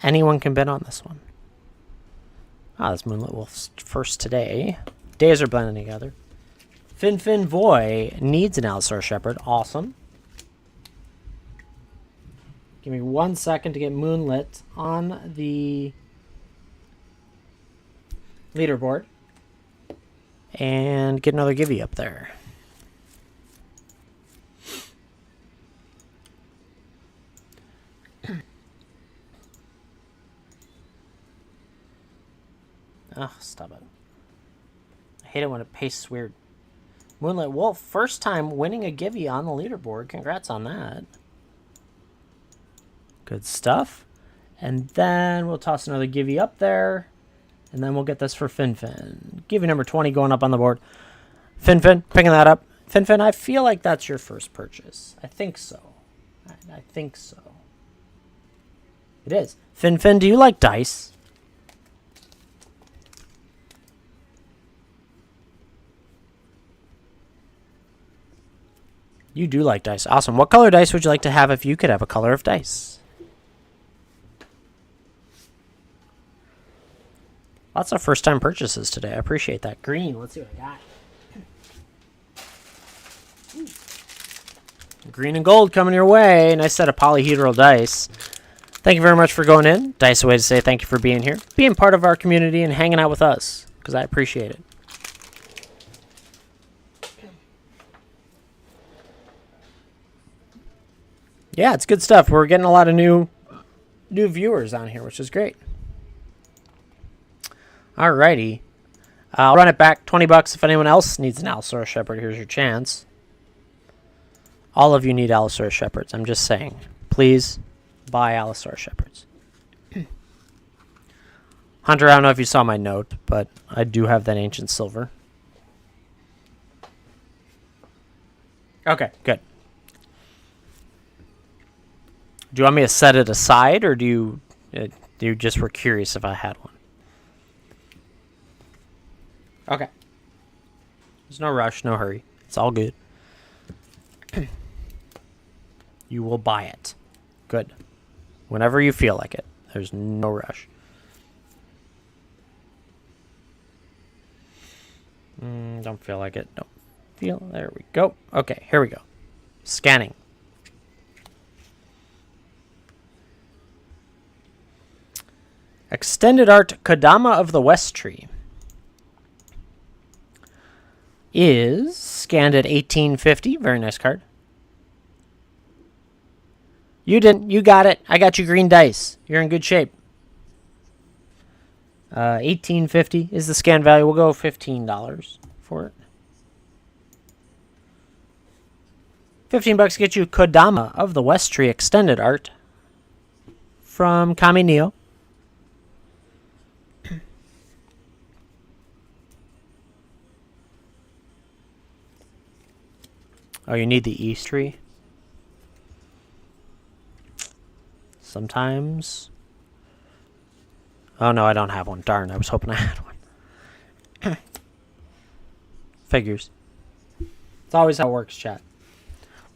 Anyone can bid on this one. Ah, this Moonlit Wolf's first today. Days are blending together. Fin Voy needs an Allosaurus Shepherd. Awesome. Give me 1 second to get Moonlit on the leaderboard. And get another Givey up there. Oh, stop it. I hate it when it pastes weird. Moonlit Wolf, first time winning a Givey on the leaderboard. Congrats on that. Good stuff. And then we'll toss another Givey up there. And then we'll get this for Fin. Givey number 20 going up on the board. Fin, picking that up. Fin, I feel like that's your first purchase. I think so. I think so. It is. Fin, do you like dice? You do like dice. Awesome. What color dice would you like to have if you could have a color of dice? Lots of first-time purchases today. I appreciate that. Green. Let's see what I got. Green and gold coming your way. Nice set of polyhedral dice. Thank you very much for going in. Dice a way to say thank you for being here, being part of our community, and hanging out with us, because I appreciate it. Yeah, it's good stuff. We're getting a lot of new viewers on here, which is great. Alrighty. I'll run it back. $20 if anyone else needs an Allosaurus Shepherd. Here's your chance. All of you need Allosaurus Shepherds. I'm just saying. Please buy Allosaurus Shepherds. Hunter, I don't know if you saw my note, but I do have that ancient silver. Okay, good. Do you want me to set it aside, or do you just were curious if I had one? Okay. There's no rush, no hurry. It's all good. You will buy it. Good. Whenever you feel like it. There's no rush. Don't feel like it. Don't feel. There we go. Okay, here we go. Scanning. Extended Art Kodama of the West Tree is scanned at 1850. Very nice card. You didn't. You got it. I got you green dice. You're in good shape. 1850 is the scan value. We'll go $15 for it. $15 get you Kodama of the West Tree Extended Art from Kami Neo. Oh, you need the East tree? Sometimes. Oh, no, I don't have one. Darn, I was hoping I had one. Figures. It's always how it works, chat.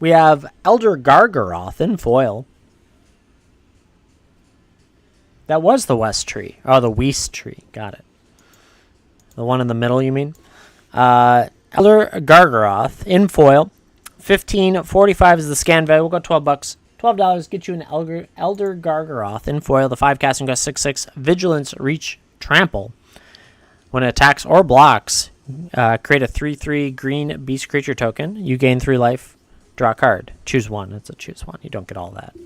We have Elder Gargaroth in foil. That was the West tree. Oh, the West tree. Got it. The one in the middle, you mean? Elder Gargaroth in foil. $15.45 is the scan value. We'll go $12. $12 get you an Elder Gargaroth in foil. The 5 casting cost 6/6. Vigilance, Reach, Trample. When it attacks or blocks, create a 3/3 green beast creature token. You gain 3 life. Draw a card. Choose one. It's a choose one. You don't get all that.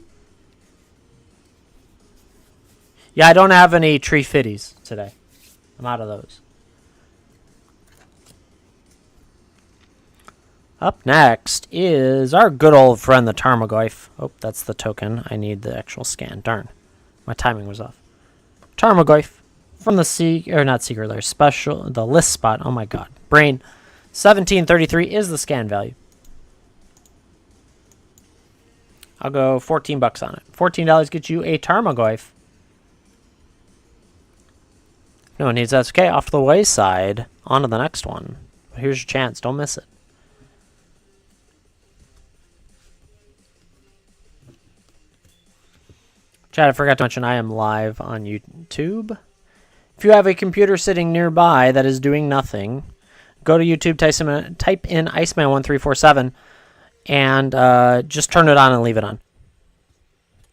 Yeah, I don't have any tree fitties today. I'm out of those. Up next is our good old friend, the Tarmogoyf. Oh, that's the token. I need the actual scan. Darn. My timing was off. Tarmogoyf from the not secret layer, special, the list spot. Oh my god. Brain. 1733 is the scan value. I'll go $14 on it. $14 gets you a Tarmogoyf. No one needs that. Okay, off to the wayside. On to the next one. Here's your chance. Don't miss it. Chat, I forgot to mention I am live on YouTube. If you have a computer sitting nearby that is doing nothing, go to YouTube, type in Iceman1347, and just turn it on and leave it on.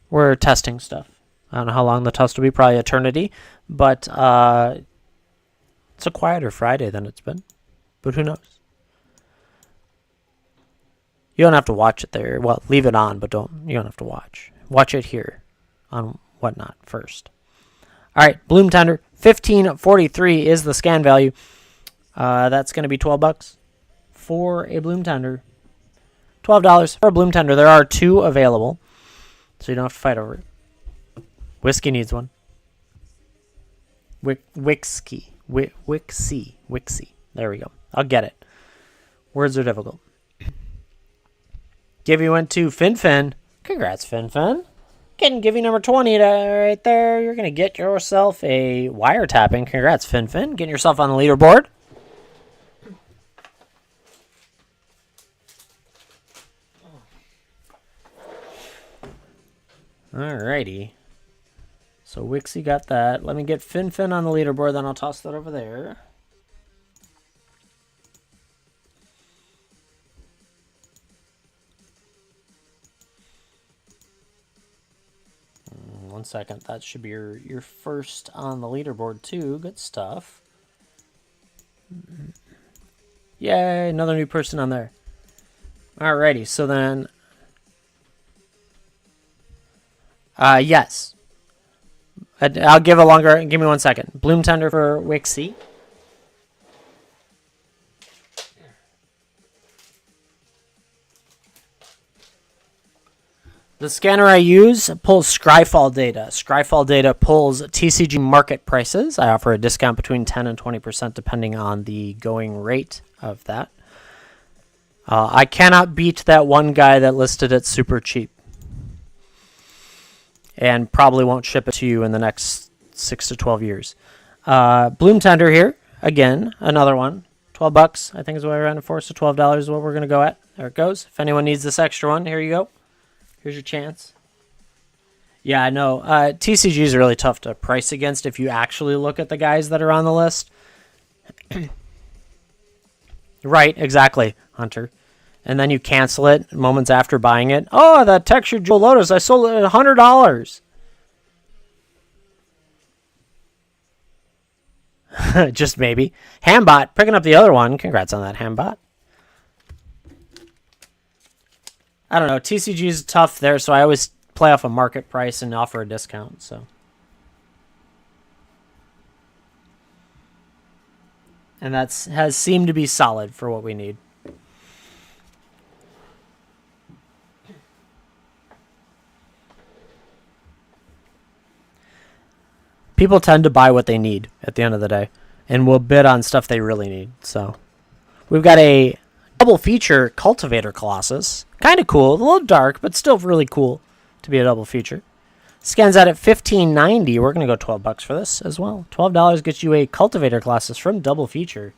We're testing stuff. I don't know how long the test will be, probably eternity, but it's a quieter Friday than it's been, but who knows? You don't have to watch it there. Well, leave it on, but you don't have to watch. Watch it here on WhatNot first. All right, Bloom Tender, 1543 is the scan value. That's going to be $12 for a Bloom Tender. $12 for a Bloom Tender. There are 2 available, so you don't have to fight over it. Whiskey needs one. Wixie. There we go. I'll get it. Words are difficult. Give you went to FinFin. Congrats, FinFin. Getting Givey number 20 right there. You're going to get yourself a wiretapping. Congrats, FinFin. Getting yourself on the leaderboard. Alrighty. So Wixie got that. Let me get FinFin on the leaderboard, then I'll toss that over there. One second. That should be your first on the leaderboard too. Good stuff. Yay, another new person on there. Alrighty, so then yes. I'll give a longer. Give me 1 second. Bloom Tender for Wixie. The scanner I use pulls Scryfall data. Scryfall data pulls TCG market prices. I offer a discount between 10 and 20% depending on the going rate of that. I cannot beat that one guy that listed it super cheap. And probably won't ship it to you in the next 6 to 12 years. Bloom Tender here. Again, another one. $12, I think is what I ran it for. So $12 is what we're going to go at. There it goes. If anyone needs this extra one, here you go. Here's your chance. Yeah, I know. TCG is really tough to price against if you actually look at the guys that are on the list. Right, exactly, Hunter. And then you cancel it moments after buying it. Oh, that textured Jewel Lotus, I sold it at $100. Just maybe. Hambot, picking up the other one. Congrats on that, Hambot. I don't know. TCG is tough there, so I always play off a market price and offer a discount. So, and has seemed to be solid for what we need. People tend to buy what they need at the end of the day, and will bid on stuff they really need. So, we've got a double feature Cultivator Colossus. Kind of cool, a little dark, but still really cool to be a double feature. Scans out at $15.90. We're going to go $12 for this as well. $12 gets you a Cultivator Colossus from double feature.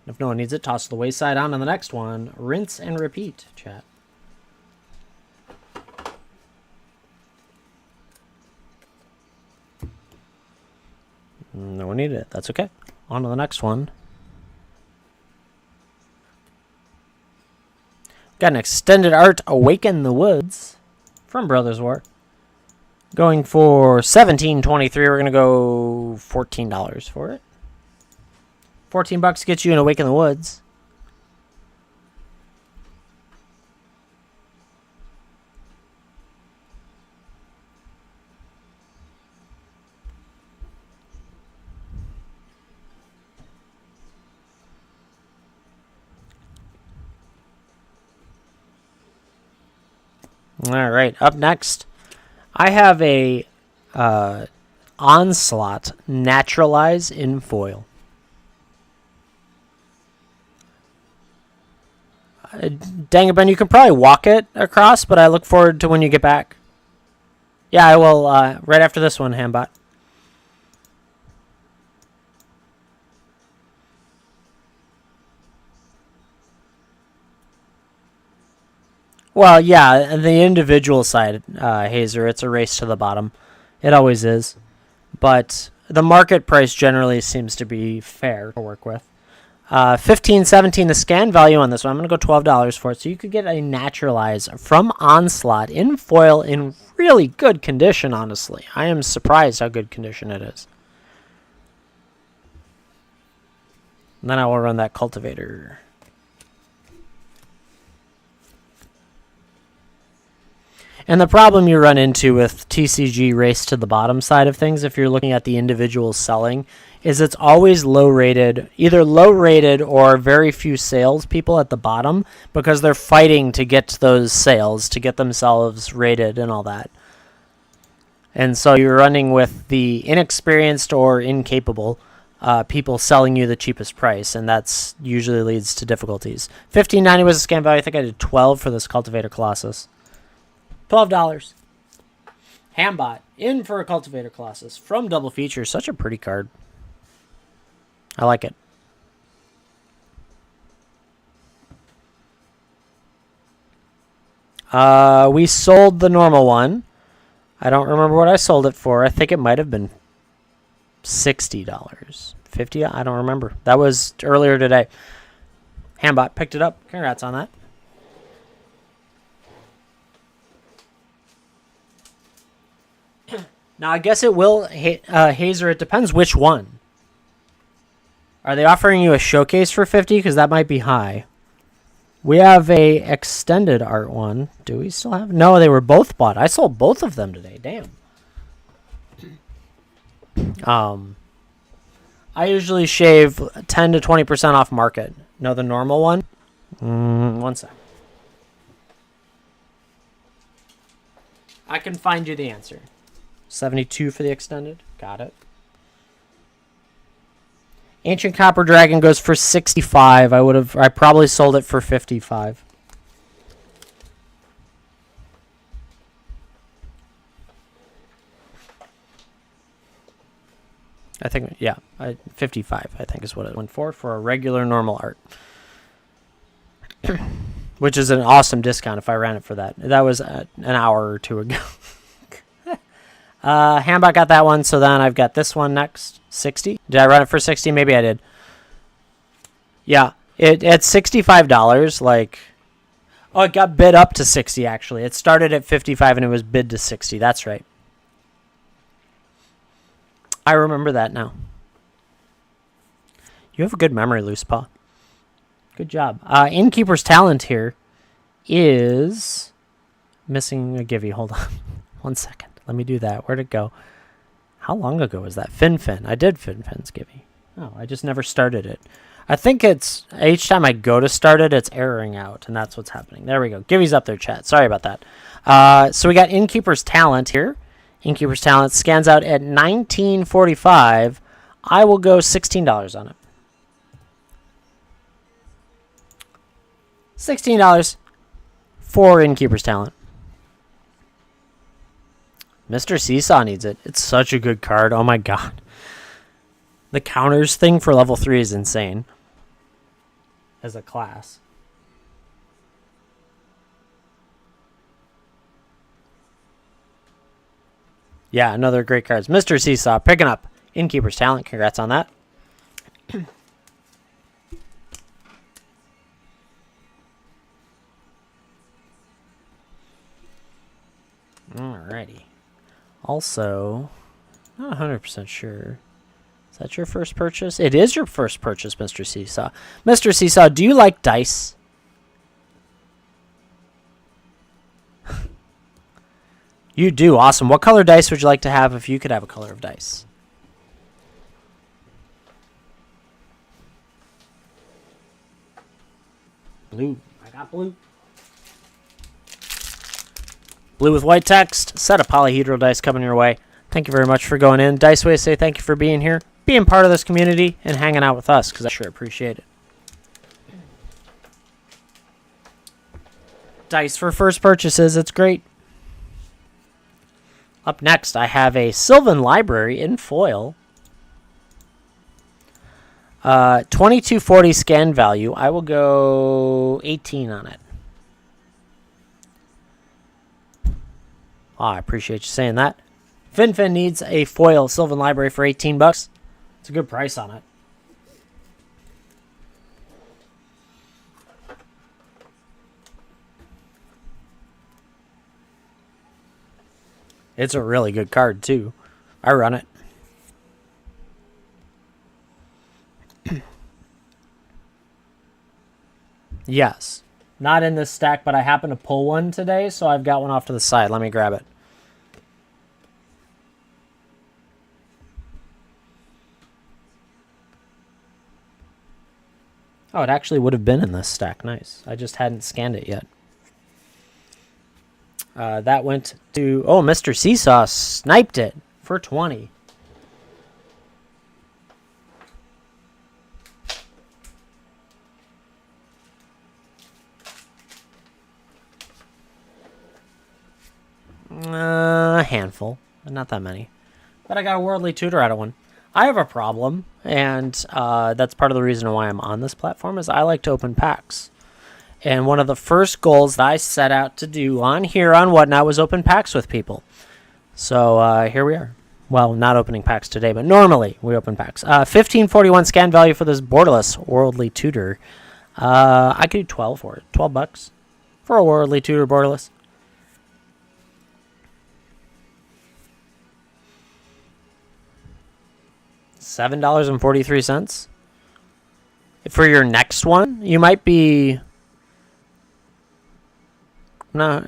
If no one needs it, toss to the wayside. On to the next one. Rinse and repeat, chat. No one needed it. That's okay. On to the next one. Got an extended art, Awaken the Woods, from Brothers War. Going for $17.23. We're going to go $14 for it. $14 gets you an Awaken the Woods. All right, up next, I have a Onslaught Naturalize in foil. Dang it, Ben, you can probably walk it across, but I look forward to when you get back. Yeah, I will, right after this one, Hambot. Well, yeah, the individual side, Hazer, it's a race to the bottom. It always is. But the market price generally seems to be fair to work with. 15.17 the scan value on this one. I'm going to go $12 for it. So you could get a Naturalize from Onslaught in foil in really good condition, honestly. I am surprised how good condition it is. And then I will run that Cultivator. And the problem you run into with TCG race to the bottom side of things, if you're looking at the individual selling, is it's always low rated, either low rated or very few sales people at the bottom because they're fighting to get those sales, to get themselves rated and all that. And so you're running with the inexperienced or incapable people selling you the cheapest price, and that's usually leads to difficulties. $15.90 was a scan value. I think I did 12 for this Cultivator Colossus. $12. Hambot in for a Cultivator Colossus from Double Feature. Such a pretty card. I like it. We sold the normal one. I don't remember what I sold it for. I think it might have been $60. $50? I don't remember. That was earlier today. Hambot picked it up. Congrats on that. Now, I guess it will, Hazer, it depends which one. Are they offering you a showcase for 50? Because that might be high. We have a extended art one. Do we still have? No, they were both bought. I sold both of them today. Damn. I usually shave 10 to 20% off market. No, the normal one? One sec. I can find you the answer. 72 for the extended. Got it. Ancient Copper Dragon goes for 65. I probably sold it for 55. I think, yeah, 55, I think is what it went for a regular normal art. Which is an awesome discount if I ran it for that. That was an hour or two ago. Hambot got that one, so then I've got this one next. 60? Did I run it for 60? Maybe I did. Yeah, at $65, like... Oh, it got bid up to 60, actually. It started at 55 and it was bid to 60. That's right. I remember that now. You have a good memory, Loose Paw. Good job. Innkeeper's Talent here is missing a Givey. Hold on. 1 second. Let me do that. Where'd it go? How long ago was that? Fin. I did Fin's Givey. Oh, I just never started it. I think it's... Each time I go to start it, it's erroring out, and that's what's happening. There we go. Givey's up there, chat. Sorry about that. So we got Innkeeper's Talent here. Innkeeper's Talent scans out at $19.45. I will go $16 on it. $16 for Innkeeper's Talent. Mr. Seesaw needs it. It's such a good card. Oh my god. The counters thing for level 3 is insane. As a class. Yeah, another great cards. Mr. Seesaw picking up Innkeeper's Talent. Congrats on that. Alrighty. Also, not 100% sure. Is that your first purchase? It is your first purchase, Mr. Seesaw. Mr. Seesaw, do you like dice? You do. Awesome. What color dice would you like to have if you could have a color of dice? Blue. I got blue. Blue with white text. Set of polyhedral dice coming your way. Thank you very much for going in. Diceway say thank you for being here, being part of this community, and hanging out with us, because I sure appreciate it. Dice for first purchases. It's great. Up next, I have a Sylvan Library in foil. 2240 scan value. I will go 18 on it. Oh, I appreciate you saying that. FinFin needs a foil Sylvan Library for 18 bucks. It's a good price on it. It's a really good card, too. I run it. Yes. Not in this stack, but I happen to pull one today, so I've got one off to the side. Let me grab it. Oh, it actually would have been in this stack. Nice. I just hadn't scanned it yet. That went to... Oh, Mr. Seesaw sniped it for 20. A handful. Not that many. But I got a Worldly Tutor out of one. I have a problem, and that's part of the reason why I'm on this platform, is I like to open packs. And one of the first goals that I set out to do on here on WhatNot was open packs with people. So here we are. Well, not opening packs today, but normally we open packs. 1541 scan value for this borderless Worldly Tutor. I could do 12 for it. 12 bucks for a Worldly Tutor borderless. $7.43. For your next one, you might be... No,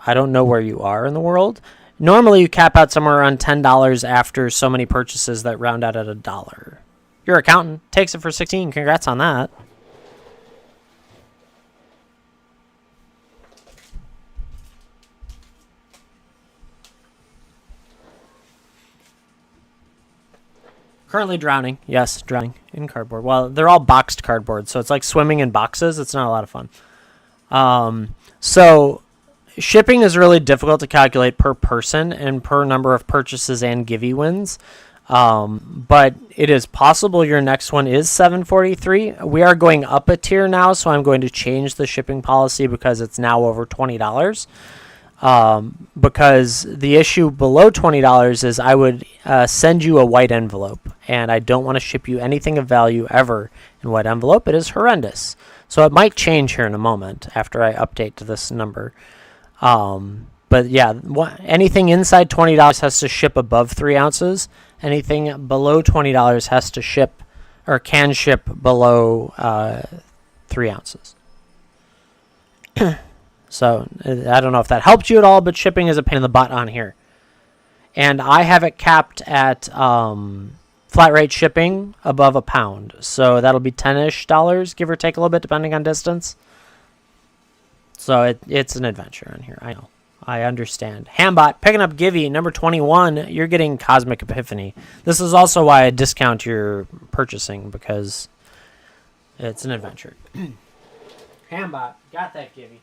I don't know where you are in the world. Normally, you cap out somewhere around $10 after so many purchases that round out at $1. Your accountant takes it for 16. Congrats on that. Currently drowning. Yes, drowning in cardboard. Well, they're all boxed cardboard, so it's like swimming in boxes. It's not a lot of fun. So shipping is really difficult to calculate per person and per number of purchases and givey wins. But it is possible your next one is $7.43. We are going up a tier now, so I'm going to change the shipping policy because it's now over $20. Because the issue below $20 is I would send you a white envelope, and I don't want to ship you anything of value ever in white envelope. It is horrendous. So it might change here in a moment after I update to this number. But yeah, anything inside $20 has to ship above 3 ounces. Anything below $20 has to ship or can ship below 3 ounces. So I don't know if that helped you at all, but shipping is a pain in the butt on here. And I have it capped at flat rate shipping above £1. So that'll be $10-ish, give or take a little bit, depending on distance. So it's an adventure on here. I know. I understand. Hambot, picking up Givey, number 21. You're getting Cosmic Epiphany. This is also why I discount your purchasing, because it's an adventure. Hambot, got that Givey.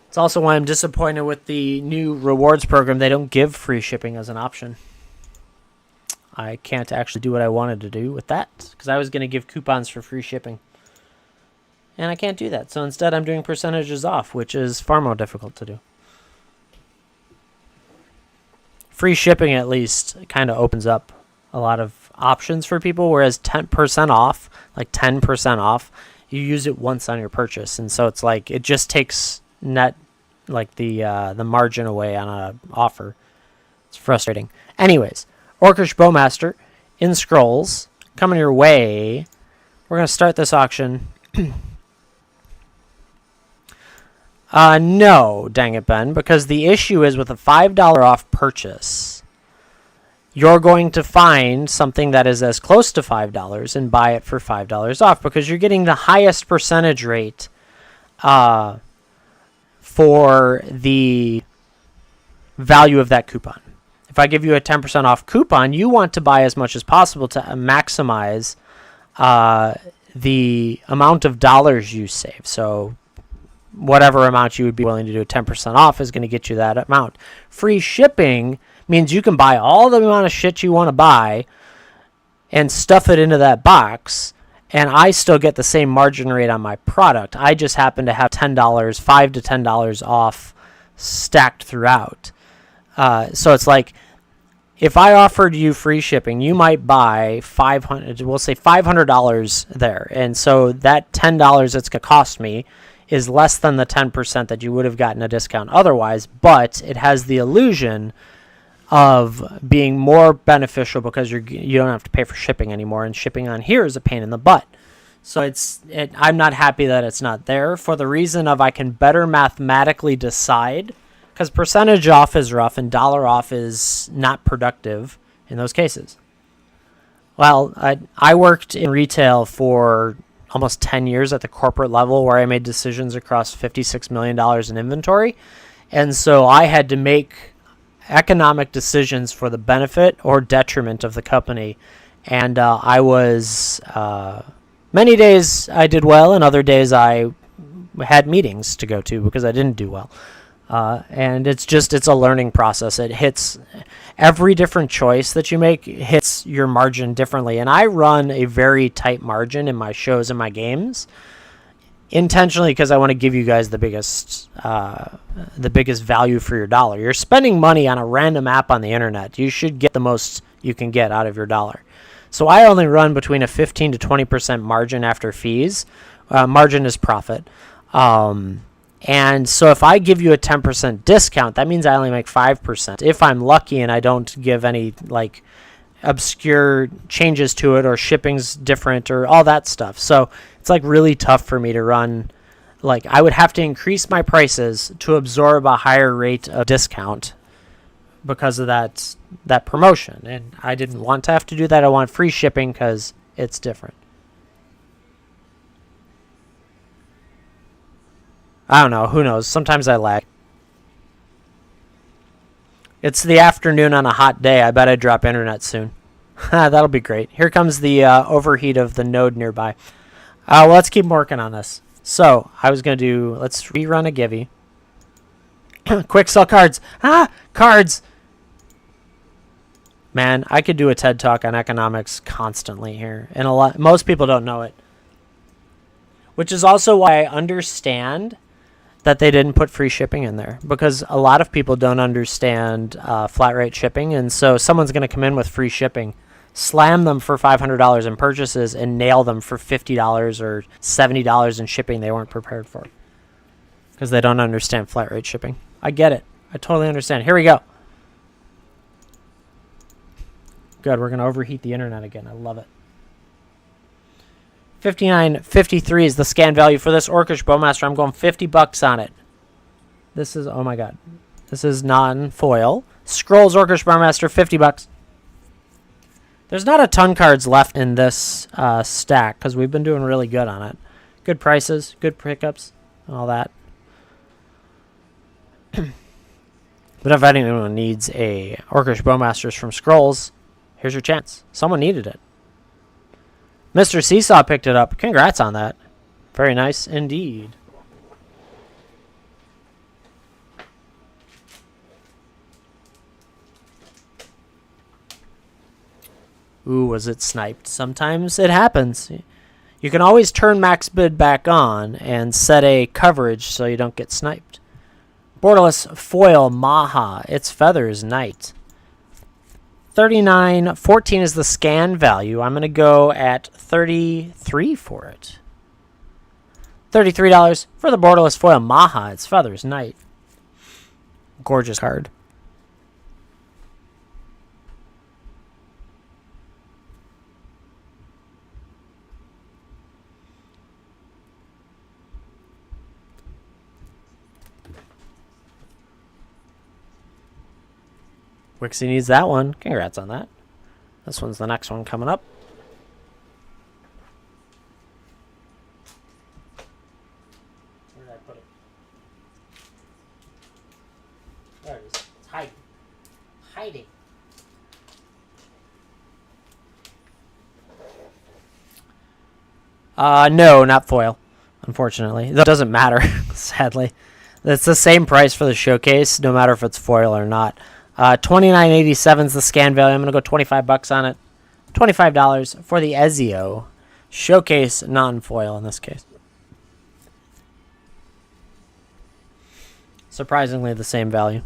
It's also why I'm disappointed with the new rewards program. They don't give free shipping as an option. I can't actually do what I wanted to do with that, because I was going to give coupons for free shipping. And I can't do that. So instead I'm doing percentages off, which is far more difficult to do. Free shipping at least kind of opens up a lot of options for people, whereas 10% off, like 10% off, you use it once on your purchase. And so it's like it just takes net like the margin away on an offer. It's frustrating. Anyways, Orcish Bowmaster in Scrolls coming your way. We're going to start this auction. No, dang it, Ben, because the issue is with a $5 off purchase, you're going to find something that is as close to $5 and buy it for $5 off, because you're getting the highest percentage rate for the value of that coupon. If I give you a 10% off coupon, you want to buy as much as possible to maximize the amount of dollars you save. So whatever amount you would be willing to do 10% off is going to get you that amount. Free shipping means you can buy all the amount of shit you want to buy and stuff it into that box, and I still get the same margin rate on my product. I just happen to have $10, $5 to $10 off stacked throughout. So it's like, if I offered you free shipping, you might buy $500 there. And so that $10 it's going to cost me is less than the 10% that you would have gotten a discount otherwise, but it has the illusion of being more beneficial because you don't have to pay for shipping anymore, and shipping on here is a pain in the butt. So I'm not happy that it's not there, for the reason of I can better mathematically decide, because percentage off is rough and dollar off is not productive in those cases. Well, I worked in retail for almost 10 years at the corporate level, where I made decisions across $56 million in inventory. And so I had to make economic decisions for the benefit or detriment of the company. And I was, many days I did well, and other days I had meetings to go to because I didn't do well. And it's a learning process. It hits every different choice that you make hits your margin differently. And I run a very tight margin in my shows and my games intentionally because I want to give you guys the biggest value for your dollar. You're spending money on a random app on the internet. You should get the most you can get out of your dollar. So I only run between a 15 to 20% margin after fees. Margin is profit. And so if I give you a 10% discount, that means I only make 5%. If I'm lucky and I don't give any like obscure changes to it, or shipping's different, or all that stuff. So it's like really tough for me to run. Like, I would have to increase my prices to absorb a higher rate of discount because of that promotion. And I didn't want to have to do that. I want free shipping because it's different. I don't know. Who knows? Sometimes I lag. It's the afternoon on a hot day. I bet I drop internet soon. That'll be great. Here comes the overheat of the node nearby. Well, let's keep working on this. So I was going to do, let's rerun a Givey. Quick, sell cards. Cards. Man, I could do a TED Talk on economics constantly here. And most people don't know it. Which is also why I understand that they didn't put free shipping in there, because a lot of people don't understand flat rate shipping, and so someone's going to come in with free shipping, slam them for $500 in purchases, and nail them for $50 or $70 in shipping they weren't prepared for, because they don't understand flat rate shipping. I get it. I totally understand. Here we go. Good. We're going to overheat the internet again. I love it. 59.53 is the scan value for this Orcish Bowmaster. I'm going $50 on it. This is, oh my god. This is non-foil. Scrolls Orcish Bowmaster, $50. There's not a ton cards left in this stack because we've been doing really good on it. Good prices, good pickups, all that. But if anyone needs a Orcish Bowmasters from Scrolls, here's your chance. Someone needed it. Mr. Seesaw picked it up. Congrats on that. Very nice indeed. Ooh, was it sniped? Sometimes it happens. You can always turn max bid back on and set a coverage so you don't get sniped. Borderless foil Maha. Its feathers Knight. 39.14 is the scan value. I'm going to go at $33 for it. $33 for the borderless foil Maha. Its feathers Knight. Gorgeous card. Wixie needs that one. Congrats on that. This one's the next one coming up. Where did I put it? There it is. It's hiding. Hiding. No, not foil, unfortunately. That doesn't matter, sadly. It's the same price for the showcase, no matter if it's foil or not. $29.87 is the scan value. I'm going to go $25 on it. $25 for the Ezio showcase non-foil in this case. Surprisingly, the same value.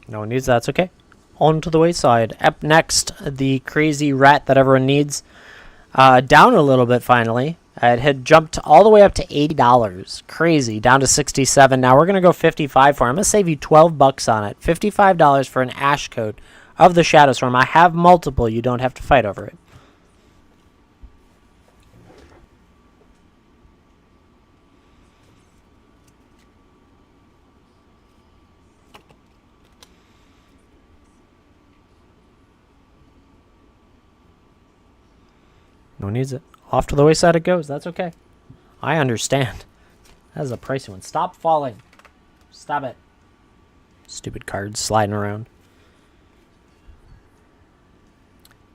No one needs that. It's okay. On to the wayside. Up next, the crazy rat that everyone needs. Down a little bit finally. It had jumped all the way up to $80. Crazy. Down to $67. Now we're going to go $55 for it. I'm going to save you $12 on it. $55 for an ash coat of the Shadow Storm. I have multiple. You don't have to fight over it. No one needs it. Off to the wayside it goes. That's okay. I understand. That is a pricey one. Stop falling. Stop it. Stupid cards sliding around.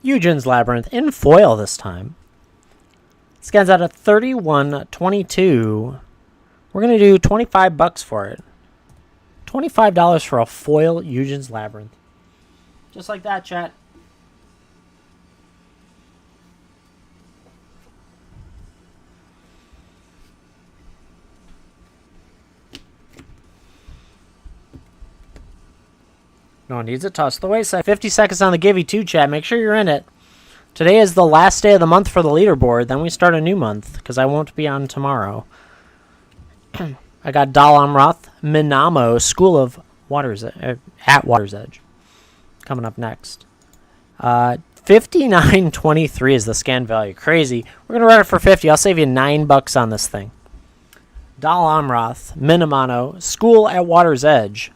Eugen's Labyrinth in foil this time. Scans out at $31.22. We're going to do $25 for it. $25 for a foil Eugen's Labyrinth. Just like that, chat. No one needs it. Toss the wayside. 50 seconds on the Givey 2 chat. Make sure you're in it. Today is the last day of the month for the leaderboard. Then we start a new month because I won't be on tomorrow. I got Dal Amroth, Minamo, School of Water's at Water's Edge. Coming up next. 59.23 is the scan value. Crazy. We're going to run it for 50. I'll save you $9 on this thing. Dal Amroth, Minamano, School at Water's Edge.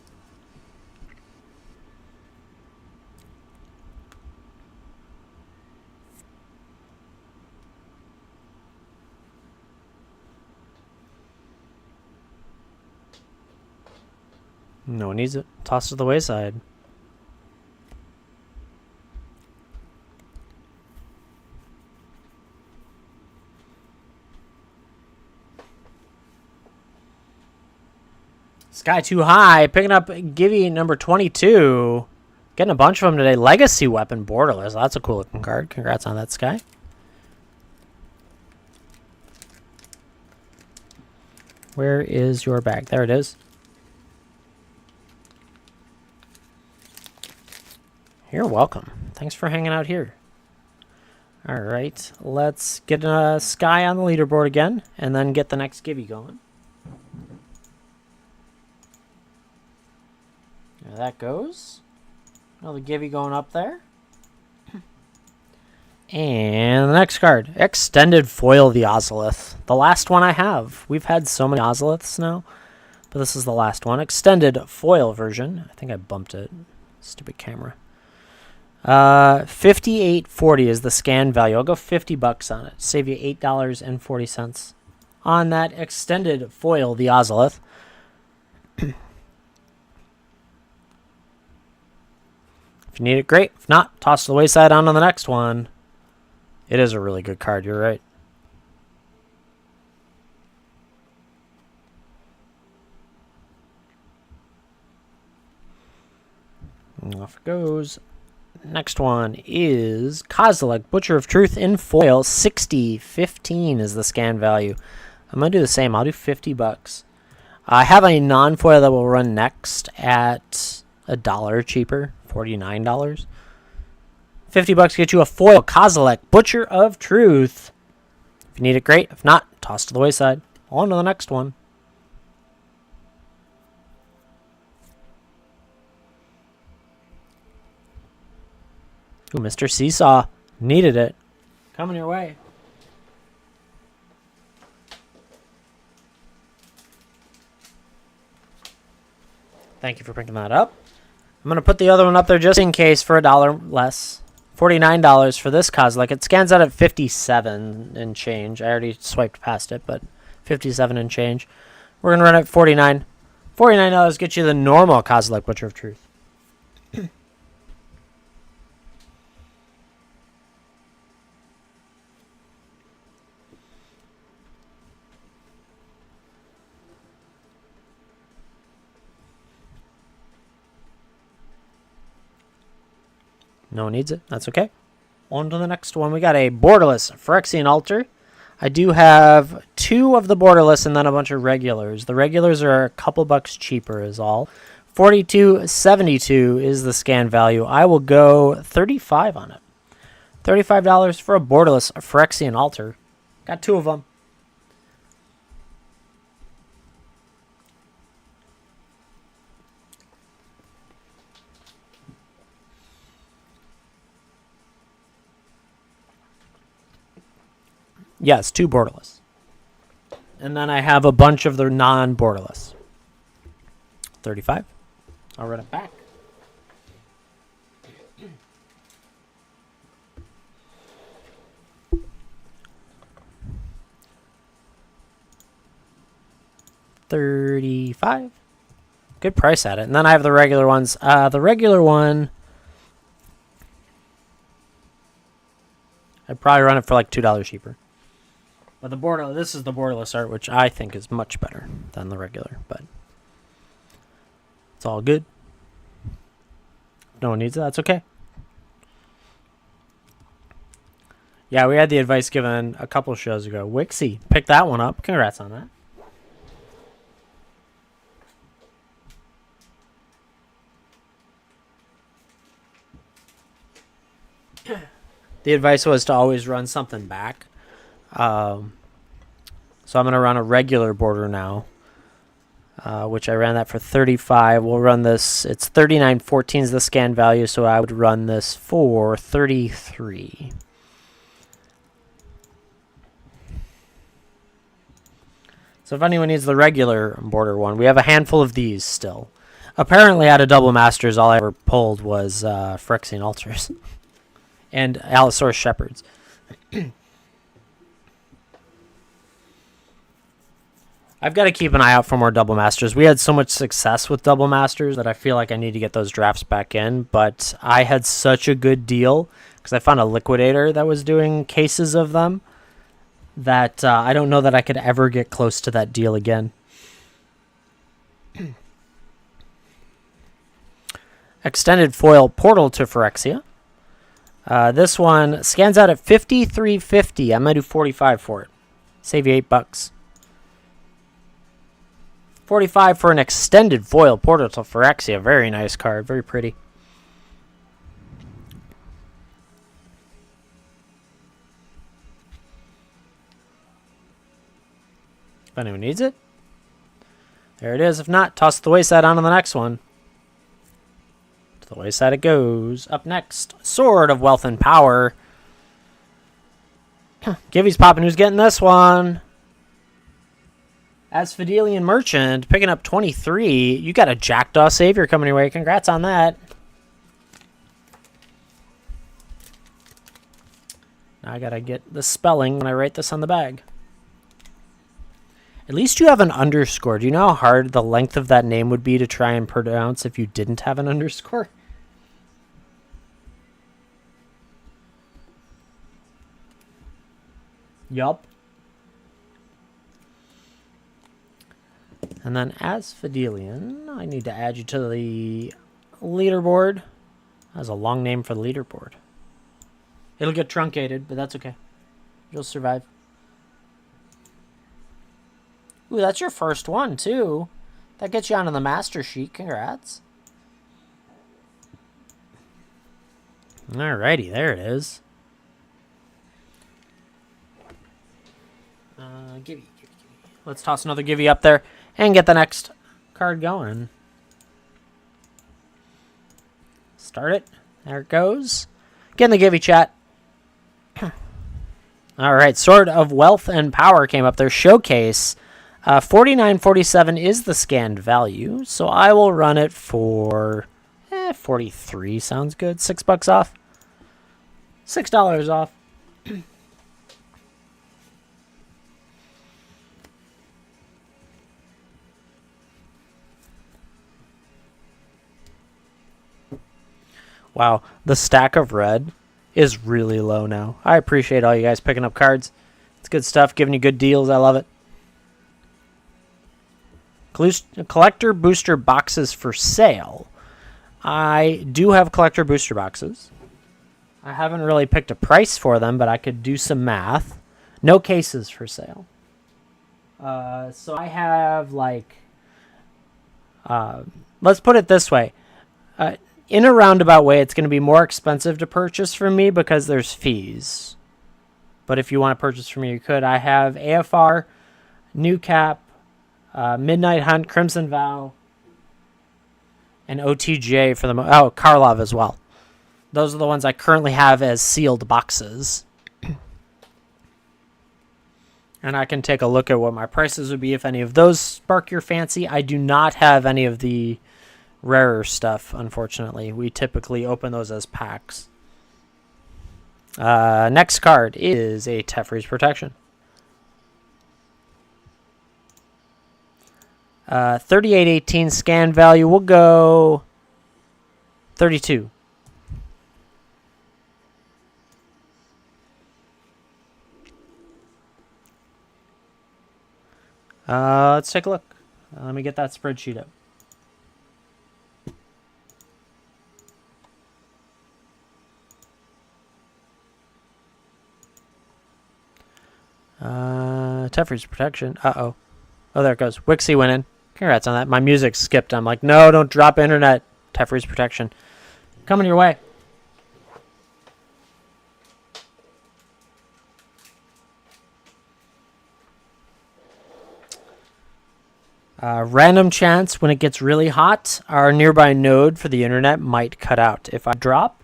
No one needs it. Toss it to the wayside. Sky Too High. Picking up Givey number 22. Getting a bunch of them today. Legacy Weapon Borderless. That's a cool looking card. Congrats on that, Sky. Where is your bag? There it is. You're welcome. Thanks for hanging out here. All right, let's get Sky on the leaderboard again, and then get the next Givey going. There that goes. Another Givey going up there. And the next card, Extended Foil the Ozolith. The last one I have. We've had so many Ozoliths now, but this is the last one. Extended Foil version. I think I bumped it. Stupid camera. $58.40 is the scan value. I'll go $50 on it. Save you $8.40 on that Extended Foil the Ozolith. If you need it, great. If not, toss to the wayside on to the next one. It is a really good card, you're right. And off it goes. Next one is Kozilek, Butcher of Truth in foil. $60.15 is the scan value. I'm going to do the same. I'll do $50. I have a non-foil that will run next at $1 cheaper, $49. $50 get you a foil Kozilek, Butcher of Truth. If you need it, great. If not, toss to the wayside. On to the next one. Ooh, Mr. Seesaw. Needed it. Coming your way. Thank you for picking that up. I'm going to put the other one up there just in case for $1 less. $49 for this Kozilek. It scans out at 57 and change. I already swiped past it, but 57 and change. We're going to run it at 49. $49 gets you the normal Kozilek Butcher of Truth. No one needs it. That's okay. On to the next one. We got a borderless Phyrexian Altar. I do have 2 of the borderless and then a bunch of regulars. The regulars are a couple bucks cheaper is all. $42.72 is the scan value. I will go $35 on it. $35 for a borderless Phyrexian Altar. Got 2 of them. Yes, 2 borderless. And then I have a bunch of the non-borderless. 35. I'll run it back. $35. Good price at it. And then I have the regular ones. The regular one, I'd probably run it for like $2 cheaper. But this is the borderless art, which I think is much better than the regular, but it's all good. No one needs it, that's okay. Yeah, we had the advice given a couple shows ago. Wixie, pick that one up. Congrats on that. The advice was to always run something back. So I'm going to run a regular border now, which I ran that for 35. We'll run this. It's 39.14 is the scan value, so I would run this for 33. So if anyone needs the regular border one, we have a handful of these still. Apparently out of Double Masters, all I ever pulled was Phyrexian Altars and Allosaurus Shepherds. I've got to keep an eye out for more Double Masters. We had so much success with Double Masters that I feel like I need to get those drafts back in. But I had such a good deal because I found a liquidator that was doing cases of them that I don't know that I could ever get close to that deal again. Extended foil portal to Phyrexia. This one scans out at 53.50. I'm going to do 45 for it. Save you $8. 45 for an extended foil portal to Phyrexia. Very nice card. Very pretty. If anyone needs it. There it is. If not, toss the wayside on to the next one. To the wayside it goes. Up next, Sword of Wealth and Power. Givey's popping. Who's getting this one? Asphodelian Merchant picking up 23. You got a Jackdaw Savior coming your way. Congrats on that. Now I gotta get the spelling when I write this on the bag. At least you have an underscore. Do you know how hard the length of that name would be to try and pronounce if you didn't have an underscore? Yup. And then Asphodelian, I need to add you to the leaderboard. That's a long name for the leaderboard. It'll get truncated, but that's okay. You'll survive. Ooh, that's your first one, too. That gets you onto the master sheet. Congrats. Alrighty, there it is. Givey. Let's toss another Givey up there and get the next card going. Start it. There it goes. Get in the Givey chat. All right, Sword of Wealth and Power came up there. Showcase. 49.47 is the scanned value, so I will run it for 43. Sounds good. $6 off. $6 off. Wow, the stack of red is really low now. I appreciate all you guys picking up cards. It's good stuff, giving you good deals. I love it. Collector booster boxes for sale. I do have collector booster boxes. I haven't really picked a price for them, but I could do some math. No cases for sale. So I have let's put it this way. In a roundabout way, it's going to be more expensive to purchase from me because there's fees. But if you want to purchase from me, you could. I have AFR, New Cap, Midnight Hunt, Crimson Vow, and OTJ for the Karlov as well. Those are the ones I currently have as sealed boxes. And I can take a look at what my prices would be if any of those spark your fancy. I do not have any of the rarer stuff, unfortunately. We typically open those as packs. Next card is a Teferi's Protection. 38.18 scan value. We'll go 32. Let's take a look. Let me get that spreadsheet up. Teferi's Protection. Uh-oh. Oh, there it goes. Wixie went in. Congrats on that. My music skipped. I'm like, no, don't drop internet. Teferi's Protection. Coming your way. Random chance when it gets really hot, our nearby node for the internet might cut out. If I drop,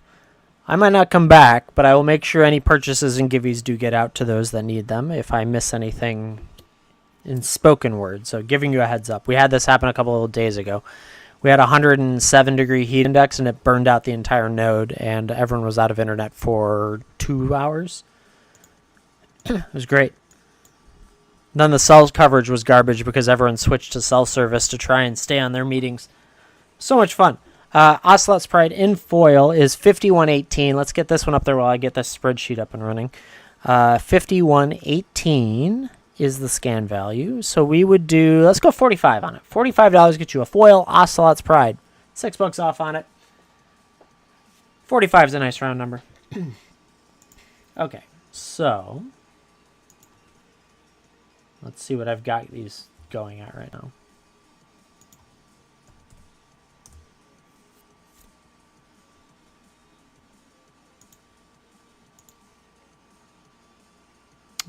I might not come back, but I will make sure any purchases and giveies do get out to those that need them if I miss anything in spoken word. So giving you a heads up. We had this happen a couple of days ago. We had a 107-degree heat index, and it burned out the entire node, and everyone was out of internet for 2 hours. It was great. Then the cell coverage was garbage because everyone switched to cell service to try and stay on their meetings. So much fun. Ocelot's Pride in foil is 51.18. Let's get this one up there while I get this spreadsheet up and running. 51.18 is the scan value. So we would do, let's go 45 on it. $45 get you a foil Ocelot's Pride. $6 off on it. 45 is a nice round number. Okay, so let's see what I've got these going at right now.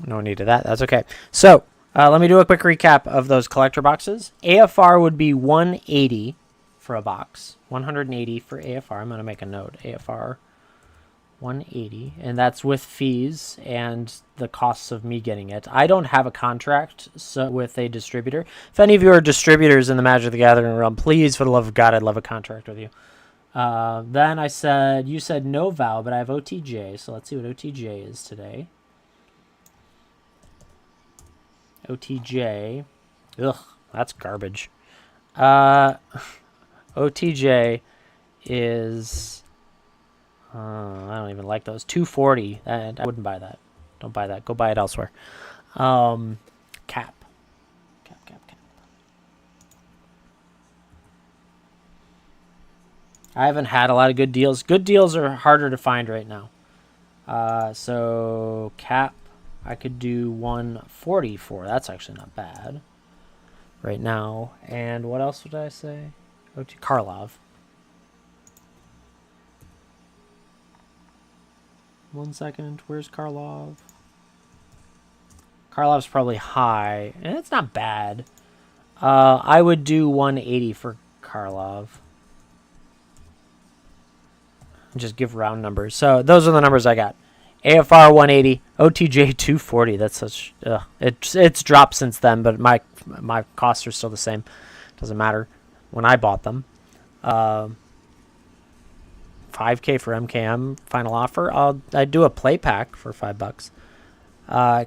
No need of that. That's okay. So let me do a quick recap of those collector boxes. AFR would be 180 for a box. 180 for AFR. I'm going to make a note. AFR 180, and that's with fees and the costs of me getting it. I don't have a contract with a distributor. If any of you are distributors in the Magic the Gathering realm, please, for the love of God, I'd love a contract with you. Then you said no vow, but I have OTJ, so let's see what OTJ is today. OTJ, ugh, that's garbage. OTJ is, I don't even like those. 240. I wouldn't buy that. Don't buy that. Go buy it elsewhere. Cap. I haven't had a lot of good deals. Good deals are harder to find right now. So cap, I could do 140 for. That's actually not bad right now. And what else would I say? Karlov. 1 second. Where's Karlov? Karlov's probably high. And it's not bad. I would do 180 for Karlov. Just give round numbers. So those are the numbers I got. AFR 180, OTJ 240. That's such. It's dropped since then, but my costs are still the same. Doesn't matter when I bought them. 5K for MKM final offer. I'd do a play pack for $5.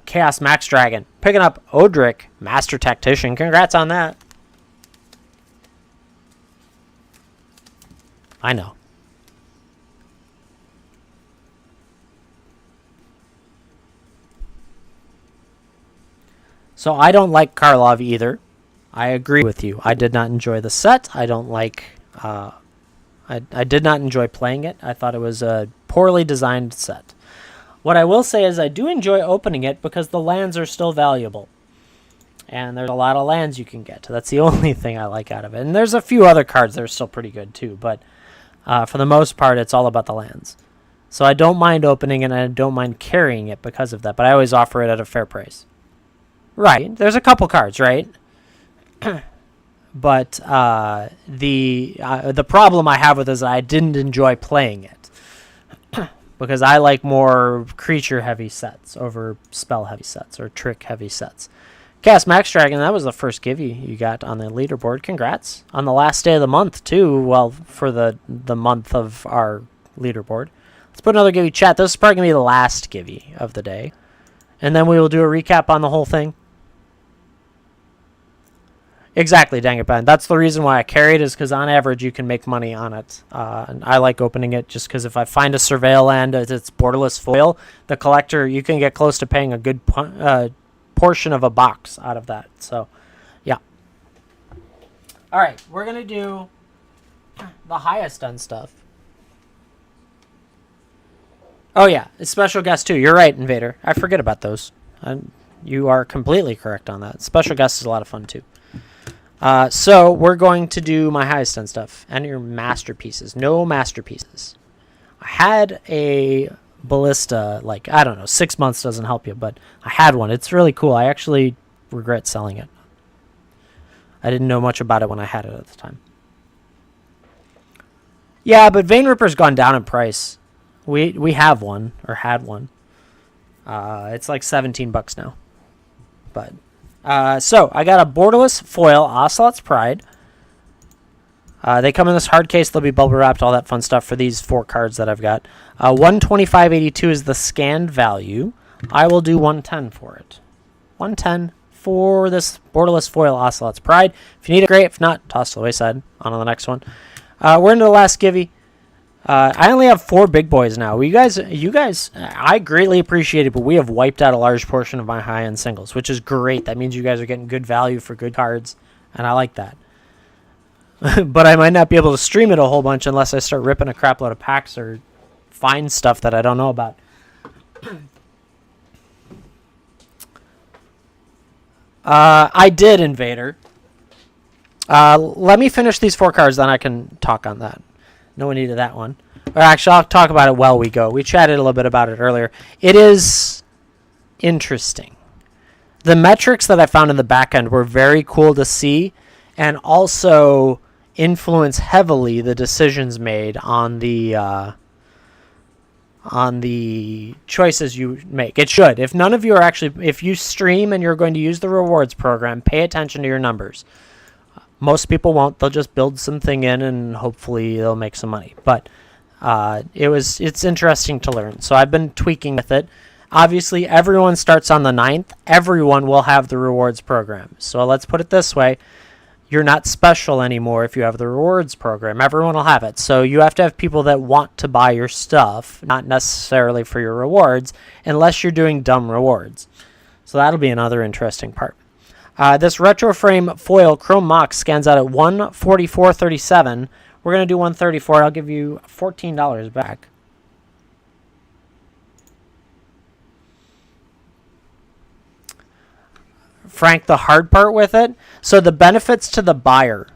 Chaos Max Dragon picking up Odric Master Tactician. Congrats on that. I know. So I don't like Karlov either. I agree with you. I did not enjoy the set. I don't like. I did not enjoy playing it. I thought it was a poorly designed set. What I will say is I do enjoy opening it because the lands are still valuable. And there's a lot of lands you can get. That's the only thing I like out of it. And there's a few other cards that are still pretty good too. But for the most part, it's all about the lands. So I don't mind opening it and I don't mind carrying it because of that. But I always offer it at a fair price. Right. There's a couple cards, right? But the problem I have with it is I didn't enjoy playing it because I like more creature heavy sets over spell heavy sets or trick heavy sets. Cast Max Dragon, that was the first give you got on the leaderboard. Congrats on the last day of the month too. Well, for the month of our leaderboard. Let's put another give you chat. This is probably gonna be the last give you of the day, and then we will do a recap on the whole thing. Exactly, dang it, Ben. That's the reason why I carry it, is because on average you can make money on it. And I like opening it just because if I find a surveil land it's borderless foil, the collector, you can get close to paying a good portion of a box out of that. So, yeah. All right, we're going to do the highest end stuff. Oh, yeah, it's special guest too. You're right, Invader. I forget about those. You are completely correct on that. Special guest is a lot of fun too. So we're going to do my highest end stuff and your masterpieces. No masterpieces. I had a ballista, like, I don't know, 6 months doesn't help you, but I had one. It's really cool. I actually regret selling it. I didn't know much about it when I had it at the time. Yeah, but Vein Ripper's gone down in price. We have one, or had one. It's like $17 now. But so I got a borderless foil Ocelot's Pride. They come in this hard case. They'll be bubble wrapped, all that fun stuff for these 4 cards that I've got. 125.82 is the scanned value. I will do 110 for it. 110 for this borderless foil Ocelot's Pride. If you need it, great. If not, toss to the wayside. On to the next one. We're into the last givey. I only have 4 big boys now. You guys, I greatly appreciate it, but we have wiped out a large portion of my high-end singles, which is great. That means you guys are getting good value for good cards, and I like that. But I might not be able to stream it a whole bunch unless I start ripping a crap load of packs or find stuff that I don't know about. I did, Invader. Let me finish these 4 cards, then I can talk on that. No one needed that one. Or actually, I'll talk about it while we go. We chatted a little bit about it earlier. It is interesting. The metrics that I found in the back end were very cool to see, and also influence heavily the decisions made on the choices you make. It should. If none of you are actually, if you stream and you're going to use the rewards program, pay attention to your numbers. Most people won't. They'll just build something in and hopefully they'll make some money. But it's interesting to learn. So I've been tweaking with it. Obviously, everyone starts on the 9th. Everyone will have the rewards program. So let's put it this way. You're not special anymore if you have the rewards program. Everyone will have it. So you have to have people that want to buy your stuff, not necessarily for your rewards, unless you're doing dumb rewards. So that'll be another interesting part. This retro frame foil Chrome Mox scans out at 144.37. We're going to do 134. I'll give you $14 back. Frank, the hard part with it, so the benefits to the buyer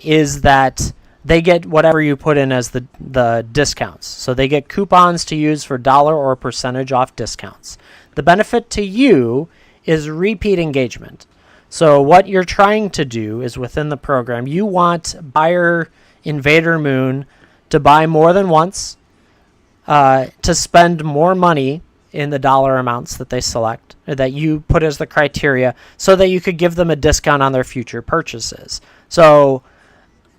is that they get whatever you put in as the discounts. So they get coupons to use for dollar or percentage off discounts. The benefit to you is repeat engagement. So what you're trying to do is within the program, you want buyer Invader Moon to buy more than once, to spend more money in the dollar amounts that they select, or that you put as the criteria, so that you could give them a discount on their future purchases. So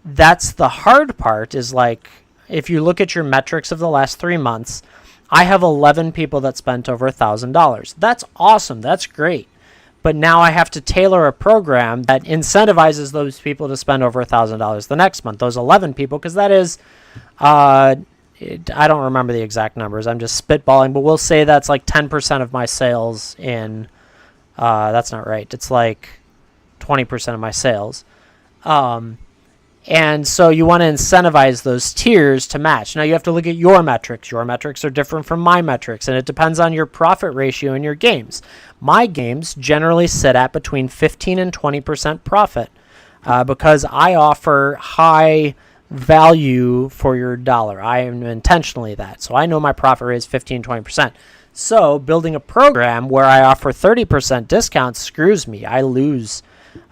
that's the hard part, is like, if you look at your metrics of the last 3 months, I have 11 people that spent over $1,000. That's awesome. That's great. But now I have to tailor a program that incentivizes those people to spend over $1,000 the next month, those 11 people, because that is, I don't remember the exact numbers. I'm just spitballing, but we'll say that's like 10% of my sales in, that's not right. It's like 20% of my sales. And so you want to incentivize those tiers to match. Now you have to look at your metrics. Your metrics are different from my metrics, and it depends on your profit ratio in your games. My games generally sit at between 15 and 20% profit because I offer high value for your dollar. I am intentionally that. So I know my profit rate is 15, 20%. So building a program where I offer 30% discounts screws me. I lose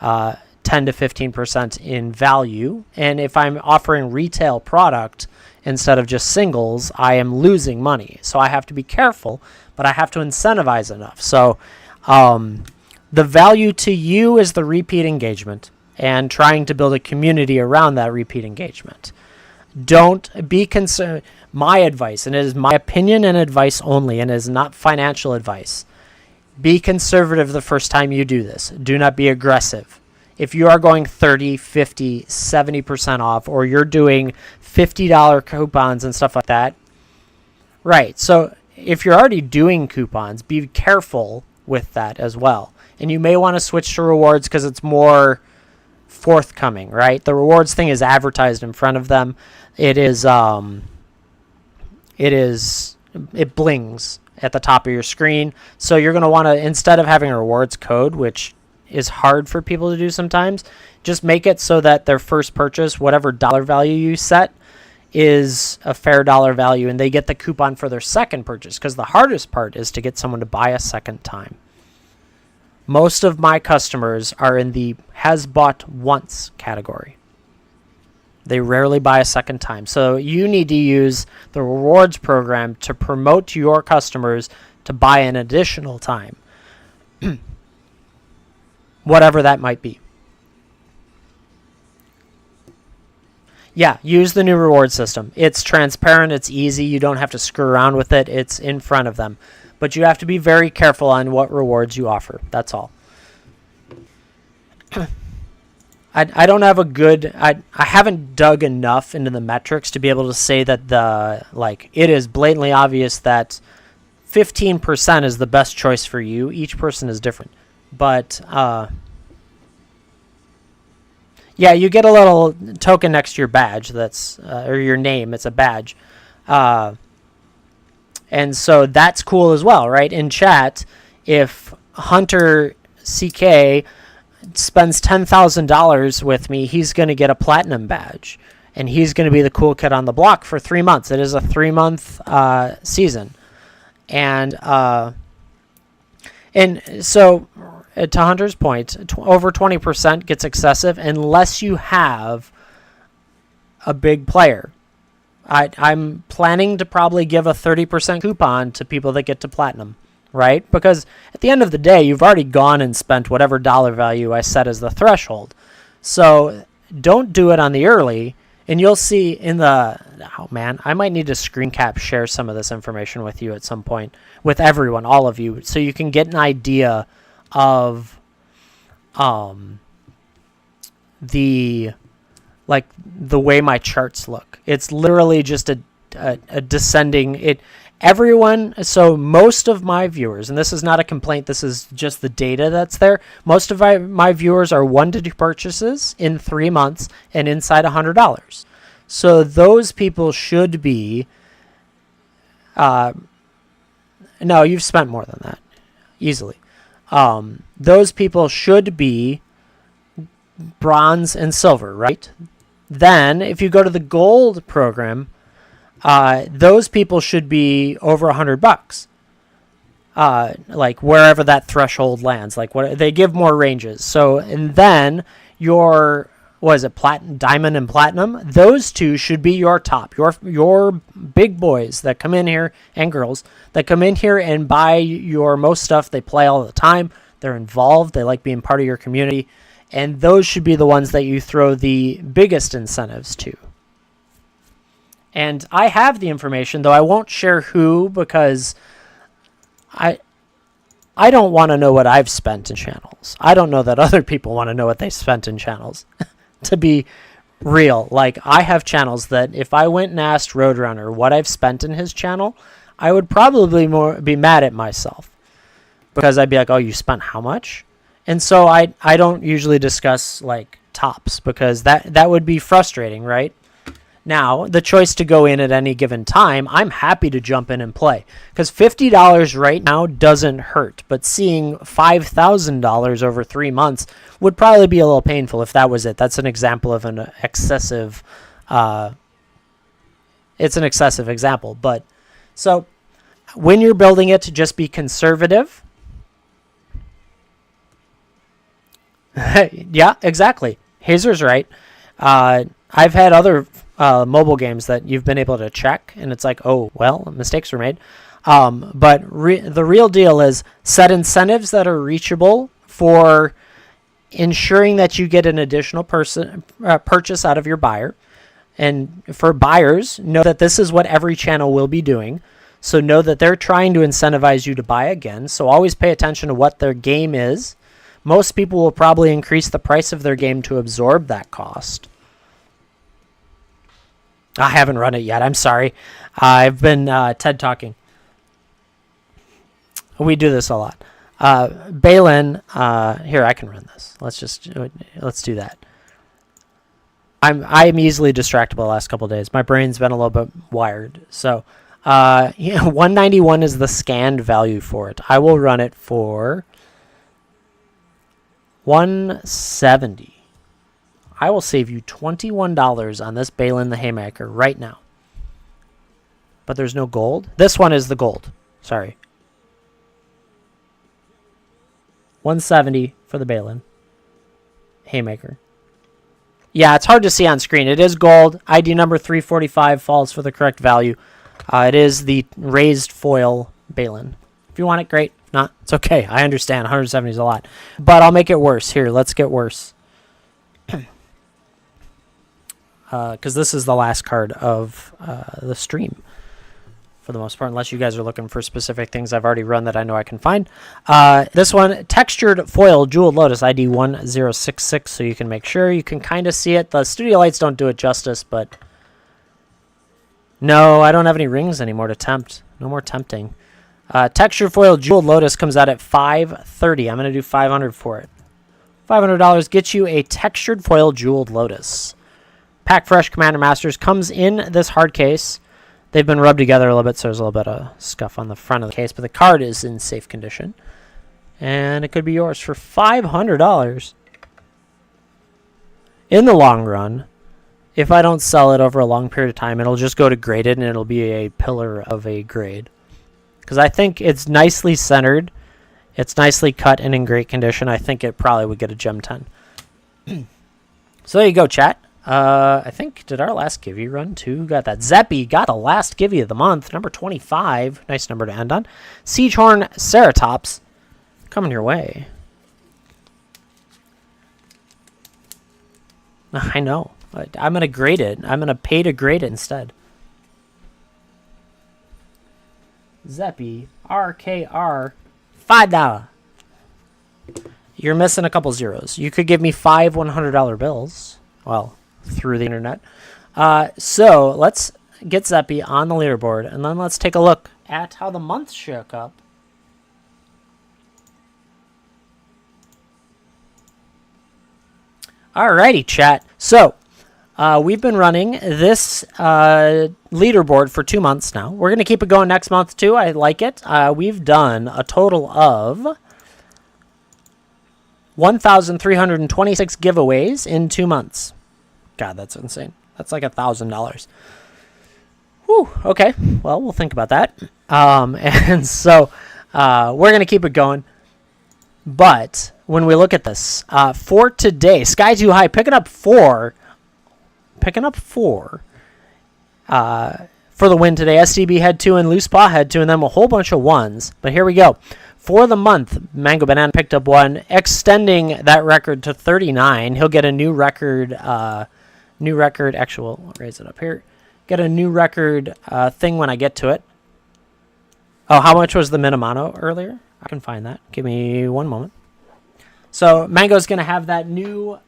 10 to 15% in value. And if I'm offering retail product instead of just singles, I am losing money. So I have to be careful, but I have to incentivize enough. So the value to you is the repeat engagement and trying to build a community around that repeat engagement. Don't be concerned. My advice, and it is my opinion and advice only, and it is not financial advice. Be conservative the first time you do this. Do not be aggressive. If you are going 30, 50, 70% off, or you're doing $50 coupons and stuff like that, right. So if you're already doing coupons, be careful with that as well. And you may want to switch to rewards because it's more forthcoming, right? The rewards thing is advertised in front of them. It blings at the top of your screen. So you're going to want to, instead of having a rewards code, which is hard for people to do sometimes, just make it so that their first purchase, whatever dollar value you set, is a fair dollar value, and they get the coupon for their second purchase, because the hardest part is to get someone to buy a second time. Most of my customers are in the has bought once category. They rarely buy a second time. So you need to use the rewards program to promote your customers to buy an additional time. Whatever that might be. Yeah, use the new reward system. It's transparent, it's easy, you don't have to screw around with it, it's in front of them. But you have to be very careful on what rewards you offer. That's all. I don't have a good, I haven't dug enough into the metrics to be able to say that it is blatantly obvious that 15% is the best choice for you. Each person is different. But yeah, you get a little token next to your badge that's or your name. It's a badge, and so that's cool as well, right? In chat, if Hunter CK spends $10,000 with me, he's going to get a platinum badge, and he's going to be the cool kid on the block for 3 months. It is a 3-month season, and so. To Hunter's point, over 20% gets excessive unless you have a big player. I'm planning to probably give a 30% coupon to people that get to platinum, right? Because at the end of the day, you've already gone and spent whatever dollar value I set as the threshold. So don't do it on the early, and you'll see in the... Oh, man, I might need to screen cap share some of this information with you at some point, with everyone, all of you, so you can get an idea of the way my charts look. It's literally just a descending everyone. So most of my viewers, and this is not a complaint, this is just the data that's there, most of my viewers are 1 to 2 purchases in 3 months and inside $100. So those people should be no, you've spent more than that easily. Those people should be bronze and silver, right? Then, if you go to the gold program, those people should be over $100. Like wherever that threshold lands, like what they give more ranges. So, and then your was it diamond and platinum? Those two should be your top, your big boys that come in here, and girls that come in here and buy your most stuff. They play all the time. They're involved. They like being part of your community. And those should be the ones that you throw the biggest incentives to. And I have the information, though I won't share who, because I don't want to know what I've spent in channels. I don't know that other people want to know what they spent in channels. To be real, like, I have channels that if I went and asked Roadrunner what I've spent in his channel, I would probably be mad at myself, because I'd be like, oh, you spent how much? And so I don't usually discuss like tops, because that would be frustrating, right? Now, the choice to go in at any given time, I'm happy to jump in and play, because $50 right now doesn't hurt, but seeing $5,000 over 3 months would probably be a little painful if that was it. That's an example of an excessive, it's an excessive example. But so when you're building it, just be conservative. Yeah, exactly. Hazer's right. I've had other mobile games that you've been able to check, and it's like, oh, well, mistakes were made. But the real deal is set incentives that are reachable for ensuring that you get an additional purchase out of your buyer. And for buyers, know that this is what every channel will be doing. So know that they're trying to incentivize you to buy again. So always pay attention to what their game is. Most people will probably increase the price of their game to absorb that cost. I haven't run it yet. I'm sorry. I've been TED talking. We do this a lot. Balin, here, I can run this. Let's do that. I'm easily distractible the last couple of days. My brain's been a little bit wired. So, 191 is the scanned value for it. I will run it for 170. I will save you $21 on this Balin the Haymaker right now. But there's no gold. This one is the gold. Sorry. 170 for the Balin Haymaker. Yeah, it's hard to see on screen. It is gold. ID number 345 falls for the correct value. It is the raised foil Balin. If you want it, great. If not, it's okay. I understand. 170 is a lot. But I'll make it worse. Here, let's get worse. Because this is the last card of the stream, for the most part, unless you guys are looking for specific things I've already run that I know I can find. This one, textured foil jeweled lotus, ID 1066, so you can make sure you can kind of see it. The studio lights don't do it justice, but no, I don't have any rings anymore to tempt. No more tempting. Textured foil jeweled lotus comes out at $530. I'm going to do $500 for it. $500 gets you a textured foil jeweled lotus. Pack Fresh Commander Masters comes in this hard case. They've been rubbed together a little bit, so there's a little bit of scuff on the front of the case, but the card is in safe condition. And it could be yours for $500. In the long run, if I don't sell it over a long period of time, it'll just go to graded, and it'll be a pillar of a grade. Because I think it's nicely centered. It's nicely cut and in great condition. I think it probably would get a gem 10. So there you go, chat. I think, did our last Givey run too? Got that. Zeppy got the last Givey of the month. Number 25. Nice number to end on. Siegehorn Ceratops coming your way. I know. I'm going to grade it. I'm going to pay to grade it instead. Zeppy RKR $5. You're missing a couple zeros. You could give me 5 $100 bills. Well, through the internet. So let's get Zeppy on the leaderboard, and then let's take a look at how the month shook up. Alrighty, chat. So we've been running this leaderboard for 2 months now. We're going to keep it going next month too. I like it. We've done a total of 1,326 giveaways in 2 months. God, that's insane. That's like $1,000. Whew, okay. Well, we'll think about that. And so we're going to keep it going. But when we look at this, for today, Sky Too High picking up four for the win today. STB had 2 and Loose Paw had 2, and then a whole bunch of 1s. But here we go. For the month, Mango Banana picked up 1, extending that record to 39. He'll get a new record. Actually, we'll raise it up here. Get a new record thing when I get to it. Oh, how much was the Minamano earlier? I can find that. Give me one moment. So Mango's going to have that new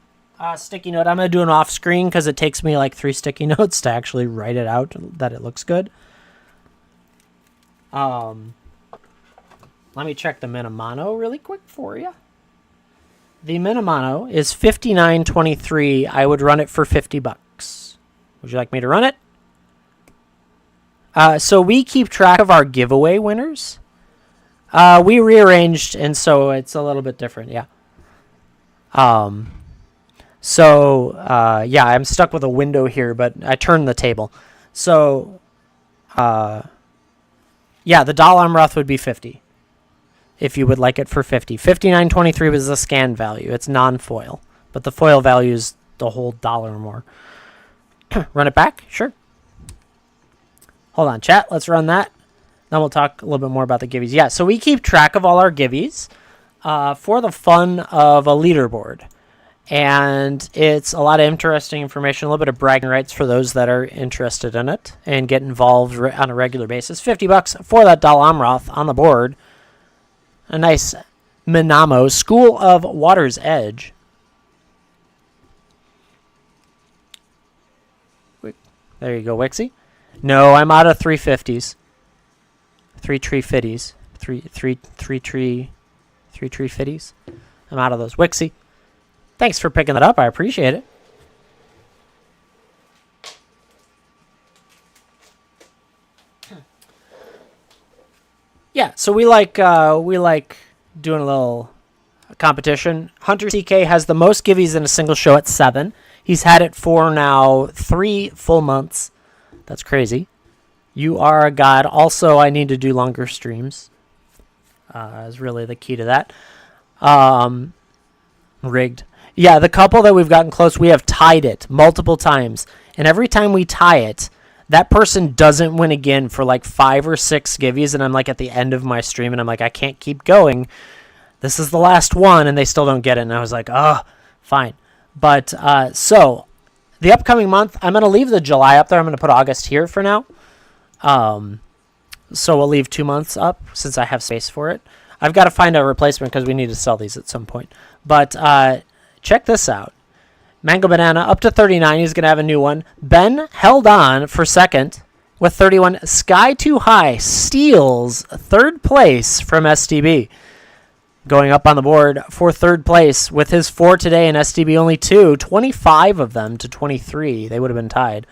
sticky note. I'm going to do an off screen because it takes me like 3 sticky notes to actually write it out that it looks good. Let me check the Minamano really quick for you. The Minamano is $59.23. I would run it for $50. Would you like me to run it? So we keep track of our giveaway winners. We rearranged, and so it's a little bit different, yeah. I'm stuck with a window here, but I turned the table. So, the Dalamroth would be 50. If you would like it for 50. 59.23 was the scan value. It's non-foil, but the foil value is the whole dollar or more. Run it back? Sure. Hold on, chat. Let's run that. Then we'll talk a little bit more about the givvies. Yeah, so we keep track of all our givvies for the fun of a leaderboard. And it's a lot of interesting information, a little bit of bragging rights for those that are interested in it and get involved on a regular basis. $50 for that Dalamroth on the board. A nice Minamo, School of Water's Edge. There you go, Wixie. No, I'm out of 350s. 3 tree fitties. 3 tree fitties. I'm out of those. Wixie. Thanks for picking that up. I appreciate it. Yeah, so we like doing a little competition. Hunter CK has the most givvies in a single show at 7. He's had it for now 3 full months. That's crazy. You are a god. Also, I need to do longer streams. Is really the key to that. Rigged. Yeah, the couple that we've gotten close, we have tied it multiple times. And every time we tie it, that person doesn't win again for like 5 or 6 givvies. And I'm like at the end of my stream and I'm like, I can't keep going. This is the last one. And they still don't get it. And I was like, oh, fine. But so the upcoming month, I'm going to leave the July up there. I'm going to put August here for now. So we'll leave 2 months up since I have space for it. I've got to find a replacement because we need to sell these at some point. But check this out. Mango Banana up to 39. He's going to have a new one. Ben held on for second with 31. Sky Too High steals third place from STB. Going up on the board for third place with his 4 today and STB only 2. 25 of them to 23. They would have been tied.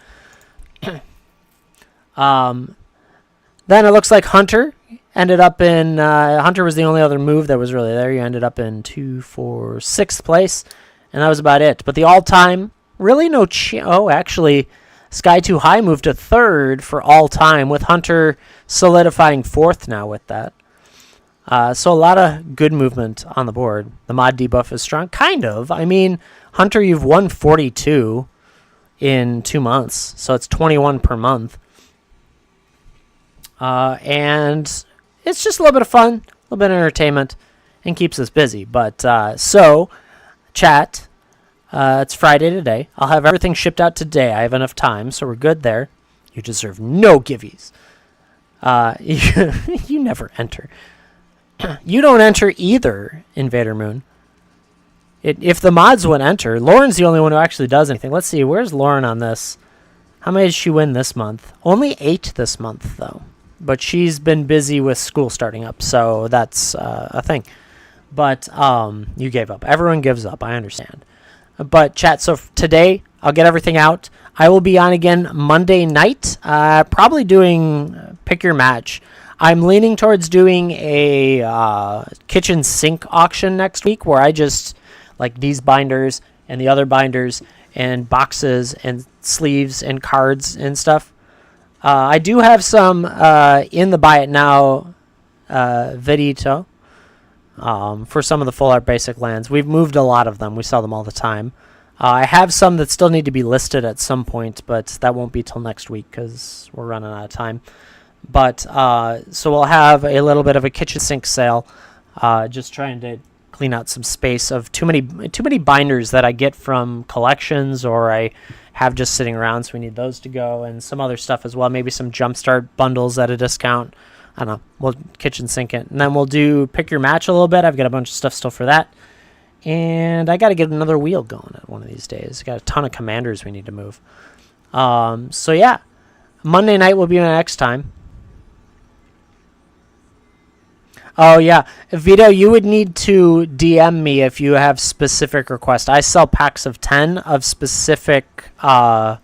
Then it looks like Hunter ended up in... Hunter was the only other move that was really there. You ended up in 6th place. And that was about it. But the all-time, really no... actually, Sky Too High moved to 3rd for all-time, with Hunter solidifying 4th now with that. So a lot of good movement on the board. The mod debuff is strong. Kind of. I mean, Hunter, you've won 42 in 2 months. So it's 21 per month. And it's just a little bit of fun, a little bit of entertainment, and keeps us busy. But so... Chat, it's Friday today. I'll have everything shipped out today. I have enough time, so we're good there. You deserve no givvies. You never enter. You don't enter either, Invader Moon. If the mods would enter, Lauren's the only one who actually does anything. Let's see, where's Lauren on this? How many did she win this month? Only 8 this month, though. But she's been busy with school starting up, so that's a thing. But you gave up. Everyone gives up. I understand. But chat, so today I'll get everything out. I will be on again Monday night, probably doing Pick Your Match. I'm leaning towards doing a kitchen sink auction next week where I just, like these binders and the other binders and boxes and sleeves and cards and stuff. I do have some in the Buy It Now Vidito. for some of the full art basic lands. We've moved a lot of them. We sell them all the time. I have some that still need to be listed at some point, but that won't be till next week because we're running out of time. But so we'll have a little bit of a kitchen sink sale, just trying to clean out some space of too many binders that I get from collections or I have just sitting around, so we need those to go, and some other stuff as well, maybe some Jumpstart bundles at a discount. I don't know, we'll kitchen sink it, and then we'll do pick your match a little bit. I've got a bunch of stuff still for that, and I got to get another wheel going at one of these days. Got a ton of commanders we need to move. So yeah, Monday night will be my next time. Oh, yeah. Vito, you would need to DM me if you have specific requests. I sell packs of 10 of specific groups.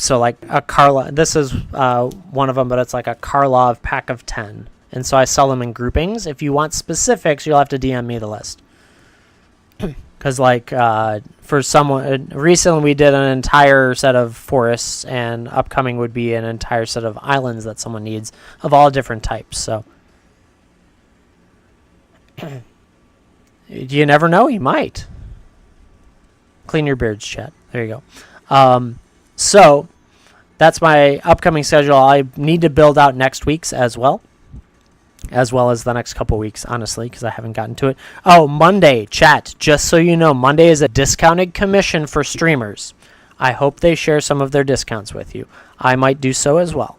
So, like a Karlov. This is one of them, but it's like a Karlov pack of 10. And so I sell them in groupings. If you want specifics, you'll have to DM me the list. Because, like, for someone... recently, we did an entire set of forests, and upcoming would be an entire set of islands that someone needs of all different types, so... you never know, you might. Clean your beards, chat. There you go. So, that's my upcoming schedule. I need to build out next week's as well as the next couple weeks, honestly, because I haven't gotten to it. Oh, Monday, chat, just so you know, Monday is a discounted commission for streamers. I hope they share some of their discounts with you. I might do so as well.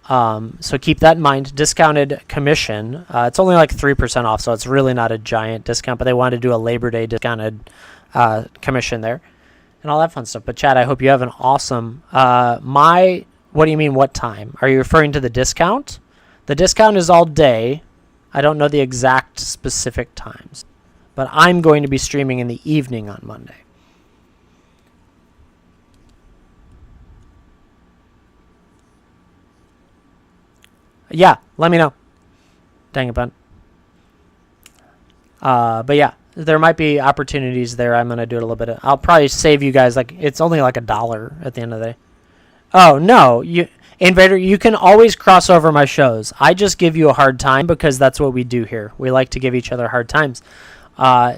So keep that in mind. Discounted commission. It's only like 3% off, so it's really not a giant discount, but they wanted to do a Labor Day discounted commission there and all that fun stuff. But chat, I hope you have an awesome... what do you mean, what time? Are you referring to the discount? The discount is all day. I don't know the exact specific times. But I'm going to be streaming in the evening on Monday. Yeah, let me know. Dang it, bud. But yeah, there might be opportunities there. I'm going to do it a little bit. I'll probably save you guys, like, it's only like $1 at the end of the day. Oh, no. Invader, you can always cross over my shows. I just give you a hard time because that's what we do here. We like to give each other hard times.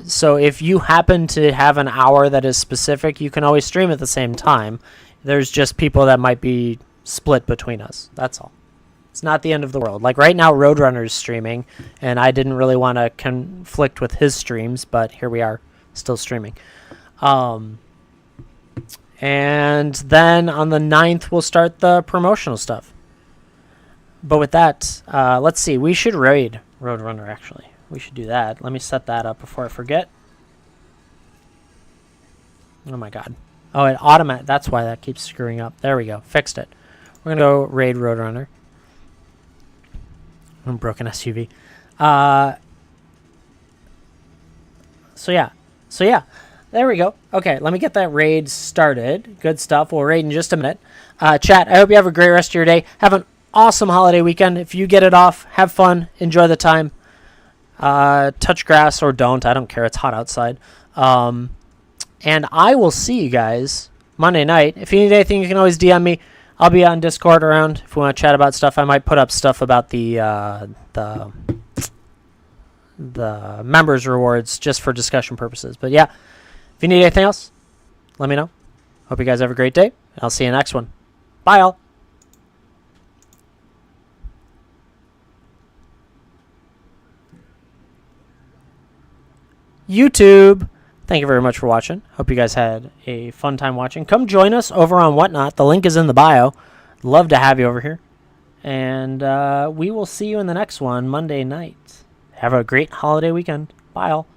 So if you happen to have an hour that is specific, you can always stream at the same time. There's just people that might be split between us. That's all. It's not the end of the world. Like right now, Roadrunner's streaming, and I didn't really want to conflict with his streams, but here we are, still streaming. And then on the 9th, we'll start the promotional stuff. But with that, let's see. We should raid Roadrunner, actually. We should do that. Let me set that up before I forget. Oh, my God. Oh, it automatic. That's why that keeps screwing up. There we go. Fixed it. We're going to go raid Roadrunner. Broken SUV. So yeah. There we go. Okay, let me get that raid started. Good stuff. We'll raid in just a minute. Chat, I hope you have a great rest of your day. Have an awesome holiday weekend. If you get it off, have fun. Enjoy the time. Touch grass or don't. I don't care. It's hot outside. And I will see you guys Monday night. If you need anything, you can always DM me. I'll be on Discord around if we want to chat about stuff. I might put up stuff about the members rewards just for discussion purposes. But yeah, if you need anything else, let me know. Hope you guys have a great day. I'll see you next one. Bye, all. YouTube. Thank you very much for watching. Hope you guys had a fun time watching. Come join us over on WhatNot. The link is in the bio. Love to have you over here. And we will see you in the next one Monday night. Have a great holiday weekend. Bye, all.